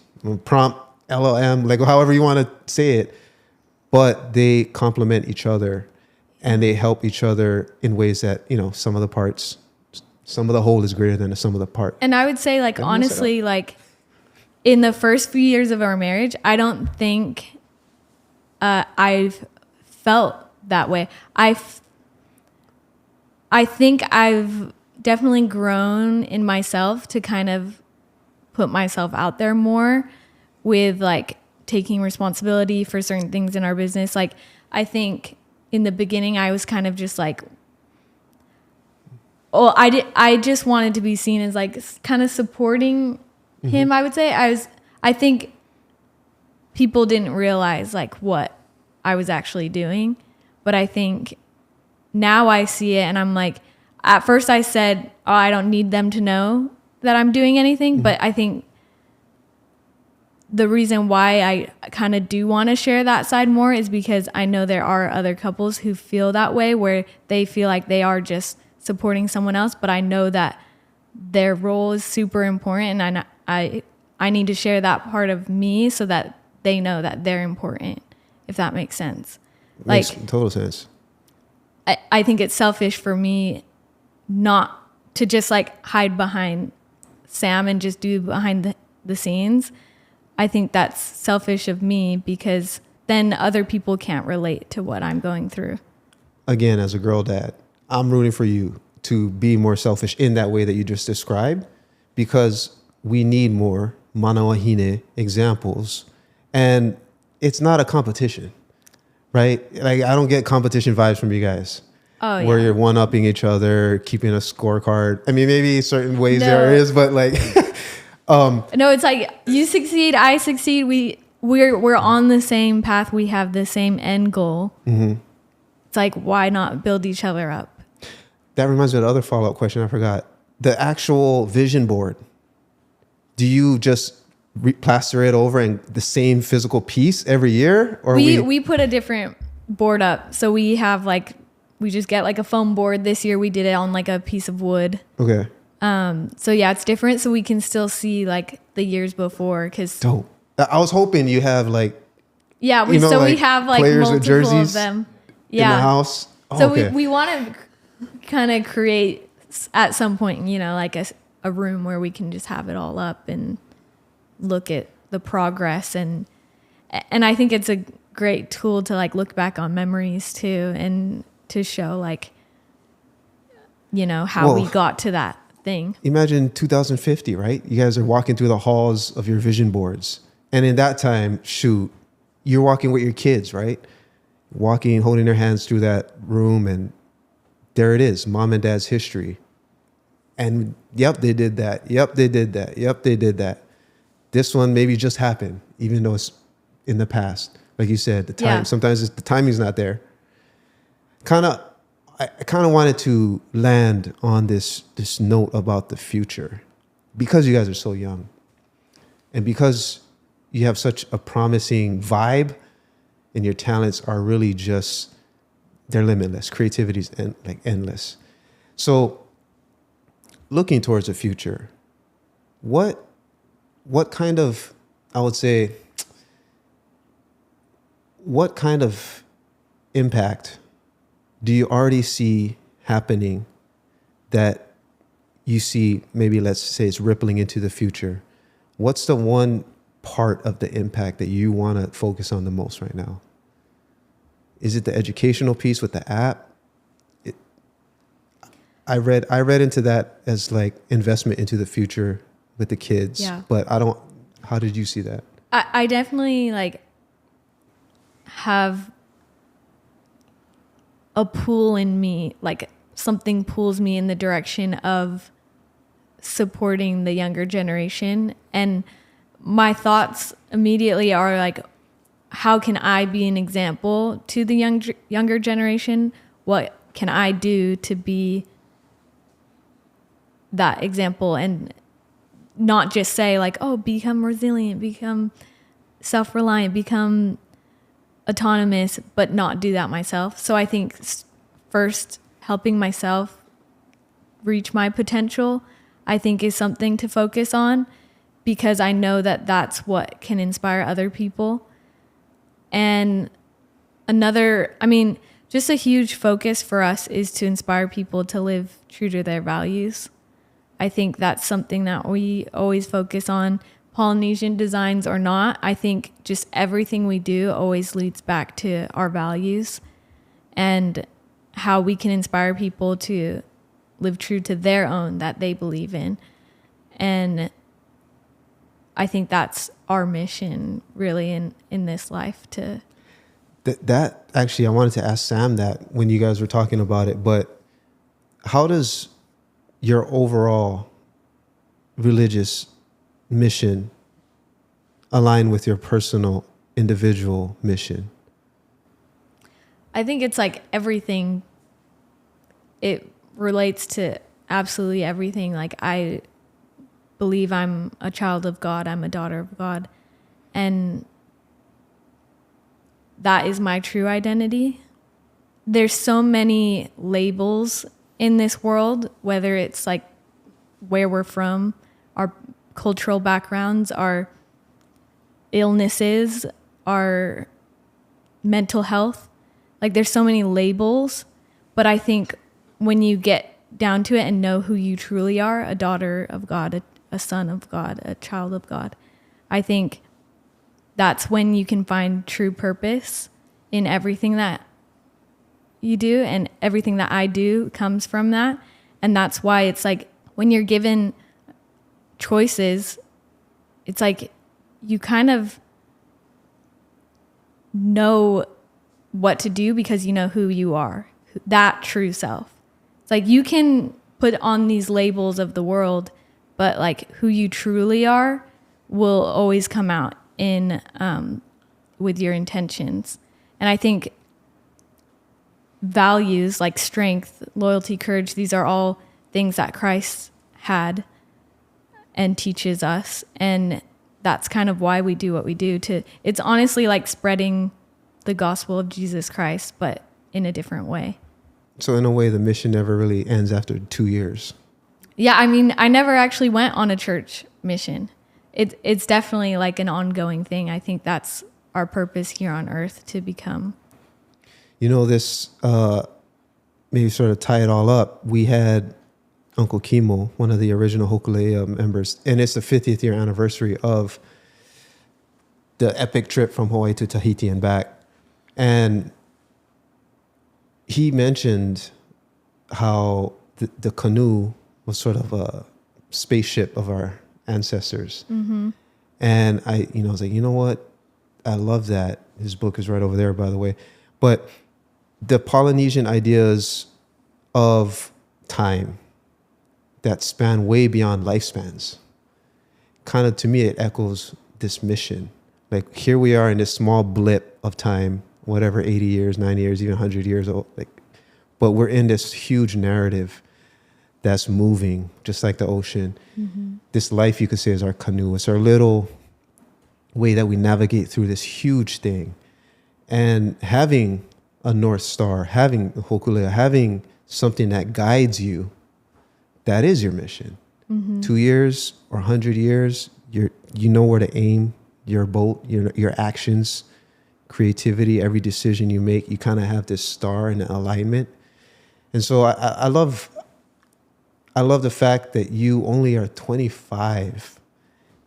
prompt, LLM, like however you want to say it, but they complement each other and they help each other in ways that, you know, some of the parts, some of the whole is greater than the sum of the part. And I would say, like, honestly, like in the first few years of our marriage, I don't think I've felt that way. I think I've definitely grown in myself to kind of put myself out there more with like taking responsibility for certain things in our business. Like, I think in the beginning I was kind of just like, I just wanted to be seen as like kind of supporting mm-hmm. him, I would say. I think people didn't realize like what I was actually doing, but I think now I see it and I'm like, at first I said, oh, I don't need them to know that I'm doing anything, mm-hmm. but I think the reason why I kind of do want to share that side more is because I know there are other couples who feel that way, where they feel like they are just supporting someone else, but I know that their role is super important, and I need to share that part of me so that they know that they're important, if that makes sense. Makes total sense. I think it's selfish for me not to just like hide behind Sam and just do behind the scenes. I think that's selfish of me because then other people can't relate to what I'm going through. Again, as a girl dad, I'm rooting for you to be more selfish in that way that you just described, because we need more manawahine examples. And it's not a competition, right? Like, I don't get competition vibes from you guys. Oh, yeah. Where you're one-upping each other, keeping a scorecard. I mean, maybe certain ways there is, but like... no, it's like you succeed, I succeed. We're on the same path. We have the same end goal. Mm-hmm. It's like, why not build each other up? That reminds me of the other follow-up question I forgot. The actual vision board. Do you just plaster it over in the same physical piece every year, or we put a different board up? So we have like, we just get like a foam board. This year we did it on like a piece of wood. Okay. So yeah, it's different, so we can still see like the years before. Cause dope. I was hoping you have like, yeah, we have like multiple of them. Yeah. In the house. Oh, so okay. we want to kind of create at some point, you know, like a room where we can just have it all up and look at the progress, and I think it's a great tool to like look back on memories too, and to show like, you know, how we got to that thing. Imagine 2050, right? You guys are walking through the halls of your vision boards. And in that time, shoot, you're walking with your kids, right? Walking, holding their hands through that room, and there it is, mom and dad's history. And yep, they did that. Yep, they did that. Yep, they did that. this one maybe just happened, even though it's in the past. Like you said, the time, Yeah. sometimes the timing's not there. I kind of wanted to land on this note about the future, because you guys are so young, and because you have such a promising vibe, and your talents are really just, they're limitless. Creativity's like endless. So, looking towards the future, what kind of, I would say, what kind of impact do you already see happening that you see, maybe let's say it's rippling into the future? What's the one part of the impact that you want to focus on the most right now? Is it the educational piece with the app? I read into that as like investment into the future with the kids. Yeah. But how did you see that? I definitely like have a pull in me, like something pulls me in the direction of supporting the younger generation. And my thoughts immediately are like, how can I be an example to the younger generation? What can I do to be that example, and not just say like, oh, become resilient, become self-reliant, become autonomous, but not do that myself. So I think first, helping myself reach my potential, I think is something to focus on, because I know that that's what can inspire other people. And another, I mean, just a huge focus for us is to inspire people to live true to their values. I think that's something that we always focus on, Polynesian designs or not. I think just everything we do always leads back to our values and how we can inspire people to live true to their own that they believe in. And I think that's our mission really in this life to... That actually, I wanted to ask Sam that when you guys were talking about it, but how does your overall religious mission align with your personal individual mission? I think it's like everything. It relates to absolutely everything. Like, I believe I'm a child of God. I'm a daughter of God. And that is my true identity. There's so many labels in this world, whether it's like where we're from, our cultural backgrounds, our illnesses, our mental health. Like, there's so many labels, but I think when you get down to it and know who you truly are, a daughter of God, a son of God, a child of God, I think that's when you can find true purpose in everything that you do, and everything that I do comes from that. And that's why it's like when you're given choices, it's like you kind of know what to do because you know who you are, that true self. It's like you can put on these labels of the world, but like who you truly are will always come out in with your intentions. And I think values like strength, loyalty, courage, these are all things that Christ had and teaches us. And that's kind of why we do what we do. It's honestly like spreading the gospel of Jesus Christ, but in a different way. So in a way, the mission never really ends after 2 years. Yeah, I mean, I never actually went on a church mission. It's definitely like an ongoing thing. I think that's our purpose here on earth, to become. You know, this, maybe sort of tie it all up. We had Uncle Kimo, one of the original Hokulea members, and it's the 50th year anniversary of the epic trip from Hawaii to Tahiti and back. And he mentioned how the canoe was sort of a spaceship of our ancestors. Mm-hmm. And I was like, you know what? I love that. His book is right over there, by the way. But the Polynesian ideas of time that span way beyond lifespans kind of, to me, it echoes this mission. Like, here we are in this small blip of time, whatever, 80 years, 90 years, even 100 years old. Like, but we're in this huge narrative that's moving, just like the ocean. This life, you could say, is our canoe. It's our little way that we navigate through this huge thing. And having a North Star, having a ukulele, having something that guides you, that is your mission. 2 years or 100 years, you know where to aim your boat, your actions, creativity, every decision you make, you kind of have this star and alignment. And so I love the fact that you only are 25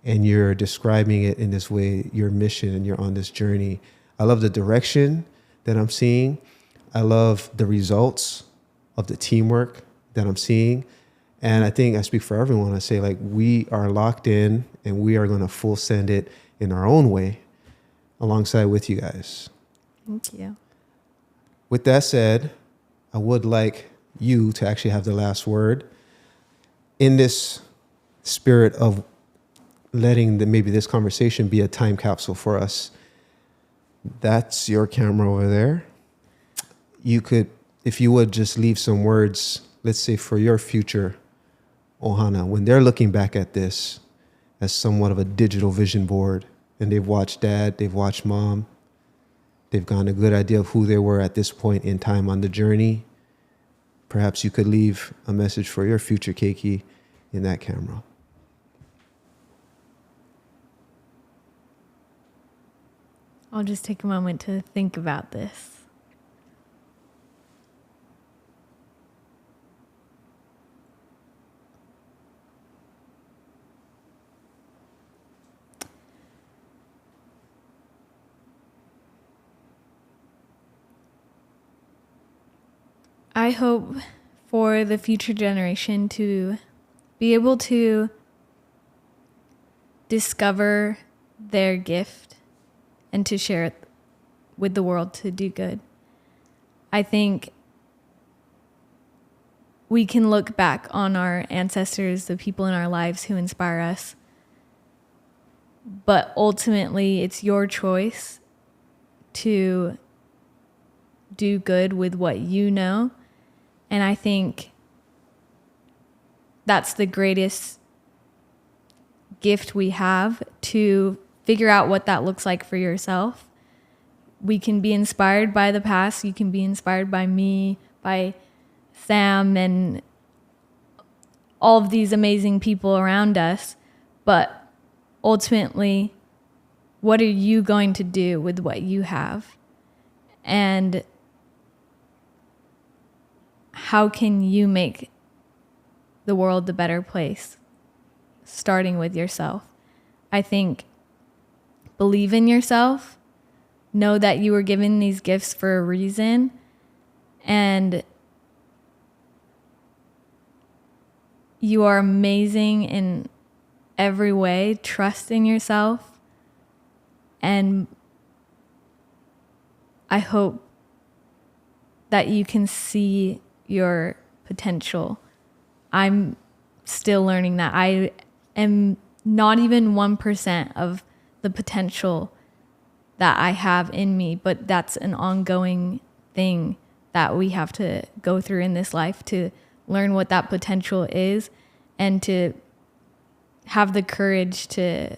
and you're describing it in this way, your mission, and you're on this journey. I love the direction that I'm seeing. I love the results of the teamwork that I'm seeing. And I think I speak for everyone. I say, like, we are locked in and we are going to full send it in our own way alongside with you guys. Thank you. With that said, I would like you to actually have the last word in this spirit of letting maybe this conversation be a time capsule for us. That's your camera over there. You could, if you would, just leave some words, let's say, for your future ohana, when they're looking back at this as somewhat of a digital vision board, and they've watched dad, they've watched mom, they've gotten a good idea of who they were at this point in time on the journey. Perhaps you could leave a message for your future keiki in that camera. I'll just take a moment to think about this. I hope for the future generation to be able to discover their gift and to share it with the world to do good. I think we can look back on our ancestors, the people in our lives who inspire us, but ultimately it's your choice to do good with what you know. And I think that's the greatest gift we have, to figure out what that looks like for yourself. We can be inspired by the past. You can be inspired by me, by Sam, and all of these amazing people around us. But ultimately, what are you going to do with what you have? And how can you make the world a better place, starting with yourself? I think believe in yourself, know that you were given these gifts for a reason, and you are amazing in every way. Trust in yourself, and I hope that you can see your potential. I'm still learning that. I am not even 1% of the potential that I have in me, but that's an ongoing thing that we have to go through in this life, to learn what that potential is and to have the courage to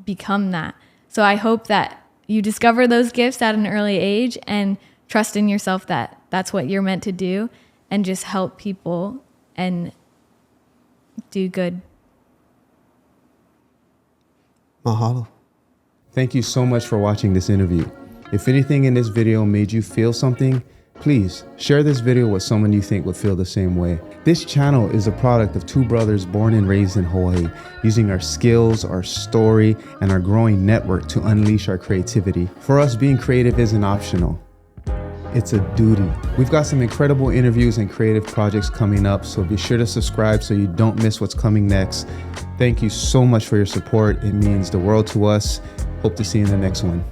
become that. So I hope that you discover those gifts at an early age and trust in yourself that that's what you're meant to do, and just help people and do good. Mahalo. Thank you so much for watching this interview. If anything in this video made you feel something, please share this video with someone you think would feel the same way. This channel is a product of two brothers born and raised in Hawaii, using our skills, our story, and our growing network to unleash our creativity. For us, being creative isn't optional. It's a duty. We've got some incredible interviews and creative projects coming up, so be sure to subscribe so you don't miss what's coming next. Thank you so much for your support. It means the world to us. Hope to see you in the next one.